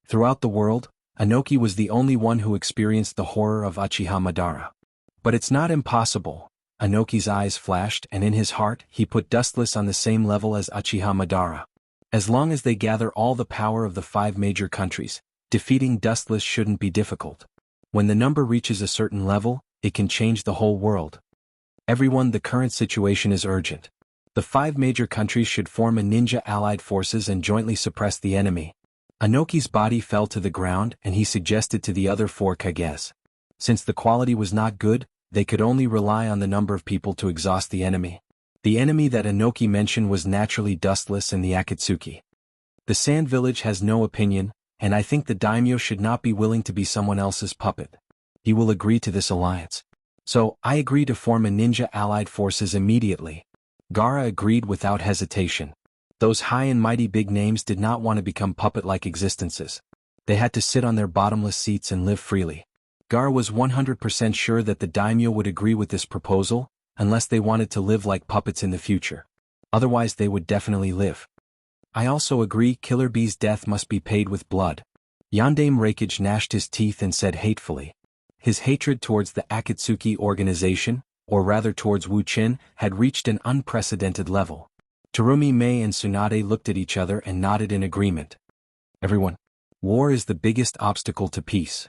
Throughout the world, Inoki was the only one who experienced the horror of Uchiha Madara. But it's not impossible. Inoki's eyes flashed, and in his heart, he put Dustless on the same level as Uchiha Madara. As long as they gather all the power of the 5 major countries, defeating Dustless shouldn't be difficult. When the number reaches a certain level, it can change the whole world. Everyone, the current situation is urgent. The 5 major countries should form a ninja allied forces and jointly suppress the enemy. Inoki's body fell to the ground, and he suggested to the other 4 Kages. Since the quality was not good, they could only rely on the number of people to exhaust the enemy. The enemy that Inoki mentioned was naturally Dustless and the Akatsuki. The Sand Village has no opinion, and I think the daimyo should not be willing to be someone else's puppet. He will agree to this alliance. So, I agree to form a ninja allied forces immediately. Gaara agreed without hesitation. Those high and mighty big names did not want to become puppet-like existences. They had to sit on their bottomless seats and live freely. Gaara was 100% sure that the daimyo would agree with this proposal, unless they wanted to live like puppets in the future. Otherwise they would definitely live. I also agree Killer Bee's death must be paid with blood. Yandame Reikage gnashed his teeth and said hatefully. His hatred towards the Akatsuki organization, or rather towards Wu Qin, had reached an unprecedented level. Terumi Mei and Tsunade looked at each other and nodded in agreement. Everyone. War is the biggest obstacle to peace.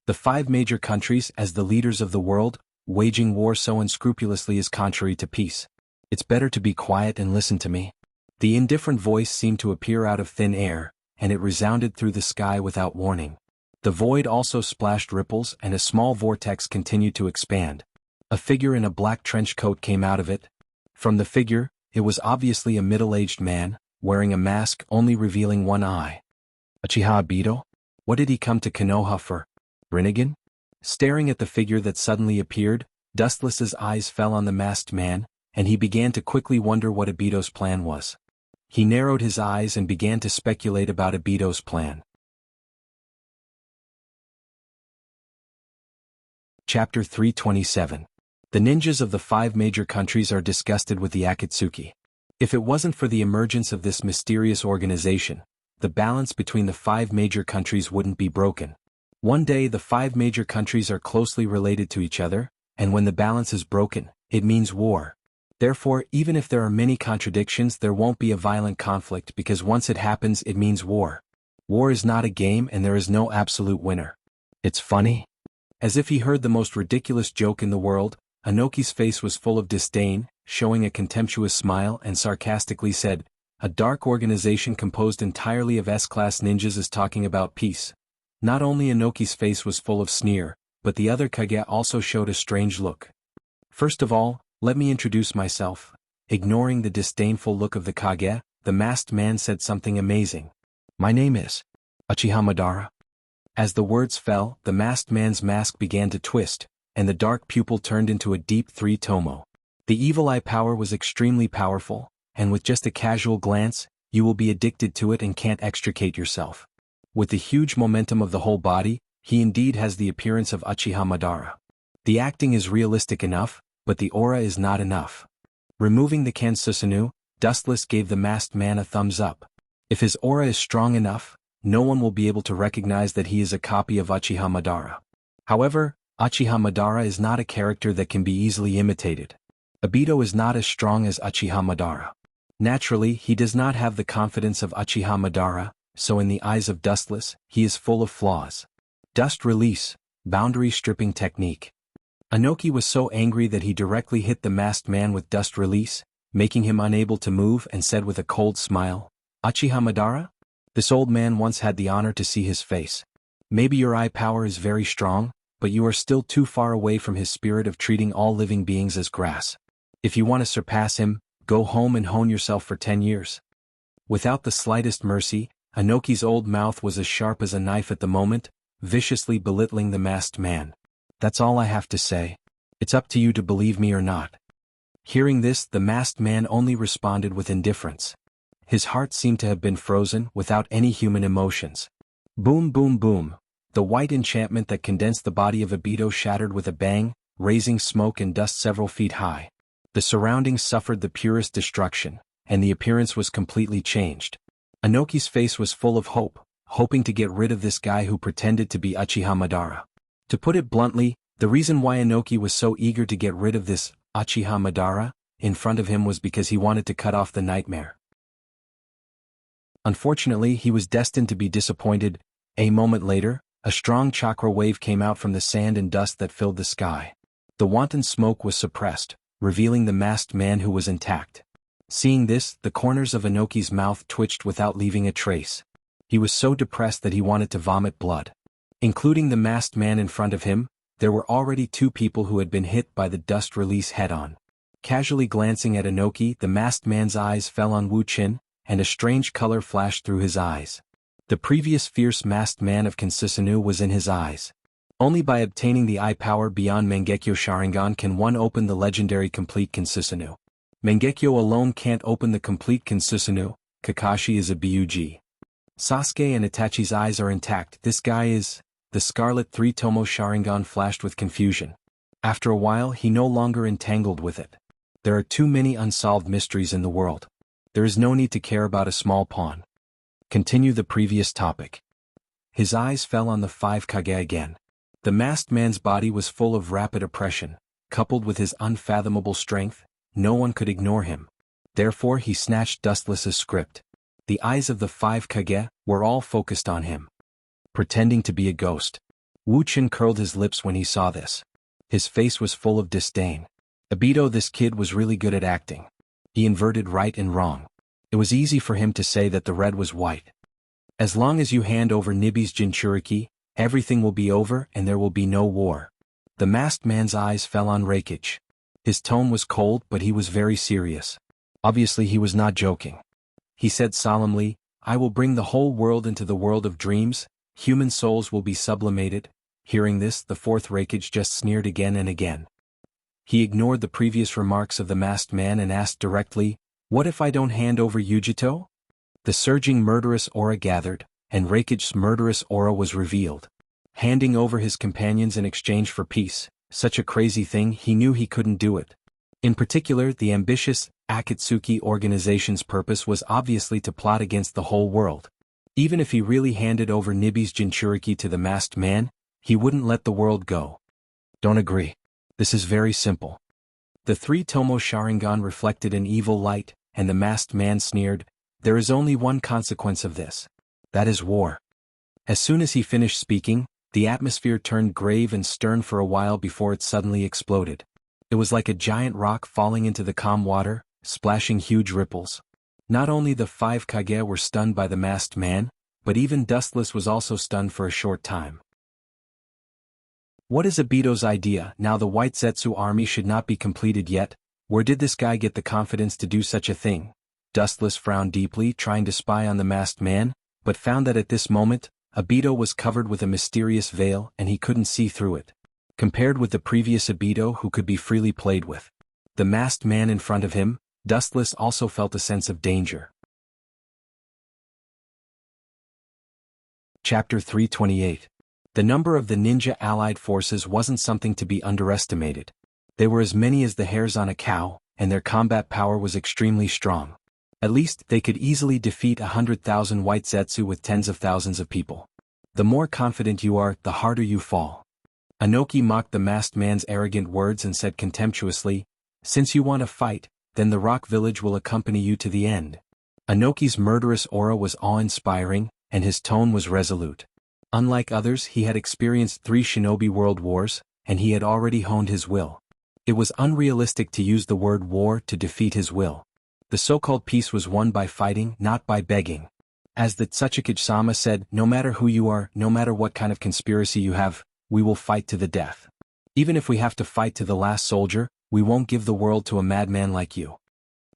The 5 major countries, as the leaders of the world, waging war so unscrupulously is contrary to peace. It's better to be quiet and listen to me. The indifferent voice seemed to appear out of thin air, and it resounded through the sky without warning. The void also splashed ripples, and a small vortex continued to expand. A figure in a black trench coat came out of it. From the figure, it was obviously a middle-aged man, wearing a mask only revealing one eye. Uchiha Obito? What did he come to Konoha for? Rinnegan? Staring at the figure that suddenly appeared, Dustless's eyes fell on the masked man, and he began to quickly wonder what Obito's plan was. He narrowed his eyes and began to speculate about Obito's plan. Chapter 327. The ninjas of the 5 major countries are disgusted with the Akatsuki. If it wasn't for the emergence of this mysterious organization, the balance between the 5 major countries wouldn't be broken. One day the 5 major countries are closely related to each other, and when the balance is broken, it means war. Therefore, even if there are many contradictions, there won't be a violent conflict because once it happens, it means war. War is not a game and there is no absolute winner. It's funny. As if he heard the most ridiculous joke in the world, Inoki's face was full of disdain, showing a contemptuous smile, and sarcastically said, "A dark organization composed entirely of S-class ninjas is talking about peace." Not only Inoki's face was full of sneer, but the other Kage also showed a strange look. "First of all, let me introduce myself." Ignoring the disdainful look of the Kage, the masked man said something amazing. "My name is Uchiha Madara." As the words fell, the masked man's mask began to twist, and the dark pupil turned into a deep 3-tomo. The evil eye power was extremely powerful, and with just a casual glance, you will be addicted to it and can't extricate yourself. With the huge momentum of the whole body, he indeed has the appearance of Uchiha Madara. The acting is realistic enough, but the aura is not enough. Removing the Kansusunu, Dustless gave the masked man a thumbs up. If his aura is strong enough, no one will be able to recognize that he is a copy of Uchiha Madara. However, Uchiha Madara is not a character that can be easily imitated. Obito is not as strong as Uchiha Madara. Naturally, he does not have the confidence of Uchiha Madara, so in the eyes of Dustless, he is full of flaws. Dust release, boundary stripping technique. Inoki was so angry that he directly hit the masked man with dust release, making him unable to move, and said with a cold smile, "Uchiha Madara?" This old man once had the honor to see his face. "Maybe your eye power is very strong, but you are still too far away from his spirit of treating all living beings as grass. If you want to surpass him, go home and hone yourself for 10 years. Without the slightest mercy, Inoki's old mouth was as sharp as a knife at the moment, viciously belittling the masked man. "That's all I have to say. It's up to you to believe me or not." Hearing this, the masked man only responded with indifference. His heart seemed to have been frozen, without any human emotions. Boom boom boom. The white enchantment that condensed the body of Obito shattered with a bang, raising smoke and dust several feet high. The surroundings suffered the purest destruction, and the appearance was completely changed. Inoki's face was full of hope, hoping to get rid of this guy who pretended to be Uchiha Madara. To put it bluntly, the reason why Inoki was so eager to get rid of this Uchiha Madara in front of him was because he wanted to cut off the nightmare. Unfortunately, he was destined to be disappointed. A moment later, a strong chakra wave came out from the sand and dust that filled the sky. The wanton smoke was suppressed, revealing the masked man who was intact. Seeing this, the corners of Inoki's mouth twitched without leaving a trace. He was so depressed that he wanted to vomit blood. Including the masked man in front of him, there were already 2 people who had been hit by the dust release head-on. Casually glancing at Inoki, the masked man's eyes fell on Wu Qin, and a strange color flashed through his eyes. The previous fierce masked man of Kansusunu was in his eyes. Only by obtaining the eye power beyond Mangekyo Sharingan can one open the legendary complete Kansusunu. Mangekyo alone can't open the complete Kansusunu. Kakashi is a Bug. Sasuke and Itachi's eyes are intact. This guy is... The scarlet 3-tomo Sharingan flashed with confusion. After a while, he no longer entangled with it. There are too many unsolved mysteries in the world. There is no need to care about a small pawn. Continue the previous topic. His eyes fell on the 5 Kage again. The masked man's body was full of rapid oppression, coupled with his unfathomable strength. No one could ignore him. Therefore he snatched Dustless's script. The eyes of the 5 Kage were all focused on him. Pretending to be a ghost. Wu Qin curled his lips when he saw this. His face was full of disdain. Obito, this kid was really good at acting. He inverted right and wrong. It was easy for him to say that the red was white. As long as you hand over Nibi's Jinchuriki, everything will be over and there will be no war. The masked man's eyes fell on Reikage. His tone was cold, but he was very serious. Obviously he was not joking. He said solemnly, "I will bring the whole world into the world of dreams. Human souls will be sublimated." Hearing this, the 4th Reikage just sneered again and again. He ignored the previous remarks of the masked man and asked directly, What if I don't hand over Yujito? The surging murderous aura gathered, and Rakich's murderous aura was revealed. Handing over his companions in exchange for peace, such a crazy thing, he knew he couldn't do it. In particular, the ambitious Akatsuki organization's purpose was obviously to plot against the whole world. Even if he really handed over Nibi's Jinchuriki to the masked man, he wouldn't let the world go. Don't agree. This is very simple. The three Tomo Sharingan reflected an evil light, and the masked man sneered, "There is only one consequence of this. That is war." As soon as he finished speaking, the atmosphere turned grave and stern for a while before it suddenly exploded. It was like a giant rock falling into the calm water, splashing huge ripples. Not only the 5 Kage were stunned by the masked man, but even Dustless was also stunned for a short time. What is Obito's idea? Now the White Zetsu army should not be completed yet. Where did this guy get the confidence to do such a thing? Dustless frowned deeply, trying to spy on the masked man, but found that at this moment, Obito was covered with a mysterious veil and he couldn't see through it. Compared with the previous Obito who could be freely played with, the masked man in front of him, Dustless also felt a sense of danger. Chapter 328. The number of the ninja allied forces wasn't something to be underestimated. They were as many as the hairs on a cow, and their combat power was extremely strong. At least, they could easily defeat 100,000 White Zetsu with tens of thousands of people. The more confident you are, the harder you fall. Anoki mocked the masked man's arrogant words and said contemptuously, "Since you want to fight, then the Rock Village will accompany you to the end." Anoki's murderous aura was awe-inspiring, and his tone was resolute. Unlike others, he had experienced 3 shinobi world wars, and he had already honed his will. It was unrealistic to use the word war to defeat his will. The so-called peace was won by fighting, not by begging. As the Tsuchikage-sama said, "No matter who you are, no matter what kind of conspiracy you have, we will fight to the death. Even if we have to fight to the last soldier, we won't give the world to a madman like you."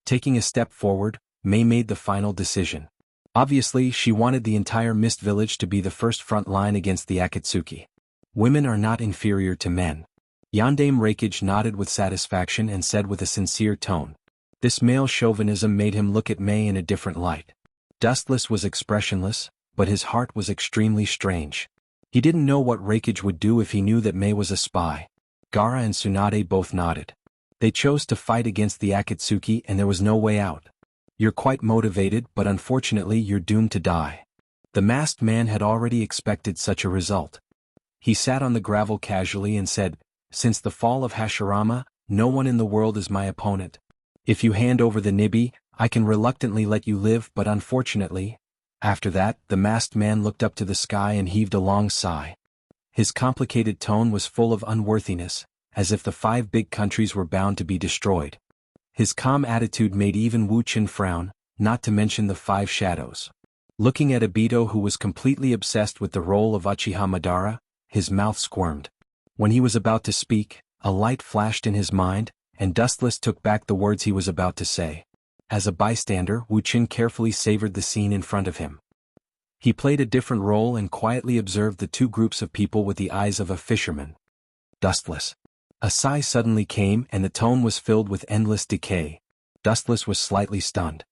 Taking a step forward, Mei made the final decision. Obviously, she wanted the entire Mist Village to be the first front line against the Akatsuki. Women are not inferior to men. Yandame Raikage nodded with satisfaction and said with a sincere tone. This male chauvinism made him look at Mei in a different light. Dustless was expressionless, but his heart was extremely strange. He didn't know what Raikage would do if he knew that Mei was a spy. Gaara and Tsunade both nodded. They chose to fight against the Akatsuki and there was no way out. "You're quite motivated, but unfortunately you're doomed to die." The masked man had already expected such a result. He sat on the gravel casually and said, "Since the fall of Hashirama, no one in the world is my opponent. If you hand over the Nibi, I can reluctantly let you live, but unfortunately..." After that, the masked man looked up to the sky and heaved a long sigh. His complicated tone was full of unworthiness, as if the 5 big countries were bound to be destroyed. His calm attitude made even Wu Qin frown, not to mention the 5 shadows. Looking at Obito, who was completely obsessed with the role of Uchiha Madara, his mouth squirmed. When he was about to speak, a light flashed in his mind, and Dustless took back the words he was about to say. As a bystander, Wu Qin carefully savored the scene in front of him. He played a different role and quietly observed the 2 groups of people with the eyes of a fisherman. Dustless. A sigh suddenly came and the tone was filled with endless decay. Dustless was slightly stunned.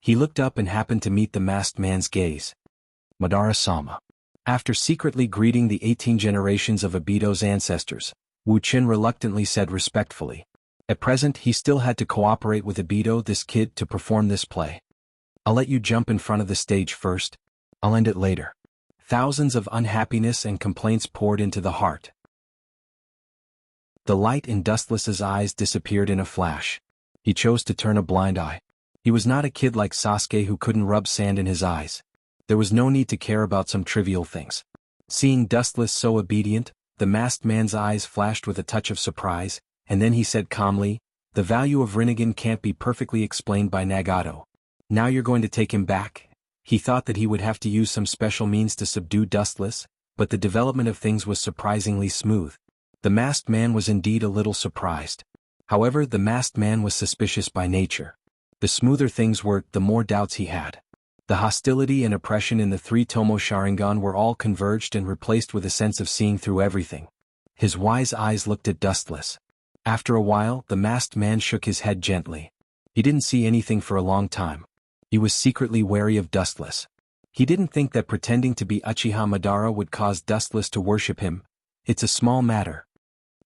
He looked up and happened to meet the masked man's gaze. "Madara-sama." After secretly greeting the 18 generations of Obito's ancestors, Wu Qin reluctantly said respectfully. At present he still had to cooperate with Obito, this kid, to perform this play. "I'll let you jump in front of the stage first. I'll end it later." Thousands of unhappiness and complaints poured into the heart. The light in Dustless's eyes disappeared in a flash. He chose to turn a blind eye. He was not a kid like Sasuke who couldn't rub sand in his eyes. There was no need to care about some trivial things. Seeing Dustless so obedient, the masked man's eyes flashed with a touch of surprise, and then he said calmly, "The value of Rinnegan can't be perfectly explained by Nagato. Now you're going to take him back?" He thought that he would have to use some special means to subdue Dustless, but the development of things was surprisingly smooth. The masked man was indeed a little surprised. However, the masked man was suspicious by nature. The smoother things were, the more doubts he had. The hostility and oppression in the 3 Tomo Sharingan were all converged and replaced with a sense of seeing through everything. His wise eyes looked at Dustless. After a while, the masked man shook his head gently. He didn't see anything for a long time. He was secretly wary of Dustless. He didn't think that pretending to be Uchiha Madara would cause Dustless to worship him. It's a small matter.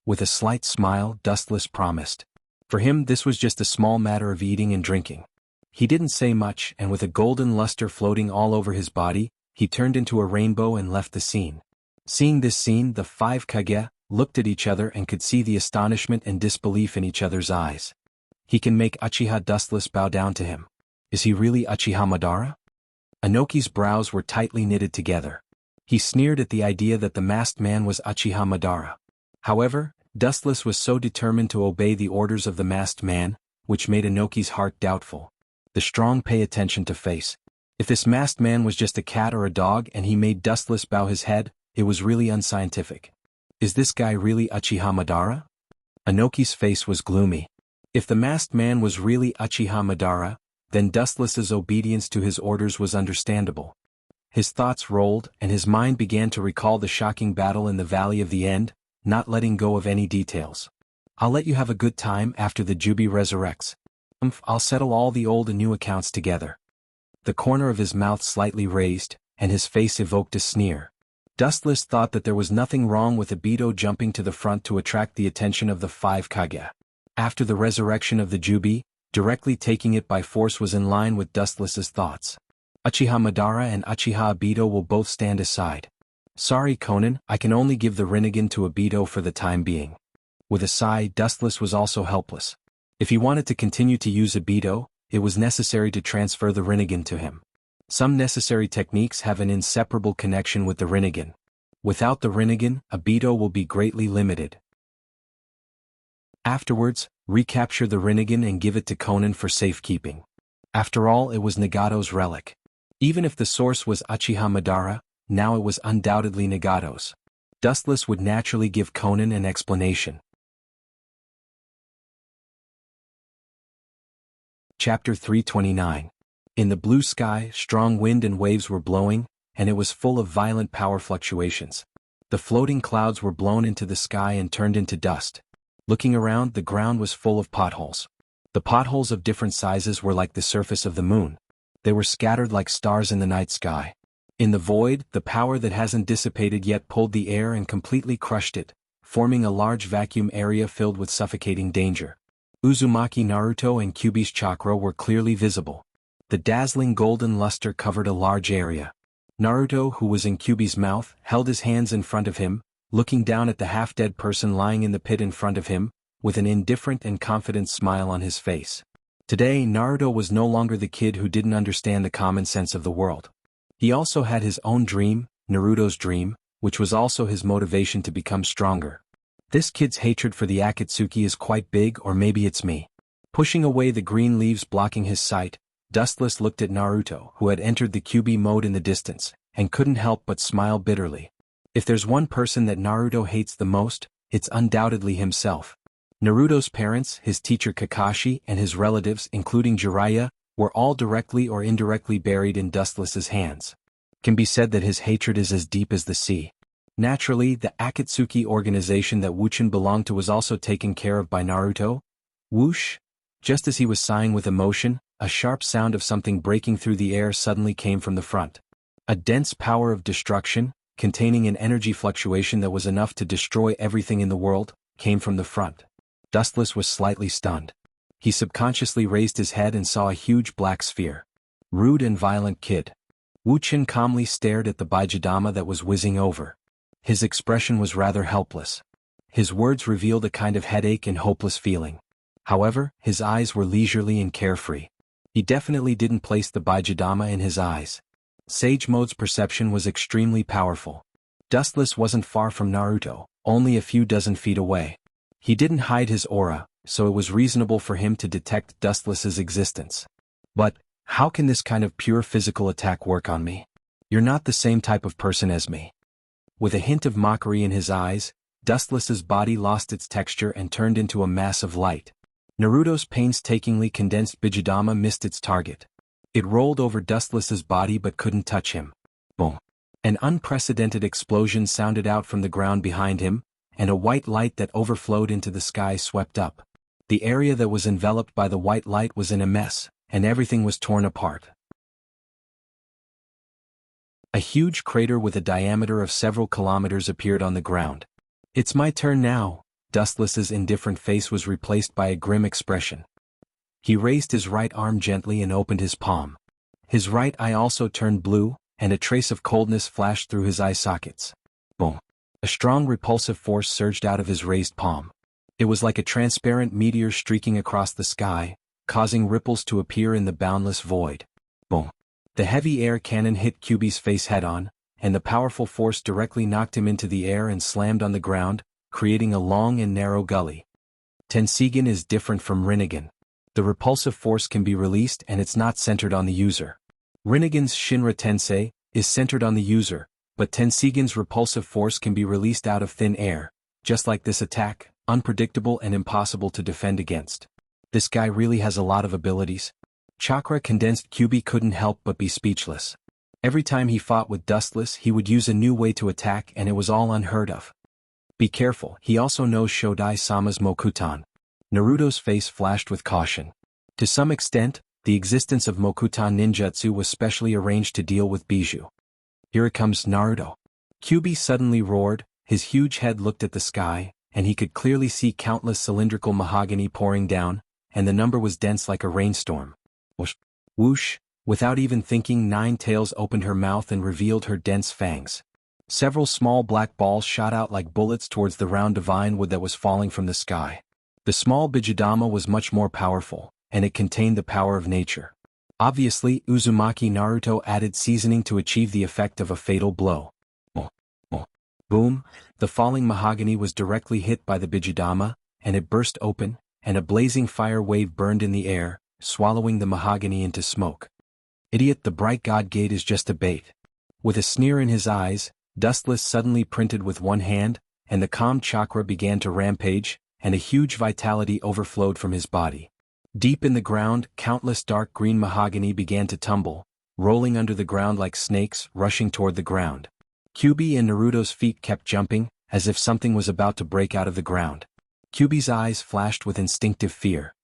With a slight smile, Dustless promised. For him, this was just a small matter of eating and drinking. He didn't say much, and with a golden luster floating all over his body, he turned into a rainbow and left the scene. Seeing this scene, the 5 Kage looked at each other and could see the astonishment and disbelief in each other's eyes. He can make Uchiha Dustless bow down to him. Is he really Uchiha Madara? Inoki's brows were tightly knitted together. He sneered at the idea that the masked man was Uchiha Madara. However, Dustless was so determined to obey the orders of the masked man, which made Inoki's heart doubtful. The strong pay attention to face. If this masked man was just a cat or a dog and he made Dustless bow his head, it was really unscientific. Is this guy really Uchiha Madara? Inoki's face was gloomy. If the masked man was really Uchiha Madara, then Dustless's obedience to his orders was understandable. His thoughts rolled, and his mind began to recall the shocking battle in the Valley of the End, not letting go of any details. I'll let you have a good time after the Jubi resurrects. I'll settle all the old and new accounts together. The corner of his mouth slightly raised, and his face evoked a sneer. Dustless thought that there was nothing wrong with Obito jumping to the front to attract the attention of the 5 Kage. After the resurrection of the Jubi, directly taking it by force was in line with Dustless's thoughts. Uchiha Madara and Uchiha Obito will both stand aside. Sorry Conan, I can only give the Rinnegan to Obito for the time being. With a sigh, Dustless was also helpless. If he wanted to continue to use Obito, it was necessary to transfer the Rinnegan to him. Some necessary techniques have an inseparable connection with the Rinnegan. Without the Rinnegan, Obito will be greatly limited. Afterwards, recapture the Rinnegan and give it to Conan for safekeeping. After all, it was Nagato's relic. Even if the source was Uchiha Madara, now it was undoubtedly Nagato's. Dustless would naturally give Conan an explanation. Chapter 329. In the blue sky, strong wind and waves were blowing, and it was full of violent power fluctuations. The floating clouds were blown into the sky and turned into dust. Looking around, the ground was full of potholes. The potholes of different sizes were like the surface of the moon. They were scattered like stars in the night sky. In the void, the power that hasn't dissipated yet pulled the air and completely crushed it, forming a large vacuum area filled with suffocating danger. Uzumaki Naruto and Kyuubi's chakra were clearly visible. The dazzling golden luster covered a large area. Naruto, who was in Kyuubi's mouth, held his hands in front of him, looking down at the half-dead person lying in the pit in front of him, with an indifferent and confident smile on his face. Today, Naruto was no longer the kid who didn't understand the common sense of the world. He also had his own dream, Naruto's dream, which was also his motivation to become stronger. This kid's hatred for the Akatsuki is quite big, or maybe it's me. Pushing away the green leaves blocking his sight, Dustless looked at Naruto, who had entered the Kyuubi mode in the distance, and couldn't help but smile bitterly. If there's one person that Naruto hates the most, it's undoubtedly himself. Naruto's parents, his teacher Kakashi, and his relatives, including Jiraiya, were all directly or indirectly buried in Dustless's hands. It can be said that his hatred is as deep as the sea. Naturally, the Akatsuki organization that Wuchin belonged to was also taken care of by Naruto. Whoosh! Just as he was sighing with emotion, a sharp sound of something breaking through the air suddenly came from the front. A dense power of destruction, containing an energy fluctuation that was enough to destroy everything in the world, came from the front. Dustless was slightly stunned. He subconsciously raised his head and saw a huge black sphere. Rude and violent kid. Wuchin calmly stared at the Baijidama that was whizzing over. His expression was rather helpless. His words revealed a kind of headache and hopeless feeling. However, his eyes were leisurely and carefree. He definitely didn't place the Baijidama in his eyes. Sage Mode's perception was extremely powerful. Dustless wasn't far from Naruto, only a few dozen feet away. He didn't hide his aura, so it was reasonable for him to detect Dustless's existence. But, how can this kind of pure physical attack work on me? You're not the same type of person as me. With a hint of mockery in his eyes, Dustless's body lost its texture and turned into a mass of light. Naruto's painstakingly condensed Bijidama missed its target. It rolled over Dustless's body but couldn't touch him. Boom! An unprecedented explosion sounded out from the ground behind him, and a white light that overflowed into the sky swept up. The area that was enveloped by the white light was in a mess, and everything was torn apart. A huge crater with a diameter of several kilometers appeared on the ground. "It's my turn now." Dustless's indifferent face was replaced by a grim expression. He raised his right arm gently and opened his palm. His right eye also turned blue, and a trace of coldness flashed through his eye sockets. Boom! A strong repulsive force surged out of his raised palm. It was like a transparent meteor streaking across the sky, causing ripples to appear in the boundless void. Boom! The heavy air cannon hit QB's face head-on, and the powerful force directly knocked him into the air and slammed on the ground, creating a long and narrow gully. Tensigen is different from Rinnegan. The repulsive force can be released and it's not centered on the user. Rinnegan's Shinra Tensei is centered on the user, but Tensigen's repulsive force can be released out of thin air, just like this attack, unpredictable and impossible to defend against. This guy really has a lot of abilities. Chakra condensed QB couldn't help but be speechless. Every time he fought with Dustless he would use a new way to attack and it was all unheard of. Be careful, he also knows Shodai-sama's Mokutan. Naruto's face flashed with caution. To some extent, the existence of Mokutan ninjutsu was specially arranged to deal with Bijou. "Here it comes, Naruto." QB suddenly roared, his huge head looked at the sky, and he could clearly see countless cylindrical mahogany pouring down, and the number was dense like a rainstorm. Whoosh! Whoosh! Without even thinking, Nine Tails opened her mouth and revealed her dense fangs. Several small black balls shot out like bullets towards the round divine wood that was falling from the sky. The small Bijudama was much more powerful, and it contained the power of nature. Obviously, Uzumaki Naruto added seasoning to achieve the effect of a fatal blow. Boom! The falling mahogany was directly hit by the Bijudama, and it burst open, and a blazing fire wave burned in the air, swallowing the mahogany into smoke. "Idiot, the bright god gate is just a bait." With a sneer in his eyes, Dustless suddenly printed with one hand, and the calm chakra began to rampage, and a huge vitality overflowed from his body. Deep in the ground, countless dark green mahogany began to tumble, rolling under the ground like snakes, rushing toward the ground. QB and Naruto's feet kept jumping, as if something was about to break out of the ground. QB's eyes flashed with instinctive fear.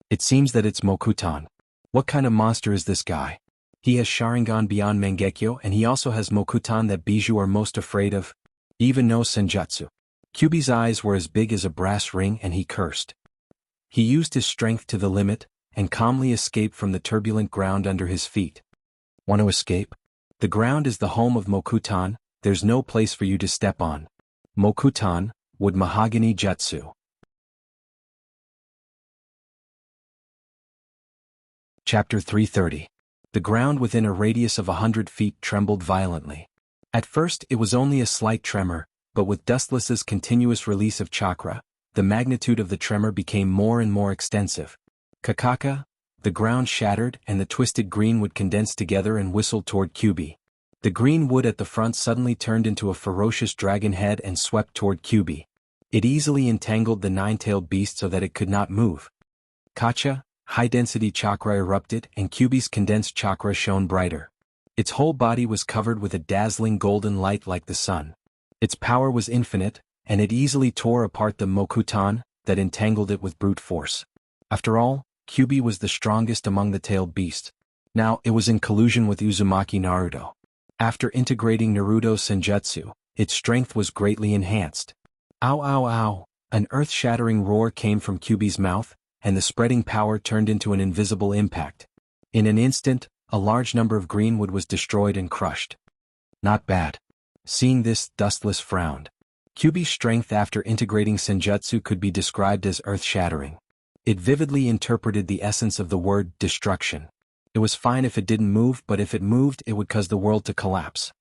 It seems that it's Mokutan. What kind of monster is this guy? He has Sharingan beyond Mangekyo and he also has Mokutan that Bijou are most afraid of. Even no Senjutsu. QB's eyes were as big as a brass ring and he cursed. He used his strength to the limit, and calmly escaped from the turbulent ground under his feet. Want to escape? The ground is the home of Mokutan, there's no place for you to step on. Mokutan, wood mahogany jutsu. Chapter 330. The ground within a radius of 100 feet trembled violently. At first it was only a slight tremor, but with Dustless's continuous release of chakra, the magnitude of the tremor became more and more extensive. Kakaka, the ground shattered and the twisted green wood condensed together and whistled toward QB. The green wood at the front suddenly turned into a ferocious dragon head and swept toward QB. It easily entangled the nine-tailed beast so that it could not move. Kacha, high-density chakra erupted and QB's condensed chakra shone brighter. Its whole body was covered with a dazzling golden light like the sun. Its power was infinite, and it easily tore apart the Mokutan that entangled it with brute force. After all, QB was the strongest among the tailed beasts. Now it was in collusion with Uzumaki Naruto. After integrating Naruto's Senjutsu, its strength was greatly enhanced. Ow ow ow! An earth-shattering roar came from QB's mouth, and the spreading power turned into an invisible impact. In an instant, a large number of greenwood was destroyed and crushed. Not bad. Seeing this, Dustless frowned. QB's strength after integrating Senjutsu could be described as earth-shattering. It vividly interpreted the essence of the word destruction. It was fine if it didn't move, but if it moved, it would cause the world to collapse.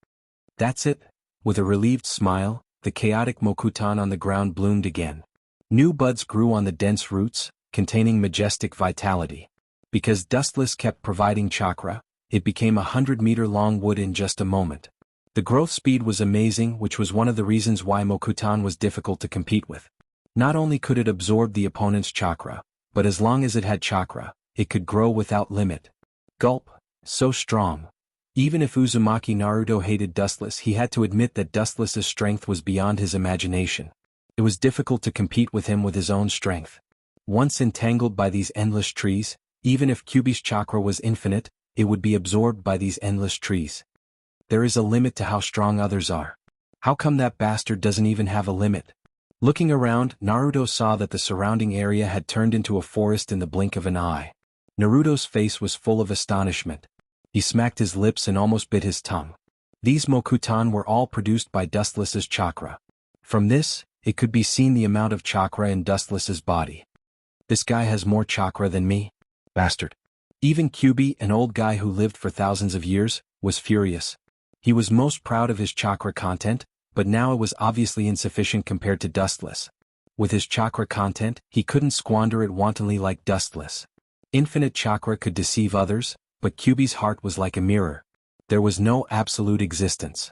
That's it. With a relieved smile, the chaotic Mokutan on the ground bloomed again. New buds grew on the dense roots, containing majestic vitality. Because Dustless kept providing chakra, it became 100-meter-long wood in just a moment. The growth speed was amazing, which was one of the reasons why Mokutan was difficult to compete with. Not only could it absorb the opponent's chakra, but as long as it had chakra, it could grow without limit. Gulp, so strong. Even if Uzumaki Naruto hated Dustless, he had to admit that Dustless's strength was beyond his imagination. It was difficult to compete with him with his own strength. Once entangled by these endless trees, even if Kyuubi's chakra was infinite, it would be absorbed by these endless trees. There is a limit to how strong others are. How come that bastard doesn't even have a limit? Looking around, Naruto saw that the surrounding area had turned into a forest in the blink of an eye. Naruto's face was full of astonishment. He smacked his lips and almost bit his tongue. These Mokutan were all produced by Dustless's chakra. From this, it could be seen the amount of chakra in Dustless's body. This guy has more chakra than me? Bastard. Even Kyuubi, an old guy who lived for thousands of years, was furious. He was most proud of his chakra content, but now it was obviously insufficient compared to Dustless. With his chakra content, he couldn't squander it wantonly like Dustless. Infinite chakra could deceive others, but Kyuubi's heart was like a mirror. There was no absolute existence.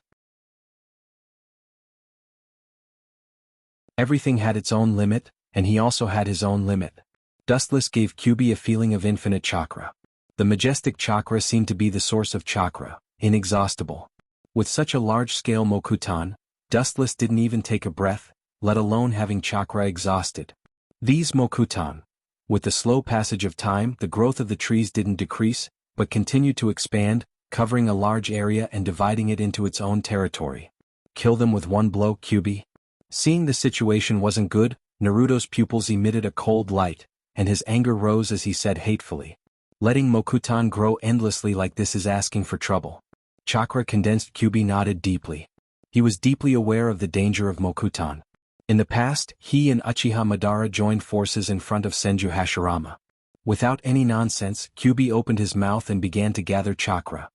Everything had its own limit, and he also had his own limit. Dustless gave Kyuubi a feeling of infinite chakra. The majestic chakra seemed to be the source of chakra, inexhaustible. With such a large-scale Mokutan, Dustless didn't even take a breath, let alone having chakra exhausted. These Mokutan. With the slow passage of time, the growth of the trees didn't decrease, but continued to expand, covering a large area and dividing it into its own territory. Kill them with one blow, Kyuubi? Seeing the situation wasn't good, Naruto's pupils emitted a cold light, and his anger rose as he said hatefully. Letting Mokutan grow endlessly like this is asking for trouble. Chakra condensed. Kyuubi nodded deeply. He was deeply aware of the danger of Mokutan. In the past, he and Uchiha Madara joined forces in front of Senju Hashirama. Without any nonsense, Kyuubi opened his mouth and began to gather chakra.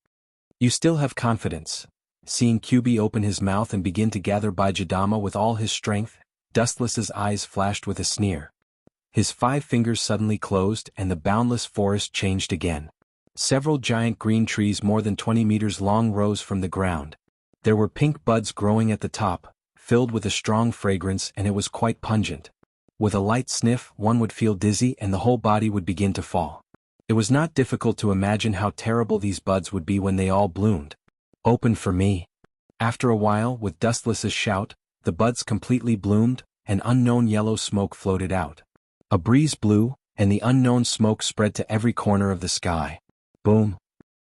You still have confidence. Seeing Kyuubi open his mouth and begin to gather Baijidama with all his strength, Dustless's eyes flashed with a sneer. His 5 fingers suddenly closed and the boundless forest changed again. Several giant green trees more than 20 meters long rose from the ground. There were pink buds growing at the top, filled with a strong fragrance, and it was quite pungent. With a light sniff, one would feel dizzy and the whole body would begin to fall. It was not difficult to imagine how terrible these buds would be when they all bloomed. Open for me. After a while, with Dustless's shout, the buds completely bloomed, and unknown yellow smoke floated out. A breeze blew, and the unknown smoke spread to every corner of the sky. Boom.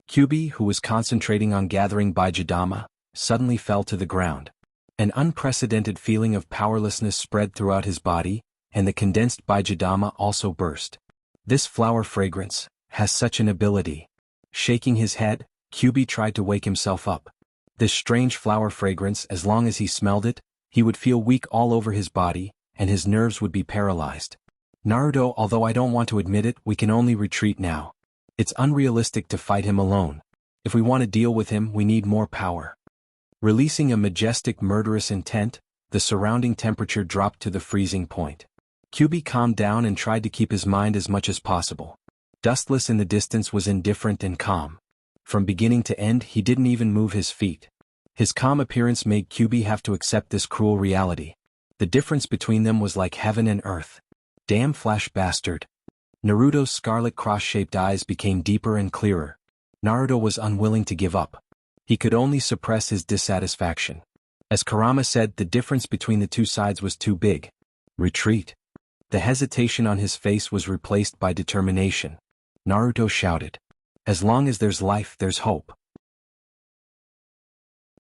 Kyuubi, who was concentrating on gathering Baijidama, suddenly fell to the ground. An unprecedented feeling of powerlessness spread throughout his body, and the condensed Baijidama also burst. This flower fragrance has such an ability. Shaking his head, Kyuubi tried to wake himself up. This strange flower fragrance, as long as he smelled it, he would feel weak all over his body, and his nerves would be paralyzed. Naruto, although I don't want to admit it, we can only retreat now. It's unrealistic to fight him alone. If we want to deal with him, we need more power. Releasing a majestic murderous intent, the surrounding temperature dropped to the freezing point. Kyuubi calmed down and tried to keep his mind as much as possible. Dustless in the distance was indifferent and calm. From beginning to end, he didn't even move his feet. His calm appearance made Kyuubi have to accept this cruel reality. The difference between them was like heaven and earth. Damn flash bastard. Naruto's scarlet cross-shaped eyes became deeper and clearer. Naruto was unwilling to give up. He could only suppress his dissatisfaction. As Kurama said, the difference between the two sides was too big. Retreat. The hesitation on his face was replaced by determination. Naruto shouted. As long as there's life, there's hope.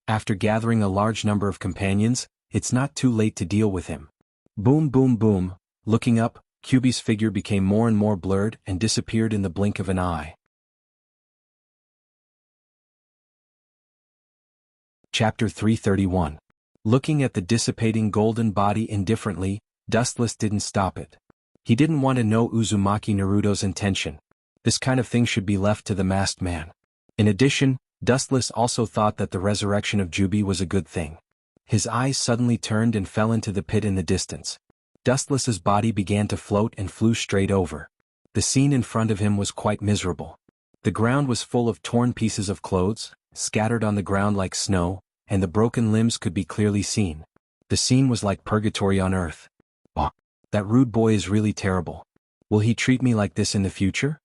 After gathering a large number of companions, it's not too late to deal with him. Boom boom boom. Looking up, Kyuubi's figure became more and more blurred and disappeared in the blink of an eye. Chapter 331. Looking at the dissipating golden body indifferently, Dustless didn't stop it. He didn't want to know Uzumaki Naruto's intention. This kind of thing should be left to the masked man. In addition, Dustless also thought that the resurrection of Jubi was a good thing. His eyes suddenly turned and fell into the pit in the distance. Dustless's body began to float and flew straight over. The scene in front of him was quite miserable. The ground was full of torn pieces of clothes, scattered on the ground like snow, and the broken limbs could be clearly seen. The scene was like purgatory on earth. Oh, that rude boy is really terrible. Will he treat me like this in the future?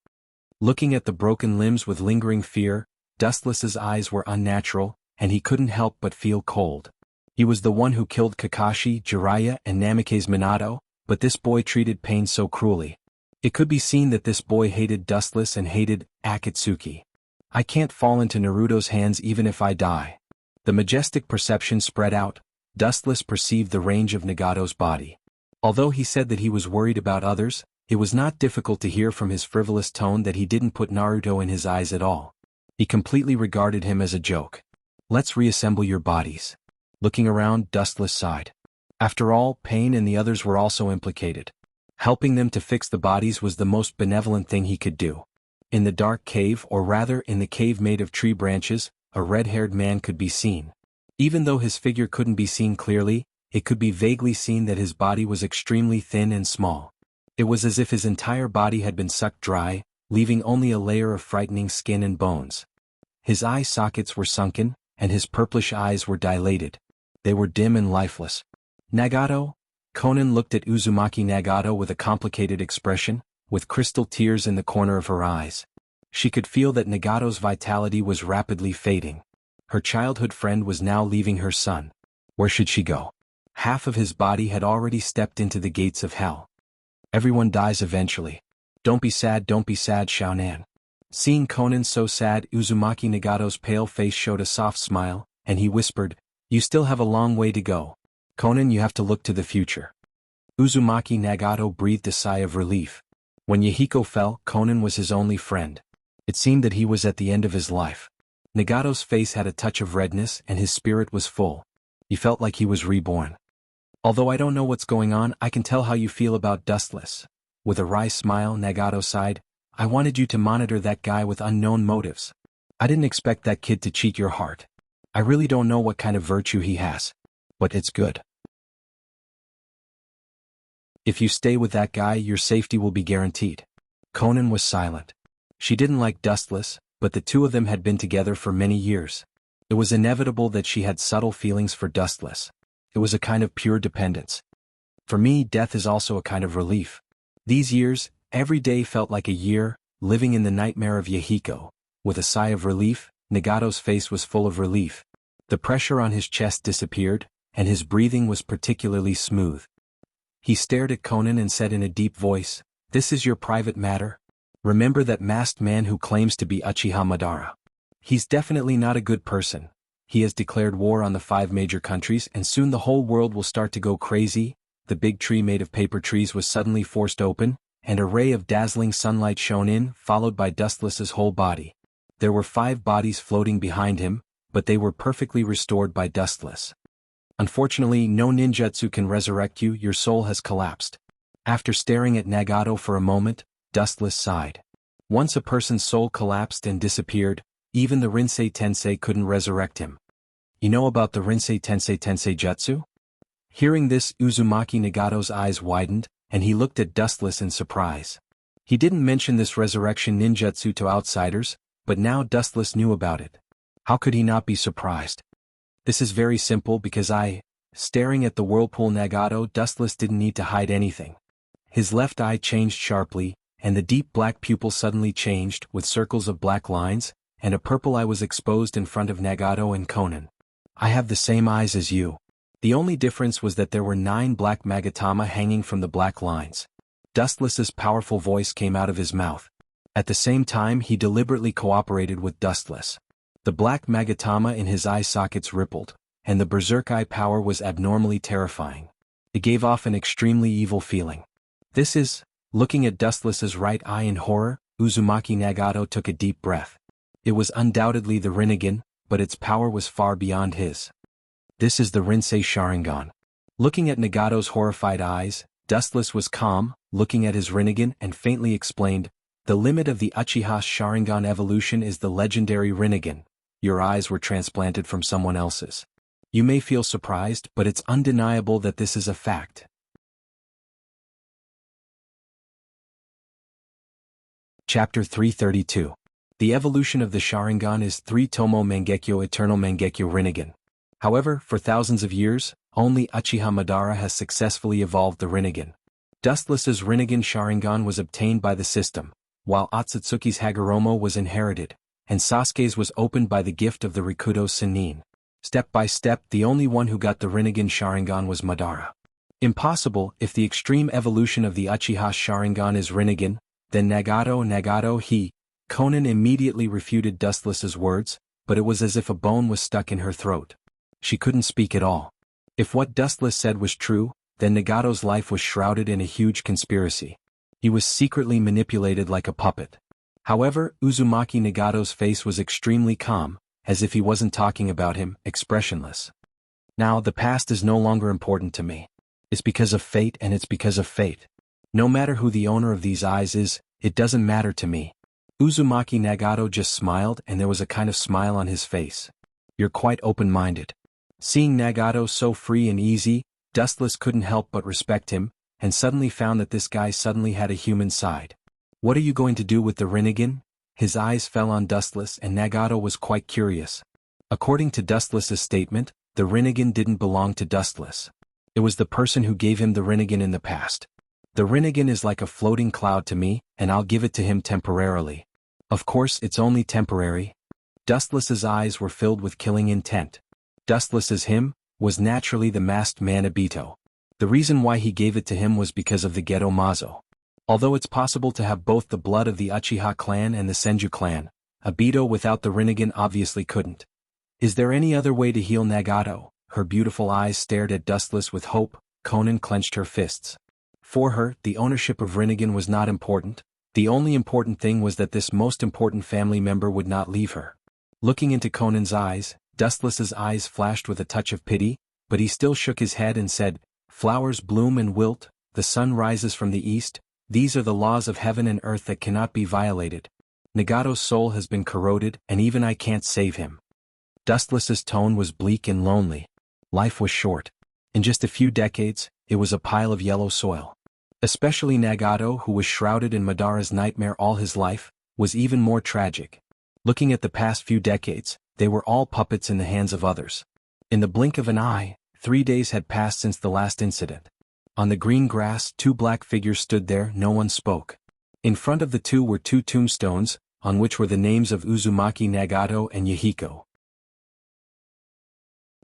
Looking at the broken limbs with lingering fear, Dustless's eyes were unnatural, and he couldn't help but feel cold. He was the one who killed Kakashi, Jiraiya, and Namikaze Minato, but this boy treated pain so cruelly. It could be seen that this boy hated Dustless and hated Akatsuki. I can't fall into Naruto's hands even if I die. The majestic perception spread out. Dustless perceived the range of Nagato's body. Although he said that he was worried about others, it was not difficult to hear from his frivolous tone that he didn't put Naruto in his eyes at all. He completely regarded him as a joke. Let's reassemble your bodies. Looking around, Dustless sighed. After all, Pain and the others were also implicated. Helping them to fix the bodies was the most benevolent thing he could do. In the dark cave, or rather in the cave made of tree branches, a red-haired man could be seen. Even though his figure couldn't be seen clearly, it could be vaguely seen that his body was extremely thin and small. It was as if his entire body had been sucked dry, leaving only a layer of frightening skin and bones. His eye sockets were sunken, and his purplish eyes were dilated. They were dim and lifeless. Nagato? Konan looked at Uzumaki Nagato with a complicated expression, with crystal tears in the corner of her eyes. She could feel that Nagato's vitality was rapidly fading. Her childhood friend was now leaving her son. Where should she go? Half of his body had already stepped into the gates of hell. Everyone dies eventually. Don't be sad, Xiaonan. Seeing Konan so sad, Uzumaki Nagato's pale face showed a soft smile, and he whispered, "You still have a long way to go. Konan, you have to look to the future." Uzumaki Nagato breathed a sigh of relief. When Yahiko fell, Konan was his only friend. It seemed that he was at the end of his life. Nagato's face had a touch of redness and his spirit was full. He felt like he was reborn. "Although I don't know what's going on, I can tell how you feel about Dustless." With a wry smile, Nagato sighed, "I wanted you to monitor that guy with unknown motives. I didn't expect that kid to cheat your heart. I really don't know what kind of virtue he has. But it's good. If you stay with that guy, your safety will be guaranteed." Konan was silent. She didn't like Dustless, but the two of them had been together for many years. It was inevitable that she had subtle feelings for Dustless. It was a kind of pure dependence. For me, death is also a kind of relief. These years, every day felt like a year, living in the nightmare of Yahiko. With a sigh of relief, Nagato's face was full of relief. The pressure on his chest disappeared, and his breathing was particularly smooth. He stared at Konan and said in a deep voice, "This is your private matter. Remember that masked man who claims to be Uchiha Madara. He's definitely not a good person. He has declared war on the 5 major countries and soon the whole world will start to go crazy." The big tree made of paper trees was suddenly forced open, and a ray of dazzling sunlight shone in, followed by Dustless's whole body. There were 5 bodies floating behind him, but they were perfectly restored by Dustless. "Unfortunately, no ninjutsu can resurrect you, your soul has collapsed." After staring at Nagato for a moment, Dustless sighed. Once a person's soul collapsed and disappeared, even the Rinsei Tensei couldn't resurrect him. "You know about the Rinsei Tensei jutsu?" Hearing this, Uzumaki Nagato's eyes widened, and he looked at Dustless in surprise. He didn't mention this resurrection ninjutsu to outsiders, but now Dustless knew about it. How could he not be surprised? "This is very simple because Staring at the whirlpool Nagato, Dustless didn't need to hide anything. His left eye changed sharply, and the deep black pupil suddenly changed with circles of black lines, and a purple eye was exposed in front of Nagato and Konan. "I have the same eyes as you." The only difference was that there were 9 black magatama hanging from the black lines. Dustless's powerful voice came out of his mouth. At the same time, he deliberately cooperated with Dustless. The black magatama in his eye sockets rippled, and the berserk eye power was abnormally terrifying. It gave off an extremely evil feeling. "This is..." Looking at Dustless's right eye in horror, Uzumaki Nagato took a deep breath. It was undoubtedly the Rinnegan, but its power was far beyond his. "This is the Rinsei Sharingan." Looking at Nagato's horrified eyes, Dustless was calm, looking at his Rinnegan and faintly explained, "The limit of the Uchiha Sharingan evolution is the legendary Rinnegan. Your eyes were transplanted from someone else's. You may feel surprised, but it's undeniable that this is a fact." Chapter 332. The evolution of the Sharingan is 3 Tomo Mangekyo Eternal Mangekyo Rinnegan. However, for thousands of years, only Uchiha Madara has successfully evolved the Rinnegan. Dustless's Rinnegan Sharingan was obtained by the system, while Otsutsuki's Hagoromo was inherited, and Sasuke's was opened by the gift of the Rikudo Sennin. Step by step, the only one who got the Rinnegan Sharingan was Madara. Impossible. If the extreme evolution of the Uchiha Sharingan is Rinnegan, then Nagato he. Conan immediately refuted Dustless's words, but it was as if a bone was stuck in her throat. She couldn't speak at all. If what Dustless said was true, then Nagato's life was shrouded in a huge conspiracy. He was secretly manipulated like a puppet. However, Uzumaki Nagato's face was extremely calm, as if he wasn't talking about him, expressionless. Now the past is no longer important to me. It's because of fate, and it's because of fate. No matter who the owner of these eyes is, it doesn't matter to me. Uzumaki Nagato just smiled, and there was a kind of smile on his face. You're quite open-minded. Seeing Nagato so free and easy, Dustless couldn't help but respect him, and suddenly found that this guy suddenly had a human side. What are you going to do with the Rinnegan? His eyes fell on Dustless, and Nagato was quite curious. According to Dustless's statement, the Rinnegan didn't belong to Dustless. It was the person who gave him the Rinnegan in the past. The Rinnegan is like a floating cloud to me, and I'll give it to him temporarily. Of course, it's only temporary. Dustless's eyes were filled with killing intent. Dustless's him was naturally the masked man Obito. The reason why he gave it to him was because of the Geto Mazo. Although it's possible to have both the blood of the Uchiha clan and the Senju clan, Obito without the Rinnegan obviously couldn't. Is there any other way to heal Nagato? Her beautiful eyes stared at Dustless with hope. Conan clenched her fists. For her, the ownership of Rinnegan was not important. The only important thing was that this most important family member would not leave her. Looking into Conan's eyes, Dustless's eyes flashed with a touch of pity, but he still shook his head and said, "Flowers bloom and wilt, the sun rises from the east, these are the laws of heaven and earth that cannot be violated. Nagato's soul has been corroded, and even I can't save him." Dustless's tone was bleak and lonely. Life was short. In just a few decades, it was a pile of yellow soil. Especially Nagato, who was shrouded in Madara's nightmare all his life, was even more tragic. Looking at the past few decades, they were all puppets in the hands of others. In the blink of an eye, 3 days had passed since the last incident. On the green grass, 2 black figures stood there, no one spoke. In front of the two were 2 tombstones, on which were the names of Uzumaki Nagato and Yahiko.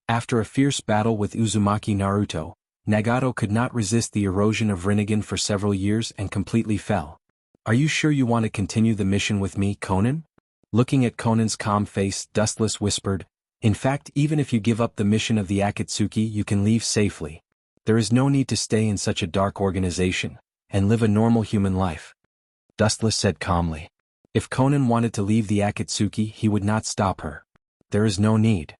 After a fierce battle with Uzumaki Naruto, Nagato could not resist the erosion of Rinnegan for several years and completely fell. "Are you sure you want to continue the mission with me, Conan?" Looking at Conan's calm face, Dustless whispered, "In fact, even if you give up the mission of the Akatsuki, you can leave safely. There is no need to stay in such a dark organization, and live a normal human life." Dustless said calmly. If Conan wanted to leave the Akatsuki, he would not stop her. There is no need.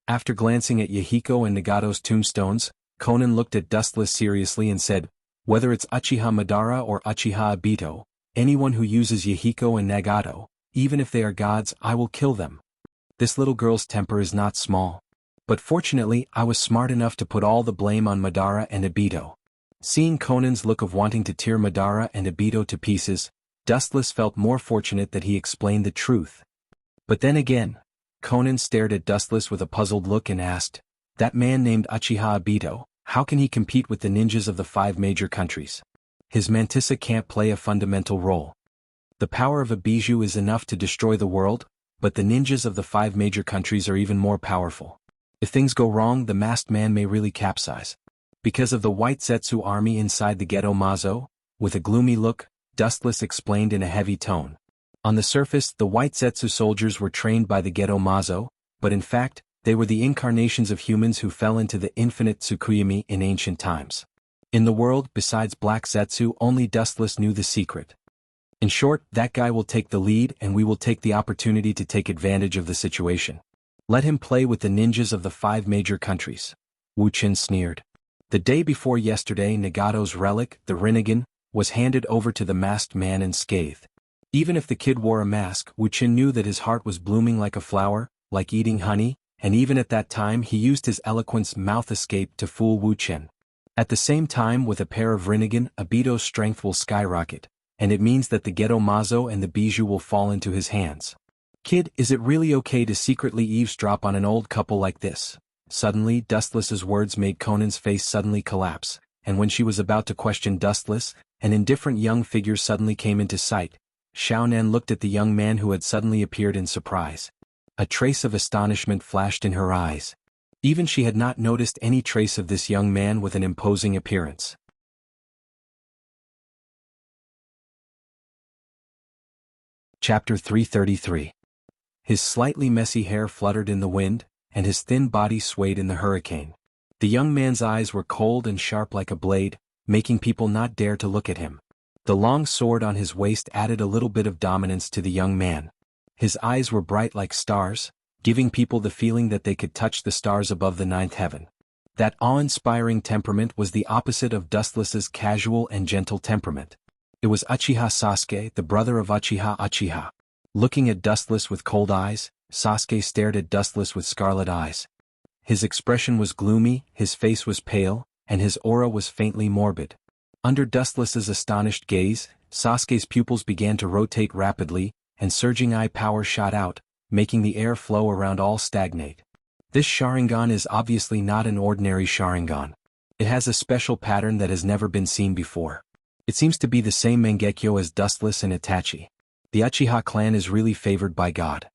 After glancing at Yahiko and Nagato's tombstones, Conan looked at Dustless seriously and said, "Whether it's Uchiha Madara or Uchiha Obito, anyone who uses Yahiko and Nagato, even if they are gods, I will kill them. This little girl's temper is not small. But fortunately, I was smart enough to put all the blame on Madara and Obito." Seeing Conan's look of wanting to tear Madara and Obito to pieces, Dustless felt more fortunate that he explained the truth. But then again, Conan stared at Dustless with a puzzled look and asked, "That man named Uchiha Obito, how can he compete with the ninjas of the 5 major countries? His mantissa can't play a fundamental role. The power of a bijou is enough to destroy the world, but the ninjas of the 5 major countries are even more powerful. If things go wrong, the masked man may really capsize." Because of the White Zetsu army inside the Geto Mazo, with a gloomy look, Dustless explained in a heavy tone. On the surface, the White Zetsu soldiers were trained by the Geto Mazo, but in fact, they were the incarnations of humans who fell into the infinite Tsukuyomi in ancient times. In the world, besides Black Zetsu, only Dustless knew the secret. In short, that guy will take the lead, and we will take the opportunity to take advantage of the situation. Let him play with the ninjas of the 5 major countries. Wu Qin sneered. The day before yesterday, Nagato's relic, the Rinnegan, was handed over to the masked man unscathed. Even if the kid wore a mask, Wu Qin knew that his heart was blooming like a flower, like eating honey, and even at that time he used his eloquence mouth escape to fool Wu Qin. At the same time, with a pair of Rinnegan, Obito's strength will skyrocket, and it means that the Geto Mazo and the bijou will fall into his hands. "Kid, is it really okay to secretly eavesdrop on an old couple like this?" Suddenly, Dustless's words made Conan's face suddenly collapse, and when she was about to question Dustless, an indifferent young figure suddenly came into sight. Xiaonan looked at the young man who had suddenly appeared in surprise. A trace of astonishment flashed in her eyes. Even she had not noticed any trace of this young man with an imposing appearance. Chapter 333. His slightly messy hair fluttered in the wind, and his thin body swayed in the hurricane. The young man's eyes were cold and sharp like a blade, making people not dare to look at him. The long sword on his waist added a little bit of dominance to the young man. His eyes were bright like stars, giving people the feeling that they could touch the stars above the ninth heaven. That awe-inspiring temperament was the opposite of Dustless's casual and gentle temperament. It was Uchiha Sasuke, the brother of Uchiha. Looking at Dustless with cold eyes, Sasuke stared at Dustless with scarlet eyes. His expression was gloomy, his face was pale, and his aura was faintly morbid. Under Dustless's astonished gaze, Sasuke's pupils began to rotate rapidly, and surging eye power shot out, making the air flow around all stagnate. This Sharingan is obviously not an ordinary Sharingan. It has a special pattern that has never been seen before. It seems to be the same Mangekyo as Dustless and Itachi. The Uchiha clan is really favored by God.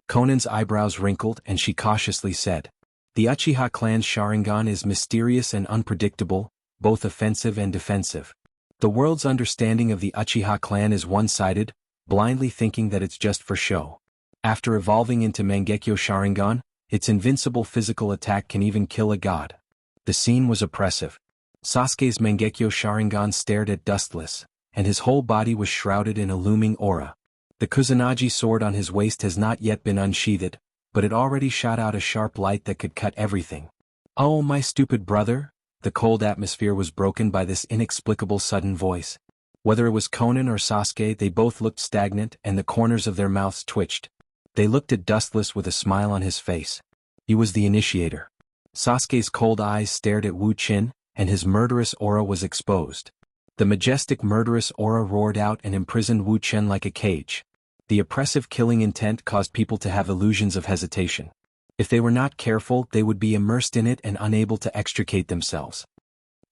Konan's eyebrows wrinkled and she cautiously said, "The Uchiha clan's Sharingan is mysterious and unpredictable, both offensive and defensive. The world's understanding of the Uchiha clan is one-sided, blindly thinking that it's just for show. After evolving into Mangekyo Sharingan, its invincible physical attack can even kill a god." The scene was oppressive. Sasuke's Mangekyo Sharingan stared at Dustless, and his whole body was shrouded in a looming aura. The Kusanagi sword on his waist has not yet been unsheathed, but it already shot out a sharp light that could cut everything. "Oh, my stupid brother?" The cold atmosphere was broken by this inexplicable sudden voice. Whether it was Konan or Sasuke, they both looked stagnant and the corners of their mouths twitched. They looked at Dustless with a smile on his face. He was the initiator. Sasuke's cold eyes stared at Wu Qin, and his murderous aura was exposed. The majestic murderous aura roared out and imprisoned Wu Qin like a cage. The oppressive killing intent caused people to have illusions of hesitation. If they were not careful, they would be immersed in it and unable to extricate themselves.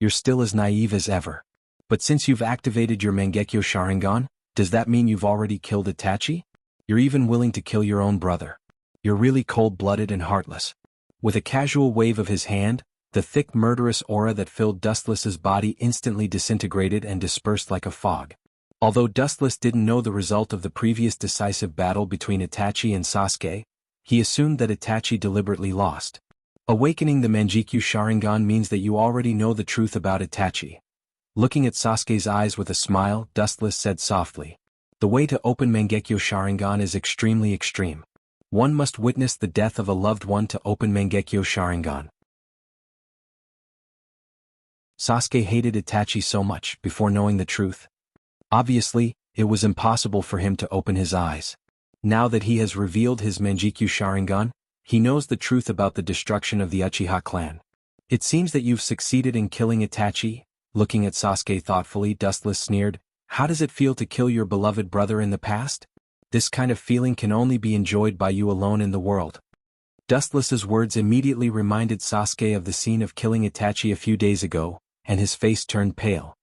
"You're still as naive as ever. But since you've activated your Mangekyo Sharingan, does that mean you've already killed Itachi? You're even willing to kill your own brother. You're really cold-blooded and heartless." With a casual wave of his hand, the thick murderous aura that filled Dustless's body instantly disintegrated and dispersed like a fog. Although Dustless didn't know the result of the previous decisive battle between Itachi and Sasuke, he assumed that Itachi deliberately lost. Awakening the Mangekyo Sharingan means that you already know the truth about Itachi. Looking at Sasuke's eyes with a smile, Dustless said softly, "The way to open Mangekyo Sharingan is extremely extreme. One must witness the death of a loved one to open Mangekyo Sharingan." Sasuke hated Itachi so much before knowing the truth. Obviously, it was impossible for him to open his eyes. Now that he has revealed his Mangekyo Sharingan, he knows the truth about the destruction of the Uchiha clan. "It seems that you've succeeded in killing Itachi." Looking at Sasuke thoughtfully, Dustless sneered, "How does it feel to kill your beloved brother in the past? This kind of feeling can only be enjoyed by you alone in the world." Dustless's words immediately reminded Sasuke of the scene of killing Itachi a few days ago, and his face turned pale.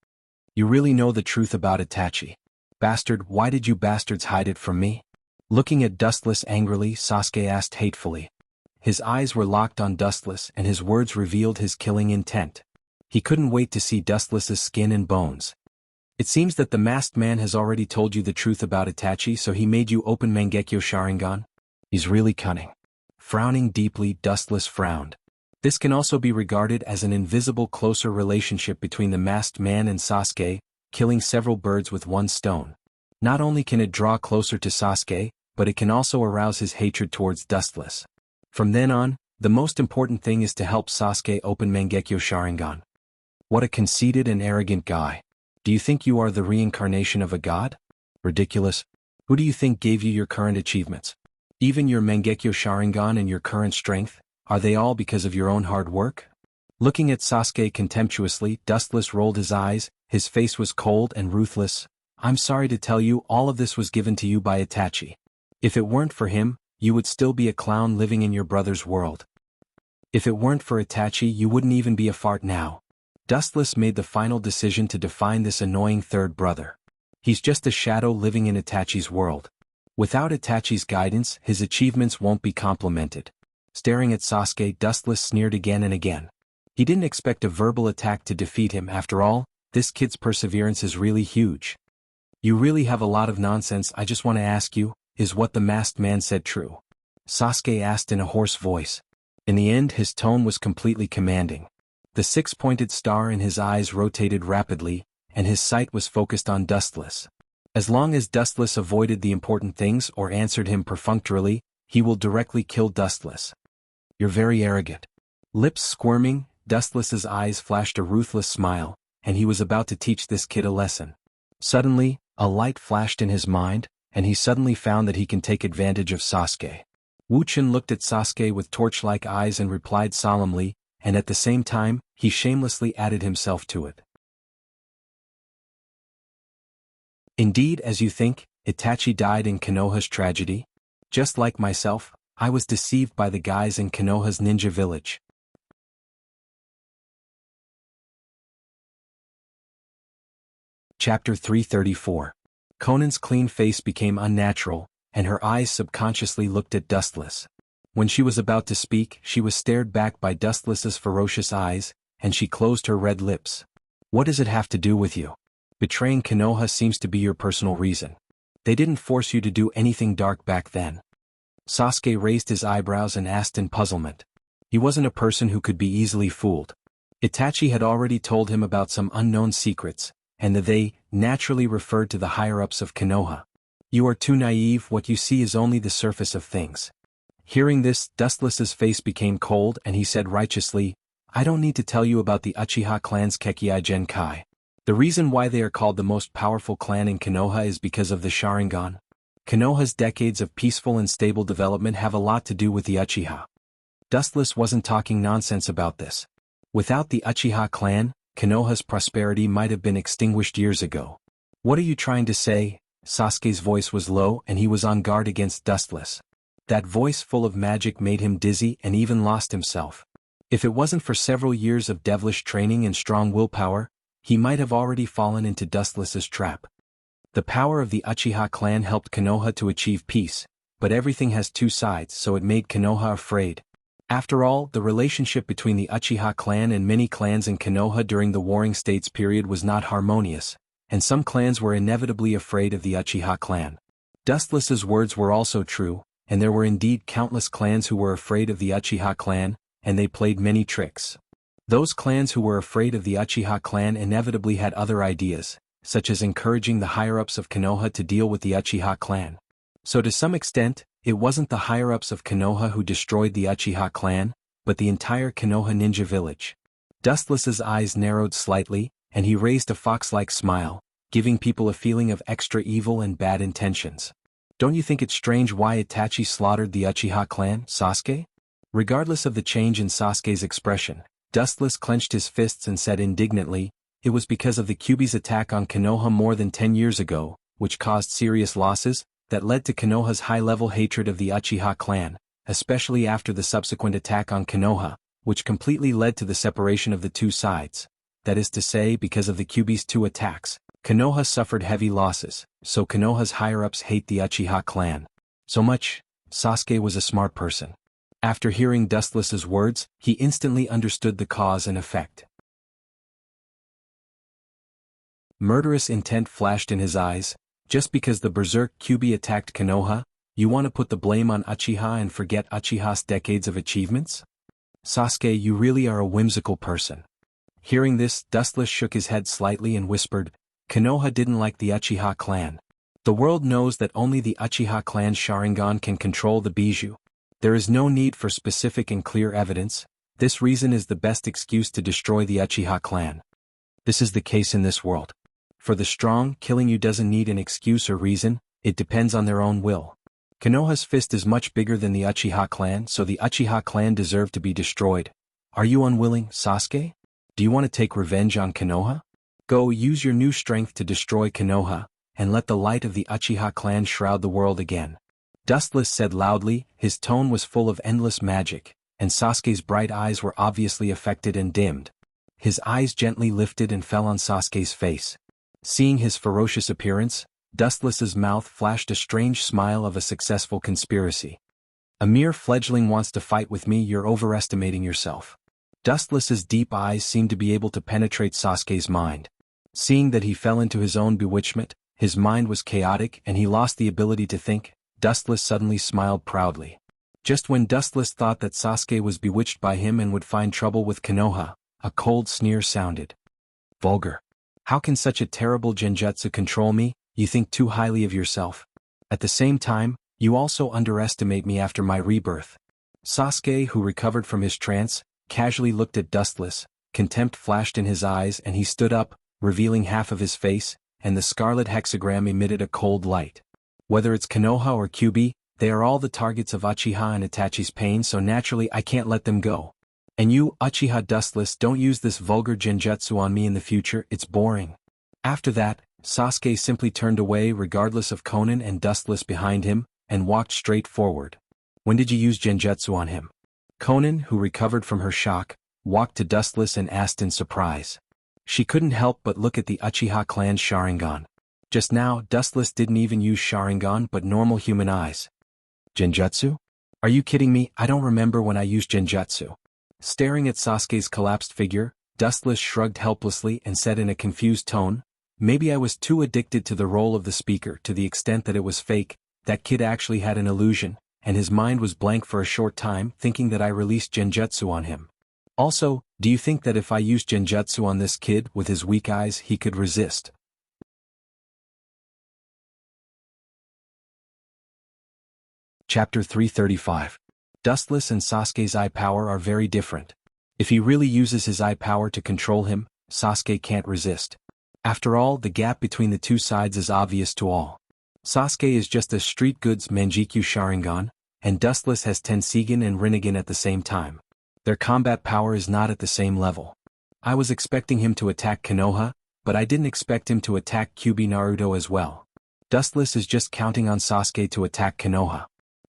"You really know the truth about Itachi. Bastard, why did you bastards hide it from me?" Looking at Dustless angrily, Sasuke asked hatefully. His eyes were locked on Dustless and his words revealed his killing intent. He couldn't wait to see Dustless's skin and bones. "It seems that the masked man has already told you the truth about Itachi, so he made you open Mangekyo Sharingan? He's really cunning." Frowning deeply, Dustless frowned. This can also be regarded as an invisible closer relationship between the masked man and Sasuke, killing several birds with one stone. Not only can it draw closer to Sasuke, but it can also arouse his hatred towards Dustless. From then on, the most important thing is to help Sasuke open Mangekyo Sharingan. What a conceited and arrogant guy. Do you think you are the reincarnation of a god? Ridiculous. Who do you think gave you your current achievements? Even your Mangekyo Sharingan and your current strength, are they all because of your own hard work? Looking at Sasuke contemptuously, Dustless rolled his eyes, his face was cold and ruthless. "I'm sorry to tell you, all of this was given to you by Itachi. If it weren't for him, you would still be a clown living in your brother's world. If it weren't for Itachi, you wouldn't even be a fart now." Dustless made the final decision to define this annoying third brother. He's just a shadow living in Itachi's world. Without Itachi's guidance, his achievements won't be complimented. Staring at Sasuke, Dustless sneered again and again. He didn't expect a verbal attack to defeat him. After all, this kid's perseverance is really huge. You really have a lot of nonsense. I just want to ask you, is what the masked man said true? Sasuke asked in a hoarse voice. In the end, his tone was completely commanding. The six-pointed star in his eyes rotated rapidly, and his sight was focused on Dustless. As long as Dustless avoided the important things or answered him perfunctorily, he will directly kill Dustless. You're very arrogant. Lips squirming, Dustless's eyes flashed a ruthless smile, and he was about to teach this kid a lesson. Suddenly, a light flashed in his mind, and he suddenly found that he can take advantage of Sasuke. Wuchen looked at Sasuke with torch-like eyes and replied solemnly, and at the same time, he shamelessly added himself to it. Indeed, as you think, Itachi died in Konoha's tragedy? Just like myself, I was deceived by the guys in Konoha's ninja village. Chapter 334. Conan's clean face became unnatural, and her eyes subconsciously looked at Dustless. When she was about to speak, she was stared back by Dustless's ferocious eyes, and she closed her red lips. What does it have to do with you? Betraying Konoha seems to be your personal reason. They didn't force you to do anything dark back then. Sasuke raised his eyebrows and asked in puzzlement. He wasn't a person who could be easily fooled. Itachi had already told him about some unknown secrets, and they naturally referred to the higher-ups of Konoha. You are too naive. What you see is only the surface of things. Hearing this, Dustless's face became cold and he said righteously, I don't need to tell you about the Uchiha clan's Kekkei Genkai. The reason why they are called the most powerful clan in Konoha is because of the Sharingan. Konoha's decades of peaceful and stable development have a lot to do with the Uchiha. Dustless wasn't talking nonsense about this. Without the Uchiha clan, Konoha's prosperity might have been extinguished years ago. What are you trying to say? Sasuke's voice was low and he was on guard against Dustless. That voice full of magic made him dizzy and even lost himself. If it wasn't for several years of devilish training and strong willpower, he might have already fallen into Dustless's trap. The power of the Uchiha clan helped Konoha to achieve peace, but everything has two sides, so it made Konoha afraid. After all, the relationship between the Uchiha clan and many clans in Konoha during the Warring States period was not harmonious, and some clans were inevitably afraid of the Uchiha clan. Dustless's words were also true, and there were indeed countless clans who were afraid of the Uchiha clan, and they played many tricks. Those clans who were afraid of the Uchiha clan inevitably had other ideas, such as encouraging the higher-ups of Konoha to deal with the Uchiha clan. So to some extent, it wasn't the higher-ups of Konoha who destroyed the Uchiha clan, but the entire Konoha ninja village. Dustless's eyes narrowed slightly, and he raised a fox-like smile, giving people a feeling of extra evil and bad intentions. Don't you think it's strange why Itachi slaughtered the Uchiha clan, Sasuke? Regardless of the change in Sasuke's expression, Dustless clenched his fists and said indignantly, it was because of the Kyuubi's attack on Konoha more than 10 years ago, which caused serious losses, that led to Konoha's high-level hatred of the Uchiha clan, especially after the subsequent attack on Konoha, which completely led to the separation of the two sides. That is to say, because of the Kyuubi's two attacks, Konoha suffered heavy losses, so Konoha's higher-ups hate the Uchiha clan so much. Sasuke was a smart person. After hearing Dustless's words, he instantly understood the cause and effect. Murderous intent flashed in his eyes. Just because the berserk Kyuubi attacked Konoha, you want to put the blame on Uchiha and forget Uchiha's decades of achievements? Sasuke, you really are a whimsical person. Hearing this, Dustless shook his head slightly and whispered, Konoha didn't like the Uchiha clan. The world knows that only the Uchiha clan's Sharingan can control the Bijou. There is no need for specific and clear evidence. This reason is the best excuse to destroy the Uchiha clan. This is the case in this world. For the strong, killing you doesn't need an excuse or reason, it depends on their own will. Konoha's fist is much bigger than the Uchiha clan, so the Uchiha clan deserve to be destroyed. Are you unwilling, Sasuke? Do you want to take revenge on Konoha? Go use your new strength to destroy Konoha, and let the light of the Uchiha clan shroud the world again. Dustless said loudly, his tone was full of endless magic, and Sasuke's bright eyes were obviously affected and dimmed. His eyes gently lifted and fell on Sasuke's face. Seeing his ferocious appearance, Dustless's mouth flashed a strange smile of a successful conspiracy. A mere fledgling wants to fight with me, you're overestimating yourself. Dustless's deep eyes seemed to be able to penetrate Sasuke's mind. Seeing that he fell into his own bewitchment, his mind was chaotic and he lost the ability to think. Dustless suddenly smiled proudly. Just when Dustless thought that Sasuke was bewitched by him and would find trouble with Konoha, a cold sneer sounded. Vulgar. How can such a terrible genjutsu control me? You think too highly of yourself. At the same time, you also underestimate me after my rebirth. Sasuke, who recovered from his trance, casually looked at Dustless. Contempt flashed in his eyes and he stood up, revealing half of his face, and the scarlet hexagram emitted a cold light. Whether it's Konoha or Kyuubi, they are all the targets of Uchiha and Itachi's pain, so naturally I can't let them go. And you, Uchiha Dustless, don't use this vulgar genjutsu on me in the future, it's boring. After that, Sasuke simply turned away regardless of Konan and Dustless behind him, and walked straight forward. When did you use genjutsu on him? Konan, who recovered from her shock, walked to Dustless and asked in surprise. She couldn't help but look at the Uchiha clan's Sharingan. Just now, Dustless didn't even use Sharingan but normal human eyes. Genjutsu? Are you kidding me? I don't remember when I used genjutsu. Staring at Sasuke's collapsed figure, Dustless shrugged helplessly and said in a confused tone, maybe I was too addicted to the role of the speaker to the extent that it was fake. That kid actually had an illusion, and his mind was blank for a short time, thinking that I released genjutsu on him. Also, do you think that if I used genjutsu on this kid with his weak eyes he could resist? Chapter 335. Dustless and Sasuke's eye power are very different. If he really uses his eye power to control him, Sasuke can't resist. After all, the gap between the two sides is obvious to all. Sasuke is just a street goods Manjikyu Sharingan, and Dustless has Tensigen and Rinnegan at the same time. Their combat power is not at the same level. I was expecting him to attack Konoha, but I didn't expect him to attack Kyuubi Naruto as well. Dustless is just counting on Sasuke to attack Konoha.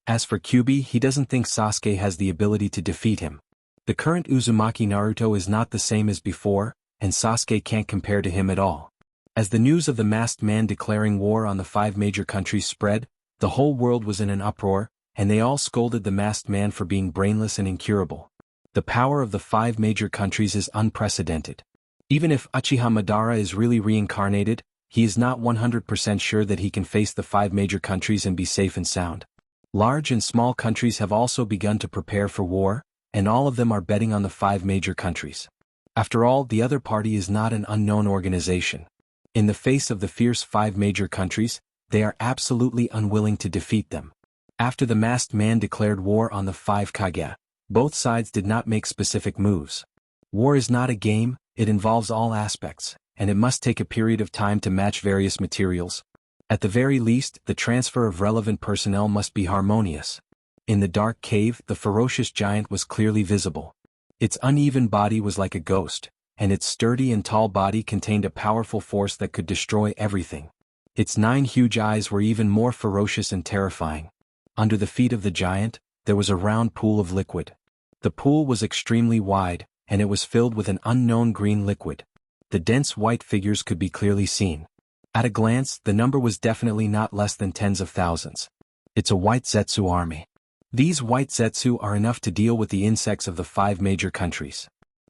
As for Kyuubi, he doesn't think Sasuke has the ability to defeat him. The current Uzumaki Naruto is not the same as before, and Sasuke can't compare to him at all. As the news of the masked man declaring war on the 5 major countries spread, the whole world was in an uproar, and they all scolded the masked man for being brainless and incurable. The power of the 5 major countries is unprecedented. Even if Uchiha Madara is really reincarnated, he is not 100% sure that he can face the 5 major countries and be safe and sound. Large and small countries have also begun to prepare for war, and all of them are betting on the 5 major countries. After all, the other party is not an unknown organization. In the face of the fierce 5 major countries, they are absolutely unwilling to defeat them. After the masked man declared war on the 5 Kage, both sides did not make specific moves. War is not a game, it involves all aspects, and it must take a period of time to match various materials. At the very least, the transfer of relevant personnel must be harmonious. In the dark cave, the ferocious giant was clearly visible. Its uneven body was like a ghost, and its sturdy and tall body contained a powerful force that could destroy everything. Its 9 huge eyes were even more ferocious and terrifying. Under the feet of the giant, there was a round pool of liquid. The pool was extremely wide, and it was filled with an unknown green liquid. The dense white figures could be clearly seen. At a glance, the number was definitely not less than tens of thousands. It's a white Zetsu army. These white Zetsu are enough to deal with the insects of the 5 major countries.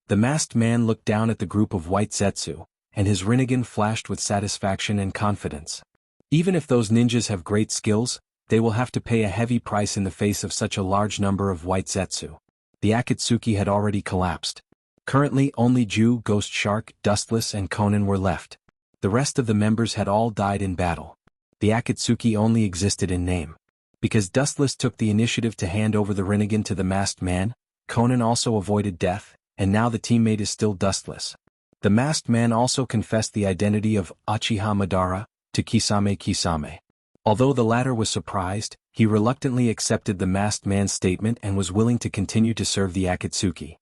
The masked man looked down at the group of white Zetsu, and his Rinnegan flashed with satisfaction and confidence. Even if those ninjas have great skills, they will have to pay a heavy price in the face of such a large number of white Zetsu. The Akatsuki had already collapsed. Currently only Ju, Ghost Shark, Dustless and Konan were left. The rest of the members had all died in battle. The Akatsuki only existed in name. Because Dustless took the initiative to hand over the Rinnegan to the masked man, Konan also avoided death, and now the teammate is still Dustless. The masked man also confessed the identity of Uchiha Madara to Kisame. Although the latter was surprised, he reluctantly accepted the masked man's statement and was willing to continue to serve the Akatsuki.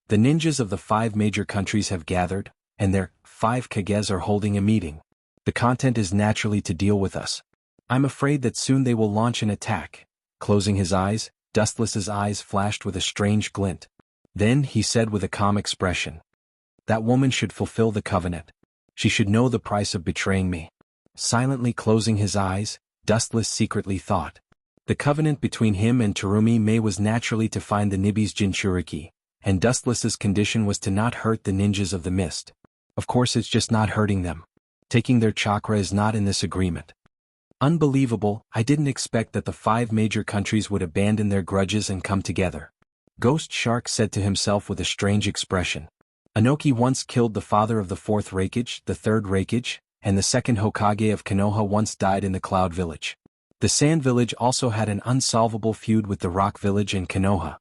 The ninjas of the 5 major countries have gathered, and their 5 Kages are holding a meeting. The content is naturally to deal with us. I'm afraid that soon they will launch an attack. Closing his eyes, Dustless's eyes flashed with a strange glint. Then he said with a calm expression, "That woman should fulfill the covenant. She should know the price of betraying me." Silently closing his eyes, Dustless secretly thought, The covenant between him and Terumi Mei was naturally to find the Nibi's Jinchuriki, and Dustless's condition was to not hurt the ninjas of the mist. Of course it's just not hurting them. Taking their chakra is not in this agreement. Unbelievable, I didn't expect that the 5 major countries would abandon their grudges and come together. Ghost Shark said to himself with a strange expression. Inoki once killed the father of the 4th Raikage, the 3rd Raikage, and the 2nd Hokage of Konoha once died in the Cloud Village. The Sand Village also had an unsolvable feud with the Rock Village and Konoha.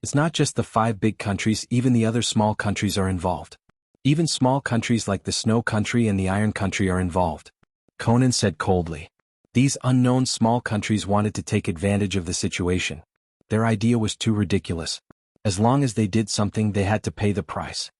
It's not just the 5 big countries, even the other small countries are involved. Even small countries like the Snow Country and the Iron Country are involved. Conan said coldly. These unknown small countries wanted to take advantage of the situation. Their idea was too ridiculous. As long as they did something, they had to pay the price.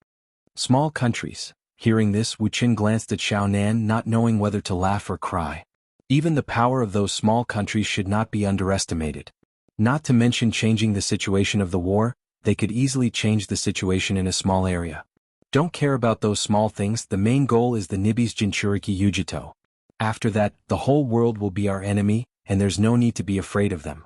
Small countries. Hearing this, Wu Qin glanced at Xiao Nan, not knowing whether to laugh or cry. Even the power of those small countries should not be underestimated. Not to mention changing the situation of the war, they could easily change the situation in a small area. Don't care about those small things, the main goal is the Nibi's Jinchuriki Yujito. After that, the whole world will be our enemy, and there's no need to be afraid of them.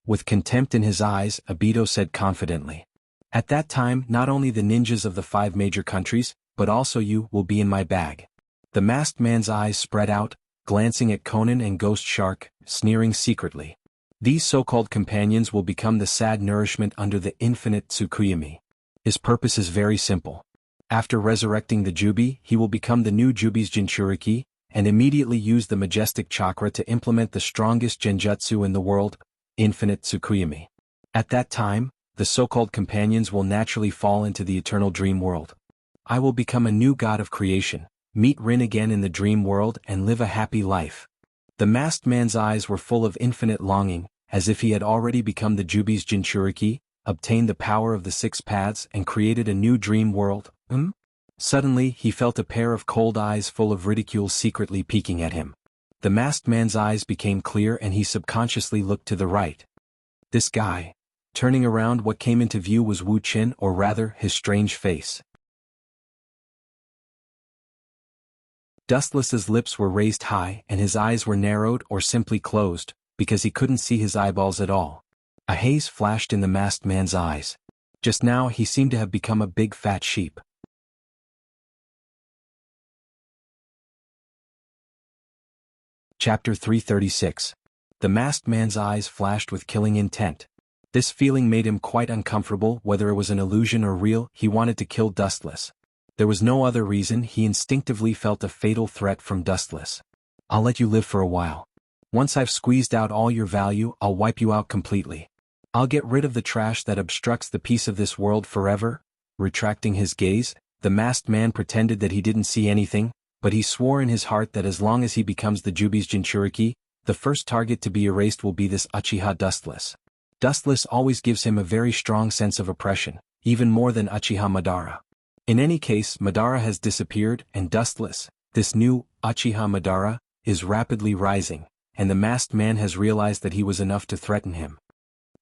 With contempt in his eyes, Obito said confidently. At that time, not only the ninjas of the 5 major countries, but also you will be in my bag. The masked man's eyes spread out, glancing at Conan and Ghost Shark, sneering secretly. These so-called companions will become the sad nourishment under the infinite Tsukuyami. His purpose is very simple. After resurrecting the Jubi, he will become the new Jubi's Jinchuriki, and immediately use the majestic chakra to implement the strongest genjutsu in the world, infinite Tsukuyami. At that time, the so-called companions will naturally fall into the eternal dream world. I will become a new god of creation, meet Rin again in the dream world and live a happy life. The masked man's eyes were full of infinite longing, as if he had already become the Jubi's Jinchuriki, obtained the power of the 6 paths and created a new dream world. Suddenly, he felt a pair of cold eyes full of ridicule secretly peeking at him. The masked man's eyes became clear and he subconsciously looked to the right. This guy. Turning around, what came into view was Wu Qin, or rather, his strange face. Dustless's lips were raised high and his eyes were narrowed or simply closed, because he couldn't see his eyeballs at all. A haze flashed in the masked man's eyes. Just now he seemed to have become a big fat sheep. Chapter 336. The masked man's eyes flashed with killing intent. This feeling made him quite uncomfortable. Whether it was an illusion or real, he wanted to kill Dustless. There was no other reason. He instinctively felt a fatal threat from Dustless. I'll let you live for a while. Once I've squeezed out all your value, I'll wipe you out completely. I'll get rid of the trash that obstructs the peace of this world forever. Retracting his gaze, the masked man pretended that he didn't see anything, but he swore in his heart that as long as he becomes the Jubi's Jinchuriki, the first target to be erased will be this Uchiha Dustless. Dustless always gives him a very strong sense of oppression, even more than Uchiha Madara. In any case, Madara has disappeared, and Dustless, this new Uchiha Madara, is rapidly rising, and the masked man has realized that he was enough to threaten him.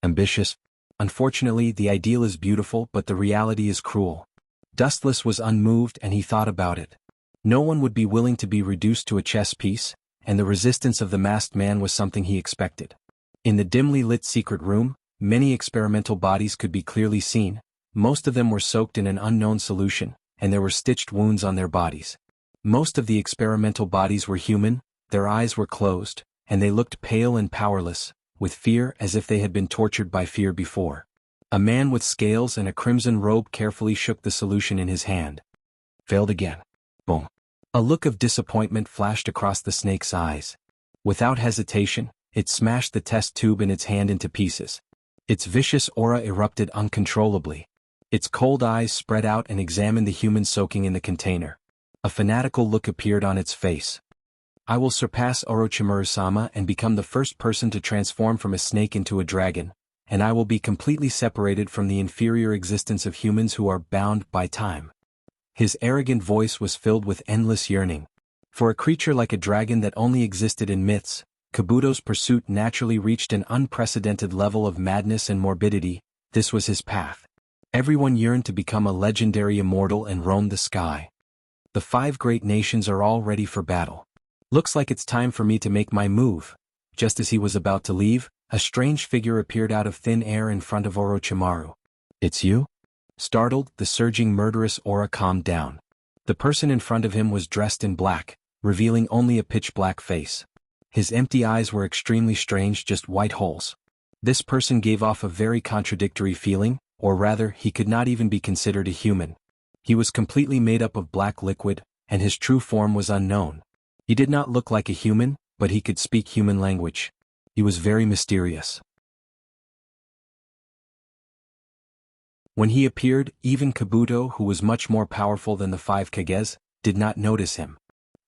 Ambitious? Unfortunately, the ideal is beautiful, but the reality is cruel. Dustless was unmoved and he thought about it. No one would be willing to be reduced to a chess piece, and the resistance of the masked man was something he expected. In the dimly lit secret room, many experimental bodies could be clearly seen. Most of them were soaked in an unknown solution, and there were stitched wounds on their bodies. Most of the experimental bodies were human, their eyes were closed, and they looked pale and powerless, with fear, as if they had been tortured by fear before. A man with scales and a crimson robe carefully shook the solution in his hand. Failed again. Boom. A look of disappointment flashed across the snake's eyes. Without hesitation, it smashed the test tube in its hand into pieces. Its vicious aura erupted uncontrollably. Its cold eyes spread out and examined the human soaking in the container. A fanatical look appeared on its face. I will surpass Orochimaru-sama and become the first person to transform from a snake into a dragon, and I will be completely separated from the inferior existence of humans who are bound by time. His arrogant voice was filled with endless yearning. For a creature like a dragon that only existed in myths, Kabuto's pursuit naturally reached an unprecedented level of madness and morbidity. This was his path. Everyone yearned to become a legendary immortal and roam the sky. The 5 great nations are all ready for battle. Looks like it's time for me to make my move. Just as he was about to leave, A strange figure appeared out of thin air in front of Orochimaru. "It's you?" Startled, the surging murderous aura calmed down. The person in front of him was dressed in black, revealing only a pitch-black face. His empty eyes were extremely strange, just white holes. This person gave off a very contradictory feeling, or rather, he could not even be considered a human. He was completely made up of black liquid, and his true form was unknown. He did not look like a human, but he could speak human language. He was very mysterious. When he appeared, even Kabuto, who was much more powerful than the 5 Kages, did not notice him.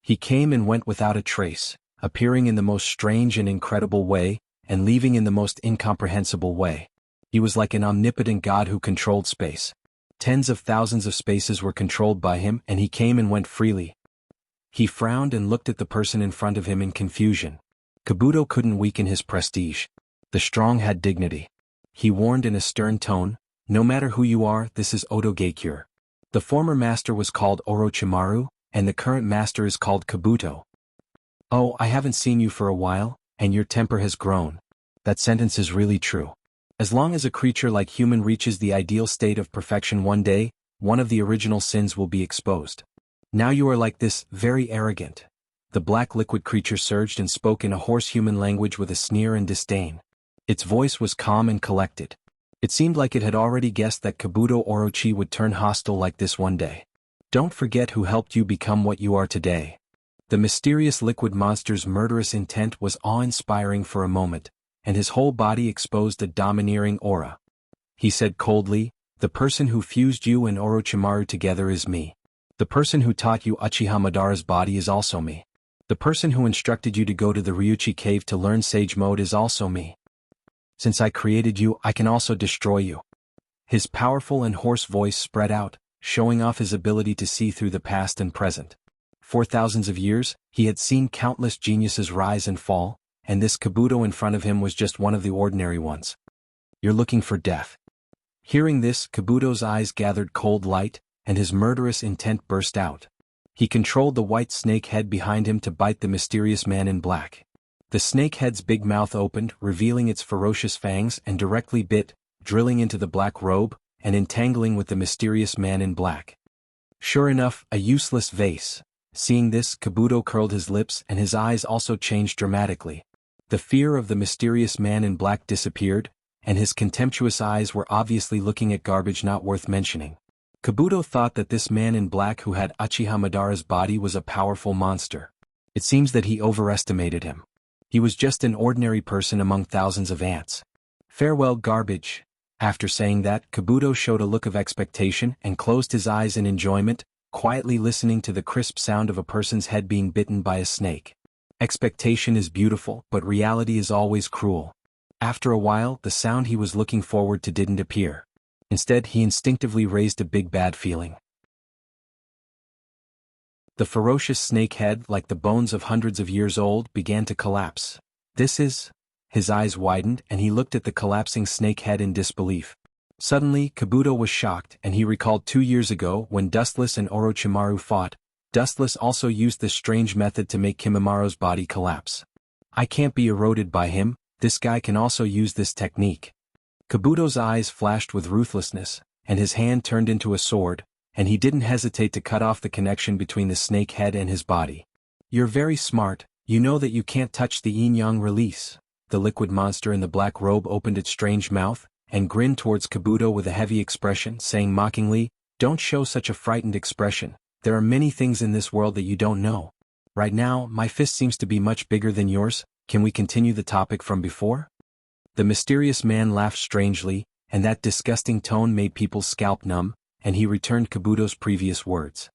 He came and went without a trace, appearing in the most strange and incredible way, and leaving in the most incomprehensible way. He was like an omnipotent god who controlled space. Tens of thousands of spaces were controlled by him, and he came and went freely. He frowned and looked at the person in front of him in confusion. Kabuto couldn't weaken his prestige. The strong had dignity. He warned in a stern tone, "No matter who you are, this is Oto Geikure. The former master was called Orochimaru, and the current master is called Kabuto. Oh, I haven't seen you for a while, and your temper has grown." That sentence is really true. As long as a creature like human reaches the ideal state of perfection one day, one of the original sins will be exposed. Now you are like this, very arrogant. The black liquid creature surged and spoke in a hoarse human language with a sneer and disdain. Its voice was calm and collected. It seemed like it had already guessed that Kabuto Orochi would turn hostile like this one day. "Don't forget who helped you become what you are today." The mysterious liquid monster's murderous intent was awe-inspiring for a moment, and his whole body exposed a domineering aura. He said coldly, "The person who fused you and Orochimaru together is me. The person who taught you Uchiha Madara's body is also me. The person who instructed you to go to the Ryuchi cave to learn Sage Mode is also me. Since I created you, I can also destroy you." His powerful and hoarse voice spread out, showing off his ability to see through the past and present. For thousands of years, he had seen countless geniuses rise and fall, and this Kabuto in front of him was just one of the ordinary ones. "You're looking for death." Hearing this, Kabuto's eyes gathered cold light, and his murderous intent burst out. He controlled the white snake head behind him to bite the mysterious man in black. The snake head's big mouth opened, revealing its ferocious fangs, and directly bit, drilling into the black robe, and entangling with the mysterious man in black. Sure enough, a useless vase. Seeing this, Kabuto curled his lips and his eyes also changed dramatically. The fear of the mysterious man in black disappeared, and his contemptuous eyes were obviously looking at garbage not worth mentioning. Kabuto thought that this man in black who had Uchiha Madara's body was a powerful monster. It seems that he overestimated him. He was just an ordinary person among thousands of ants. "Farewell, garbage." After saying that, Kabuto showed a look of expectation and closed his eyes in enjoyment, quietly listening to the crisp sound of a person's head being bitten by a snake. Expectation is beautiful, but reality is always cruel. After a while, the sound he was looking forward to didn't appear. Instead, he instinctively raised a big bad feeling. The ferocious snake head, like the bones of hundreds of years old, began to collapse. "This is..." His eyes widened and he looked at the collapsing snake head in disbelief. Suddenly, Kabuto was shocked and he recalled 2 years ago when Dustless and Orochimaru fought. Dustless also used this strange method to make Kimimara's body collapse. "I can't be eroded by him, this guy can also use this technique." Kabuto's eyes flashed with ruthlessness, and his hand turned into a sword, and he didn't hesitate to cut off the connection between the snake head and his body. "You're very smart, you know that you can't touch the yin-yang release." The liquid monster in the black robe opened its strange mouth, and grinned towards Kabuto with a heavy expression, saying mockingly, "Don't show such a frightened expression, there are many things in this world that you don't know. Right now, my fist seems to be much bigger than yours, can we continue the topic from before?" The mysterious man laughed strangely, and that disgusting tone made people's scalp numb, and he returned Kabuto's previous words.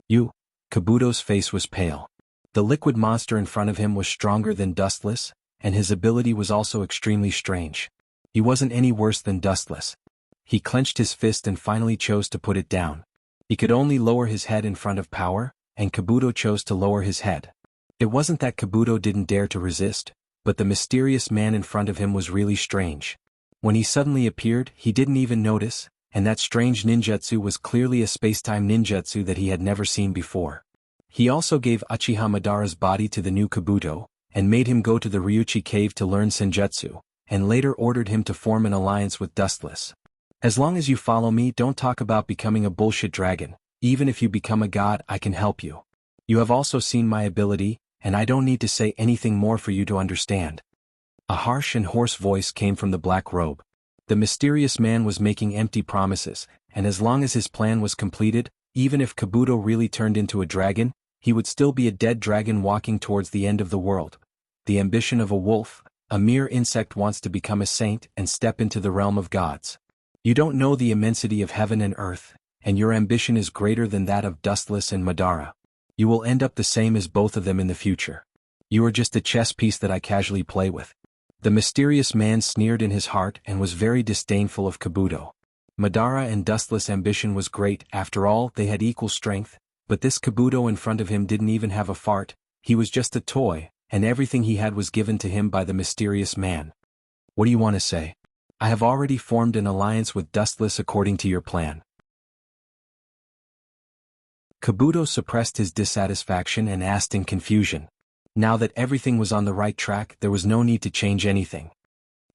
"You." Kabuto's face was pale. The liquid monster in front of him was stronger than Dustless, and his ability was also extremely strange. He wasn't any worse than Dustless. He clenched his fist and finally chose to put it down. He could only lower his head in front of power, and Kabuto chose to lower his head. It wasn't that Kabuto didn't dare to resist, but the mysterious man in front of him was really strange. When he suddenly appeared, he didn't even notice, and that strange ninjutsu was clearly a spacetime ninjutsu that he had never seen before. He also gave Uchiha Madara's body to the new Kabuto, and made him go to the Ryuchi cave to learn senjutsu, and later ordered him to form an alliance with Dustless. As long as you follow me, don't talk about becoming a bullshit dragon. Even if you become a god, I can help you. You have also seen my ability, and I don't need to say anything more for you to understand. A harsh and hoarse voice came from the black robe. The mysterious man was making empty promises, and as long as his plan was completed, even if Kabuto really turned into a dragon, he would still be a dead dragon walking towards the end of the world. The ambition of a wolf, a mere insect, wants to become a saint and step into the realm of gods. You don't know the immensity of heaven and earth, and your ambition is greater than that of Dustless and Madara. You will end up the same as both of them in the future. You are just a chess piece that I casually play with. The mysterious man sneered in his heart and was very disdainful of Kabuto. Madara and Dustless' ambition was great. After all, they had equal strength, but this Kabuto in front of him didn't even have a fart. He was just a toy, and everything he had was given to him by the mysterious man. What do you want to say? I have already formed an alliance with Dustless according to your plan. Kabuto suppressed his dissatisfaction and asked in confusion. Now that everything was on the right track, there was no need to change anything.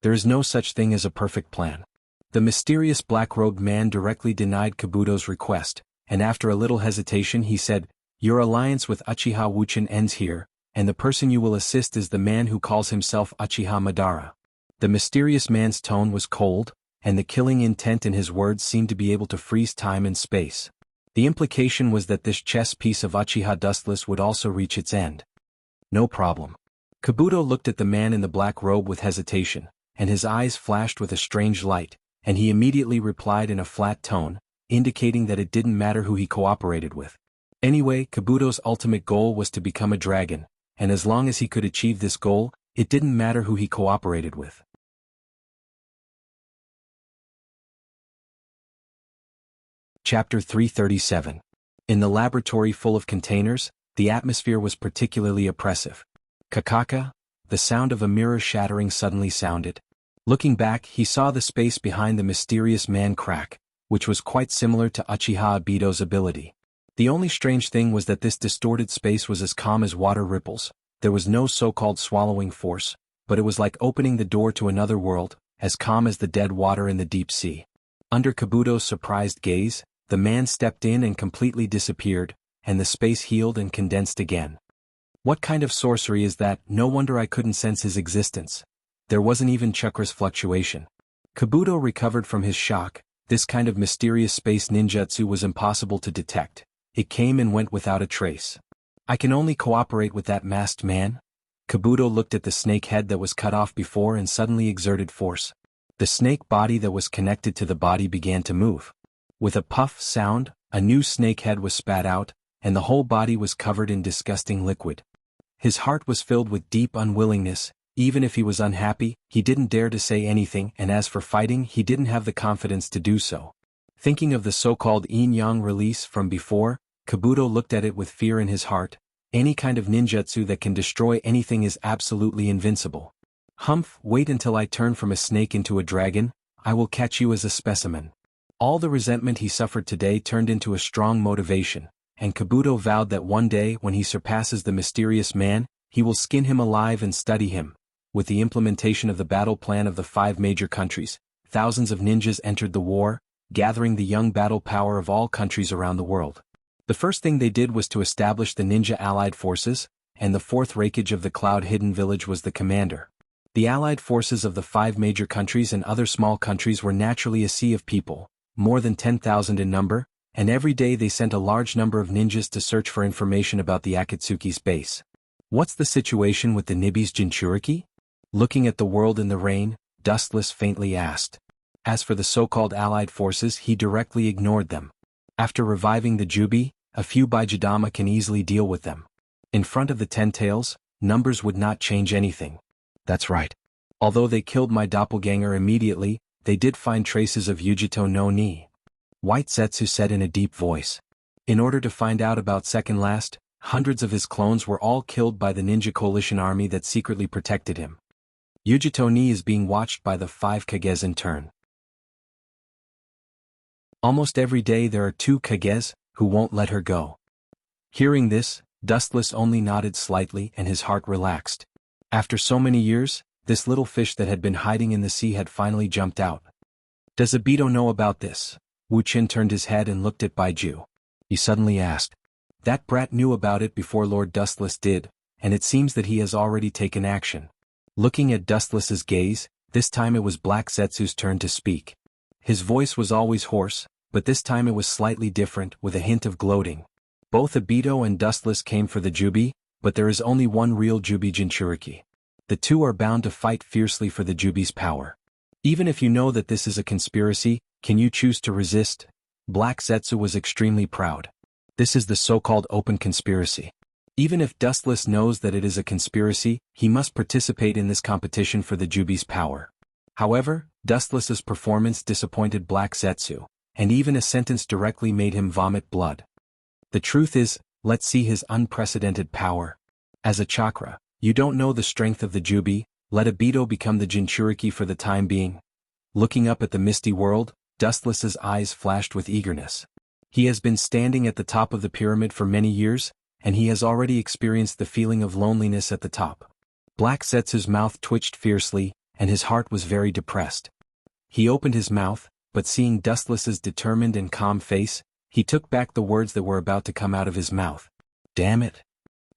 There is no such thing as a perfect plan. The mysterious black-robed man directly denied Kabuto's request, and after a little hesitation he said, "Your alliance with Uchiha Wuchen ends here, and the person you will assist is the man who calls himself Uchiha Madara." The mysterious man's tone was cold, and the killing intent in his words seemed to be able to freeze time and space. The implication was that this chess piece of Uchiha Dustless would also reach its end. No problem. Kabuto looked at the man in the black robe with hesitation, and his eyes flashed with a strange light, and he immediately replied in a flat tone, indicating that it didn't matter who he cooperated with. Anyway, Kabuto's ultimate goal was to become a dragon, and as long as he could achieve this goal, it didn't matter who he cooperated with. Chapter 337. In the laboratory full of containers, the atmosphere was particularly oppressive. Kakaka, the sound of a mirror shattering suddenly sounded. Looking back, he saw the space behind the mysterious man crack, which was quite similar to Uchiha Obito's ability. The only strange thing was that this distorted space was as calm as water ripples. There was no so-called swallowing force, but it was like opening the door to another world, as calm as the dead water in the deep sea. Under Kabuto's surprised gaze, the man stepped in and completely disappeared, and the space healed and condensed again. What kind of sorcery is that? No wonder I couldn't sense his existence. There wasn't even chakra's fluctuation. Kabuto recovered from his shock. This kind of mysterious space ninjutsu was impossible to detect. It came and went without a trace. I can only cooperate with that masked man? Kabuto looked at the snake head that was cut off before and suddenly exerted force. The snake body that was connected to the body began to move. With a puff sound, a new snake head was spat out, and the whole body was covered in disgusting liquid. His heart was filled with deep unwillingness. Even if he was unhappy, he didn't dare to say anything, and as for fighting, he didn't have the confidence to do so. Thinking of the so-called yin-yang release from before, Kabuto looked at it with fear in his heart. Any kind of ninjutsu that can destroy anything is absolutely invincible. Humph, wait until I turn from a snake into a dragon, I will catch you as a specimen. All the resentment he suffered today turned into a strong motivation, and Kabuto vowed that one day when he surpasses the mysterious man, he will skin him alive and study him. With the implementation of the battle plan of the 5 major countries, thousands of ninjas entered the war, gathering the young battle power of all countries around the world. The first thing they did was to establish the Ninja Allied Forces, and the 4th Raikage of the Cloud Hidden Village was the commander. The allied forces of the 5 major countries and other small countries were naturally a sea of people, more than 10,000 in number, and every day they sent a large number of ninjas to search for information about the Akatsuki's base. What's the situation with the Nibi's Jinchuriki? Looking at the world in the rain, Dustless faintly asked. As for the so-called allied forces, he directly ignored them. After reviving the Jubi, a few Baijidama can easily deal with them. In front of the Ten Tails, numbers would not change anything. That's right. Although they killed my doppelganger immediately, they did find traces of Yujito no Ni. White Setsu said in a deep voice. In order to find out about Second Last, hundreds of his clones were all killed by the Ninja Coalition army that secretly protected him. Yujito Ni is being watched by the 5 Kages in turn. Almost every day there are 2 Kages, who won't let her go. Hearing this, Dustless only nodded slightly and his heart relaxed. After so many years, This little fish that had been hiding in the sea had finally jumped out. Does Obito know about this? Wu Qin turned his head and looked at Baiju. He suddenly asked. That brat knew about it before Lord Dustless did, and it seems that he has already taken action. Looking at Dustless's gaze, this time it was Black Zetsu's turn to speak. His voice was always hoarse, but this time it was slightly different, with a hint of gloating. Both Obito and Dustless came for the Jubi, but there is only one real Jubi Jinchuriki. The two are bound to fight fiercely for the Jubi's power. Even if you know that this is a conspiracy, can you choose to resist? Black Zetsu was extremely proud. This is the so-called open conspiracy. Even if Dustless knows that it is a conspiracy, he must participate in this competition for the Jubi's power. However, Dustless's performance disappointed Black Zetsu, and even a sentence directly made him vomit blood. The truth is, let's see his unprecedented power. As a chakra, you don't know the strength of the Jubi, let Obito become the Jinchuriki for the time being. Looking up at the misty world, Dustless's eyes flashed with eagerness. He has been standing at the top of the pyramid for many years, and he has already experienced the feeling of loneliness at the top. Black Zetsu's mouth twitched fiercely, and his heart was very depressed. He opened his mouth, but seeing Dustless's determined and calm face, he took back the words that were about to come out of his mouth. Damn it!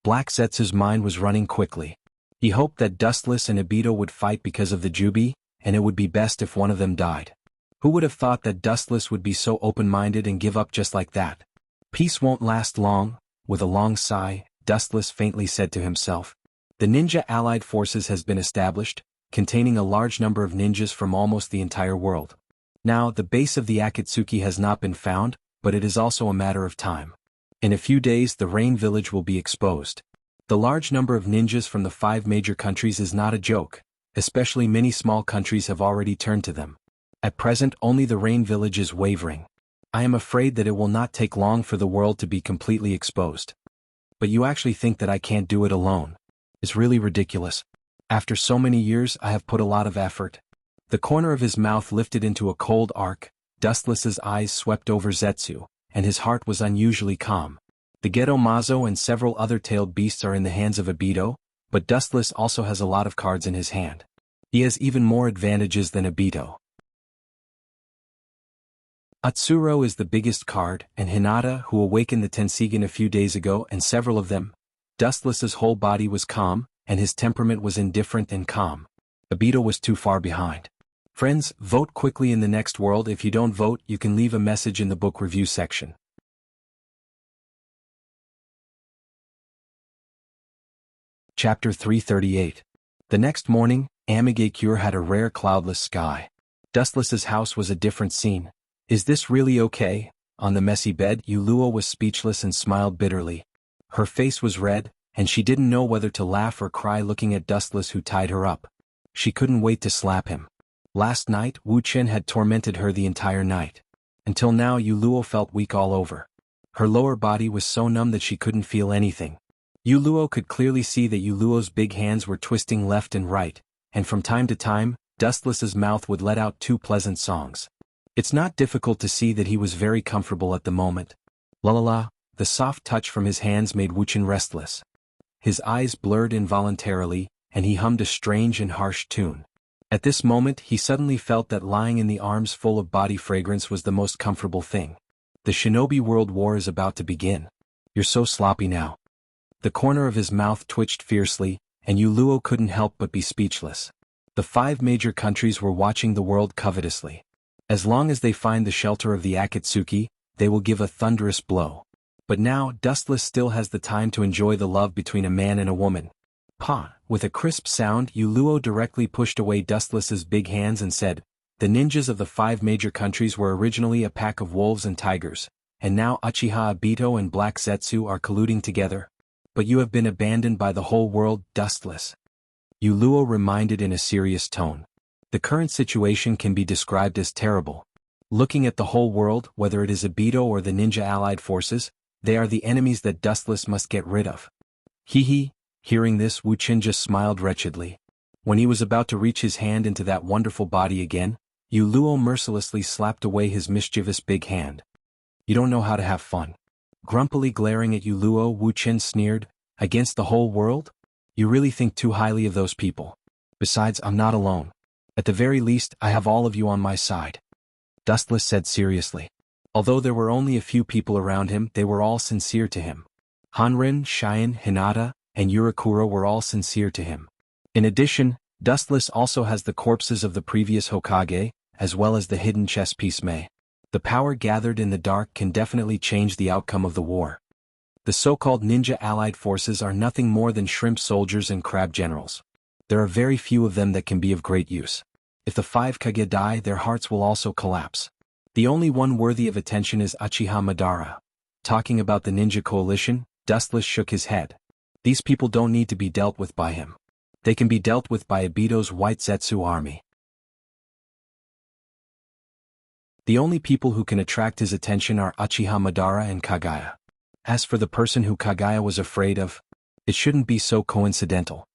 Black Zetsu's mind was running quickly. He hoped that Dustless and Obito would fight because of the Jubi, and it would be best if one of them died. Who would have thought that Dustless would be so open-minded and give up just like that? Peace won't last long. With a long sigh, Dustless faintly said to himself. The Ninja Allied Forces has been established, containing a large number of ninjas from almost the entire world. Now, the base of the Akatsuki has not been found, but it is also a matter of time. In a few days the Rain Village will be exposed. The large number of ninjas from the 5 major countries is not a joke, especially many small countries have already turned to them. At present only the Rain Village is wavering. I am afraid that it will not take long for the world to be completely exposed. But you actually think that I can't do it alone? It's really ridiculous. After so many years I have put a lot of effort. The corner of his mouth lifted into a cold arc, Dustless's eyes swept over Zetsu, and his heart was unusually calm. The Geto Mazo and several other tailed beasts are in the hands of Obito, but Dustless also has a lot of cards in his hand. He has even more advantages than Obito. Atsuro is the biggest card, and Hinata, who awakened the Tensigen a few days ago, and several of them. Dustless's whole body was calm, and his temperament was indifferent and calm. Obito was too far behind. Friends, vote quickly in the next world. If you don't vote, you can leave a message in the book review section. Chapter 338. The next morning, Amigakure had a rare cloudless sky. Dustless's house was a different scene. Is this really okay? On the messy bed, Yuluo was speechless and smiled bitterly. Her face was red, and she didn't know whether to laugh or cry looking at Dustless who tied her up. She couldn't wait to slap him. Last night, Wu Qin had tormented her the entire night. Until now Yuluo felt weak all over. Her lower body was so numb that she couldn't feel anything. Yuluo could clearly see that Yuluo's big hands were twisting left and right, and from time to time, Dustless's mouth would let out 2 pleasant songs. It's not difficult to see that he was very comfortable at the moment. La la la, the soft touch from his hands made Wu Qin restless. His eyes blurred involuntarily, and he hummed a strange and harsh tune. At this moment he suddenly felt that lying in the arms full of body fragrance was the most comfortable thing. The Shinobi World War is about to begin. You're so sloppy now. The corner of his mouth twitched fiercely, and Yuluo couldn't help but be speechless. The 5 major countries were watching the world covetously. As long as they find the shelter of the Akatsuki, they will give a thunderous blow. But now Dustless still has the time to enjoy the love between a man and a woman. Pa! With a crisp sound, Yuluo directly pushed away Dustless's big hands and said, the ninjas of the 5 major countries were originally a pack of wolves and tigers, and now Uchiha Obito and Black Zetsu are colluding together. But you have been abandoned by the whole world, Dustless. Yuluo reminded in a serious tone. The current situation can be described as terrible. Looking at the whole world, whether it is Obito or the Ninja Allied Forces, they are the enemies that Dustless must get rid of. Hee. Hearing this, Wu Qin just smiled wretchedly. When he was about to reach his hand into that wonderful body again, Yuluo mercilessly slapped away his mischievous big hand. You don't know how to have fun. Grumpily glaring at Yuluo, Wu Qin sneered, against the whole world? You really think too highly of those people. Besides, I'm not alone. At the very least, I have all of you on my side. Dustless said seriously. Although there were only a few people around him, they were all sincere to him. Hanrin, Cheyenne, Hinata, and Yurakura were all sincere to him. In addition, Dustless also has the corpses of the previous Hokage, as well as the hidden chess piece Mei. The power gathered in the dark can definitely change the outcome of the war. The so-called ninja allied forces are nothing more than shrimp soldiers and crab generals. There are very few of them that can be of great use. If the 5 Kage die, their hearts will also collapse. The only one worthy of attention is Uchiha Madara. Talking about the ninja coalition, Dustless shook his head. These people don't need to be dealt with by him. They can be dealt with by Obito's White Zetsu army. The only people who can attract his attention are Uchiha Madara and Kagaya. As for the person who Kagaya was afraid of, it shouldn't be so coincidental.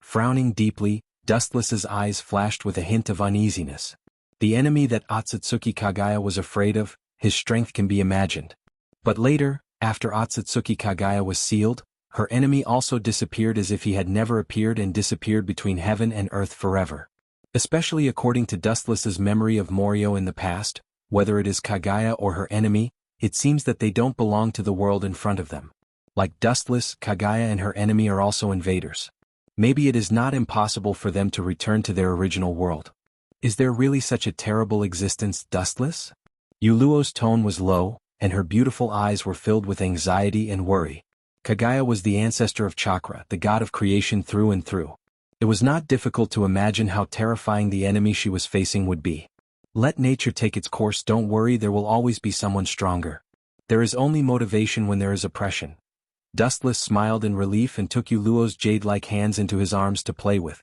Frowning deeply, Dustless's eyes flashed with a hint of uneasiness. The enemy that Otsutsuki Kagaya was afraid of, his strength can be imagined. But later, after Otsutsuki Kagaya was sealed, her enemy also disappeared as if he had never appeared and disappeared between heaven and earth forever. Especially according to Dustless's memory of Morio in the past, whether it is Kagaya or her enemy, it seems that they don't belong to the world in front of them. Like Dustless, Kagaya and her enemy are also invaders. Maybe it is not impossible for them to return to their original world. Is there really such a terrible existence, Dustless? Yuluo's tone was low, and her beautiful eyes were filled with anxiety and worry. Kagaya was the ancestor of Chakra, the god of creation through and through. It was not difficult to imagine how terrifying the enemy she was facing would be. Let nature take its course, don't worry, there will always be someone stronger. There is only motivation when there is oppression. Dustless smiled in relief and took Yuluo's jade-like hands into his arms to play with.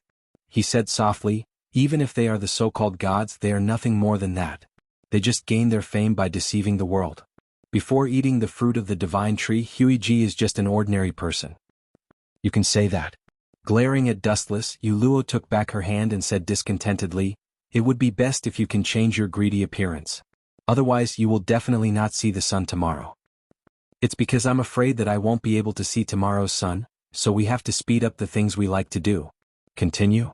He said softly, even if they are the so-called gods, they are nothing more than that. They just gain their fame by deceiving the world. Before eating the fruit of the divine tree, Huiji is just an ordinary person. You can say that. Glaring at Dustless, Yuluo took back her hand and said discontentedly, it would be best if you can change your greedy appearance. Otherwise you will definitely not see the sun tomorrow. It's because I'm afraid that I won't be able to see tomorrow's sun, so we have to speed up the things we like to do. Continue.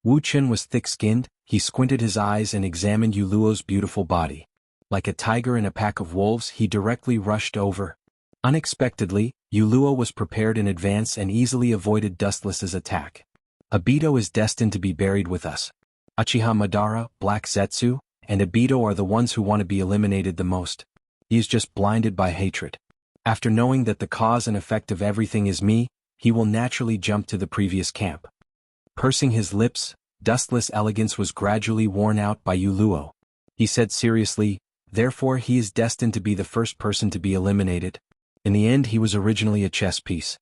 Wu Chen was thick-skinned, he squinted his eyes and examined Yuluo's beautiful body. Like a tiger in a pack of wolves, he directly rushed over. Unexpectedly, Yuluo was prepared in advance and easily avoided Dustless's attack. Obito is destined to be buried with us. Uchiha Madara, Black Zetsu, and Obito are the ones who want to be eliminated the most. He is just blinded by hatred. After knowing that the cause and effect of everything is me, he will naturally jump to the previous camp. Pursing his lips, Dustless' elegance was gradually worn out by Yuluo. He said seriously, therefore he is destined to be the first person to be eliminated. In the end he was originally a chess piece.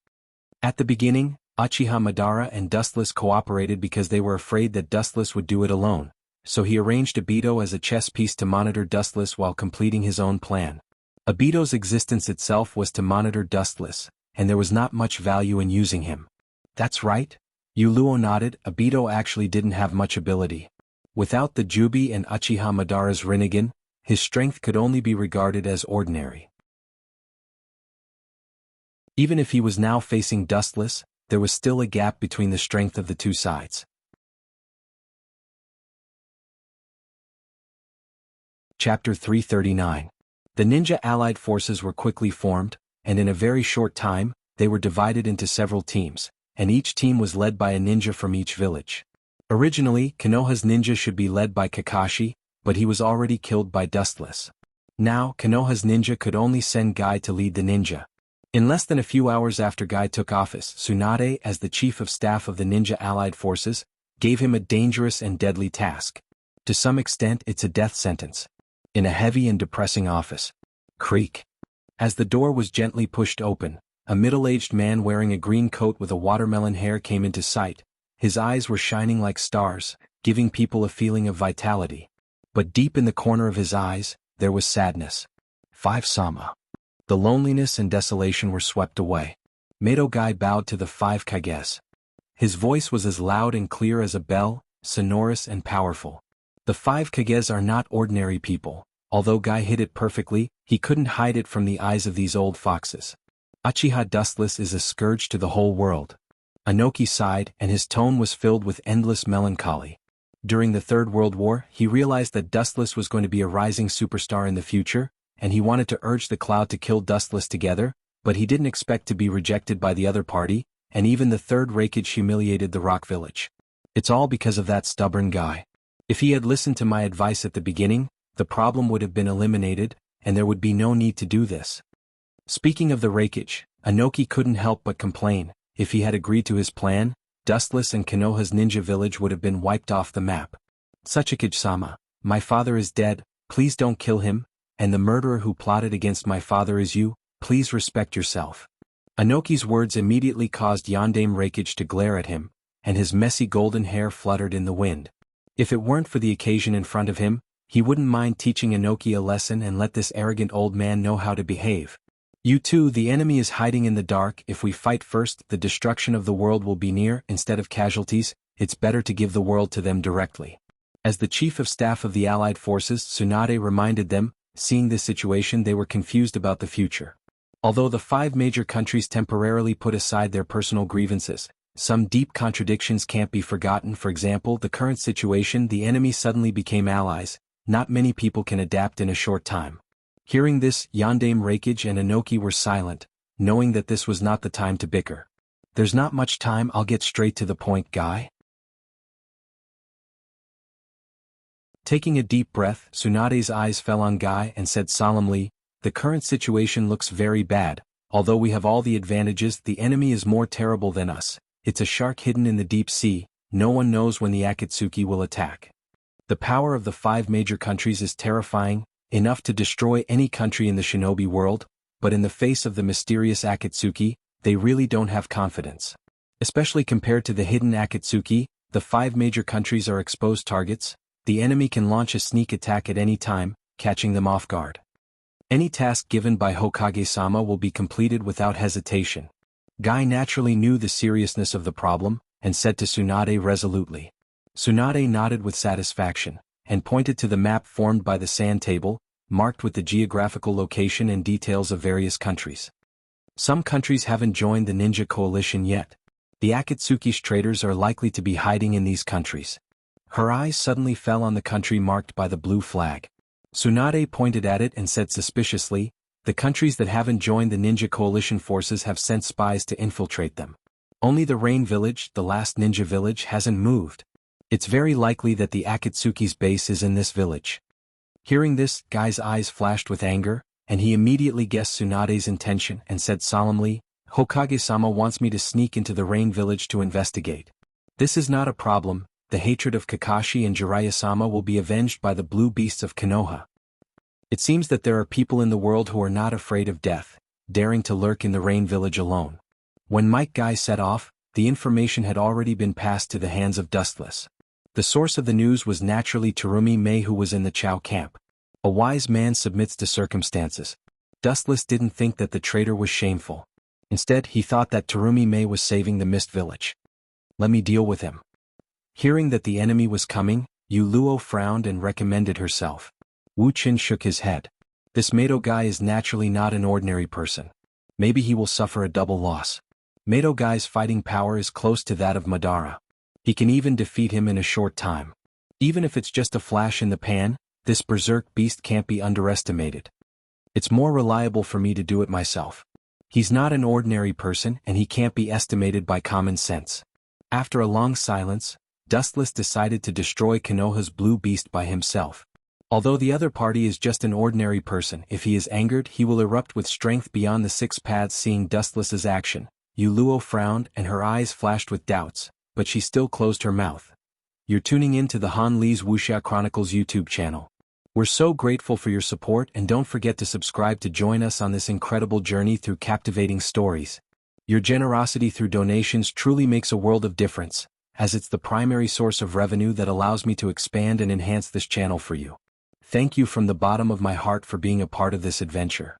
At the beginning, Uchiha Madara and Dustless cooperated because they were afraid that Dustless would do it alone, so he arranged Obito as a chess piece to monitor Dustless while completing his own plan. Obito's existence itself was to monitor Dustless, and there was not much value in using him. That's right. Yuluo nodded, Obito actually didn't have much ability. Without the Jubi and Uchiha Madara's Rinnegan, his strength could only be regarded as ordinary. Even if he was now facing Dustless, there was still a gap between the strength of the two sides. Chapter 339. The ninja allied forces were quickly formed, and in a very short time, they were divided into several teams, and each team was led by a ninja from each village. Originally, Konoha's ninja should be led by Kakashi, but he was already killed by Dustless. Now, Konoha's ninja could only send Guy to lead the ninja. In less than a few hours after Guy took office, Tsunade, as the chief of staff of the ninja allied forces, gave him a dangerous and deadly task. To some extent, it's a death sentence. In a heavy and depressing office. Creak. As the door was gently pushed open, a middle-aged man wearing a green coat with a watermelon hair came into sight. His eyes were shining like stars, giving people a feeling of vitality. But deep in the corner of his eyes, there was sadness. 5-sama. The loneliness and desolation were swept away. Mato Guy bowed to the 5 Kages. His voice was as loud and clear as a bell, sonorous and powerful. The 5 Kages are not ordinary people. Although Guy hid it perfectly, he couldn't hide it from the eyes of these old foxes. Uchiha Dustless is a scourge to the whole world. Anoki sighed, and his tone was filled with endless melancholy. During the Third World War, he realized that Dustless was going to be a rising superstar in the future, and he wanted to urge the Cloud to kill Dustless together, but he didn't expect to be rejected by the other party, and even the Third Reich humiliated the Rock Village. It's all because of that stubborn guy. If he had listened to my advice at the beginning, the problem would have been eliminated, and there would be no need to do this. Speaking of the Reich, Anoki couldn't help but complain. If he had agreed to his plan, Dustless and Konoha's ninja village would have been wiped off the map. Tsuchikage-sama, my father is dead, please don't kill him, and the murderer who plotted against my father is you, please respect yourself. Anoki's words immediately caused Yondaime Reikage to glare at him, and his messy golden hair fluttered in the wind. If it weren't for the occasion in front of him, he wouldn't mind teaching Anoki a lesson and let this arrogant old man know how to behave. You too, the enemy is hiding in the dark. If we fight first, the destruction of the world will be near. Instead of casualties, it's better to give the world to them directly. As the chief of staff of the Allied forces, Tsunade reminded them, seeing this situation they were confused about the future. Although the 5 major countries temporarily put aside their personal grievances, some deep contradictions can't be forgotten. For example, the current situation, the enemy suddenly became allies. Not many people can adapt in a short time. Hearing this, Yondaime Reikage and Anoki were silent, knowing that this was not the time to bicker. There's not much time, I'll get straight to the point, guy. Taking a deep breath, Tsunade's eyes fell on Guy and said solemnly, the current situation looks very bad. Although we have all the advantages, the enemy is more terrible than us. It's a shark hidden in the deep sea. No one knows when the Akatsuki will attack. The power of the 5 major countries is terrifying, enough to destroy any country in the shinobi world, but in the face of the mysterious Akatsuki, they really don't have confidence. Especially compared to the hidden Akatsuki, the 5 major countries are exposed targets. The enemy can launch a sneak attack at any time, catching them off guard. Any task given by Hokage-sama will be completed without hesitation. Guy naturally knew the seriousness of the problem, and said to Tsunade resolutely. Tsunade nodded with satisfaction, and pointed to the map formed by the sand table, marked with the geographical location and details of various countries. Some countries haven't joined the ninja coalition yet. The Akatsuki's traitors are likely to be hiding in these countries. Her eyes suddenly fell on the country marked by the blue flag. Tsunade pointed at it and said suspiciously, the countries that haven't joined the ninja coalition forces have sent spies to infiltrate them. Only the Rain Village, the last ninja village, hasn't moved. It's very likely that the Akatsuki's base is in this village. Hearing this, Guy's eyes flashed with anger, and he immediately guessed Tsunade's intention and said solemnly, Hokage-sama wants me to sneak into the Rain Village to investigate. This is not a problem. The hatred of Kakashi and Jiraiya-sama will be avenged by the blue beasts of Konoha. It seems that there are people in the world who are not afraid of death, daring to lurk in the Rain Village alone. When Mike Guy set off, the information had already been passed to the hands of Dustless. The source of the news was naturally Terumi Mei, who was in the Chow camp. A wise man submits to circumstances. Dustless didn't think that the traitor was shameful. Instead, he thought that Terumi Mei was saving the Mist Village. Let me deal with him. Hearing that the enemy was coming, Yu Luo frowned and recommended herself. Wu Qin shook his head. This Mato guy is naturally not an ordinary person. Maybe he will suffer a double loss. Mato guy's fighting power is close to that of Madara. He can even defeat him in a short time. Even if it's just a flash in the pan, this berserk beast can't be underestimated. It's more reliable for me to do it myself. He's not an ordinary person and he can't be estimated by common sense. After a long silence, Dustless decided to destroy Konoha's blue beast by himself. Although the other party is just an ordinary person, if he is angered he will erupt with strength beyond the 6 paths. Seeing Dustless's action, Yu Luo frowned and her eyes flashed with doubts, but she still closed her mouth. You're tuning in to the Han Lee's Wuxia Chronicles YouTube channel. We're so grateful for your support, and don't forget to subscribe to join us on this incredible journey through captivating stories. Your generosity through donations truly makes a world of difference, as it's the primary source of revenue that allows me to expand and enhance this channel for you. Thank you from the bottom of my heart for being a part of this adventure.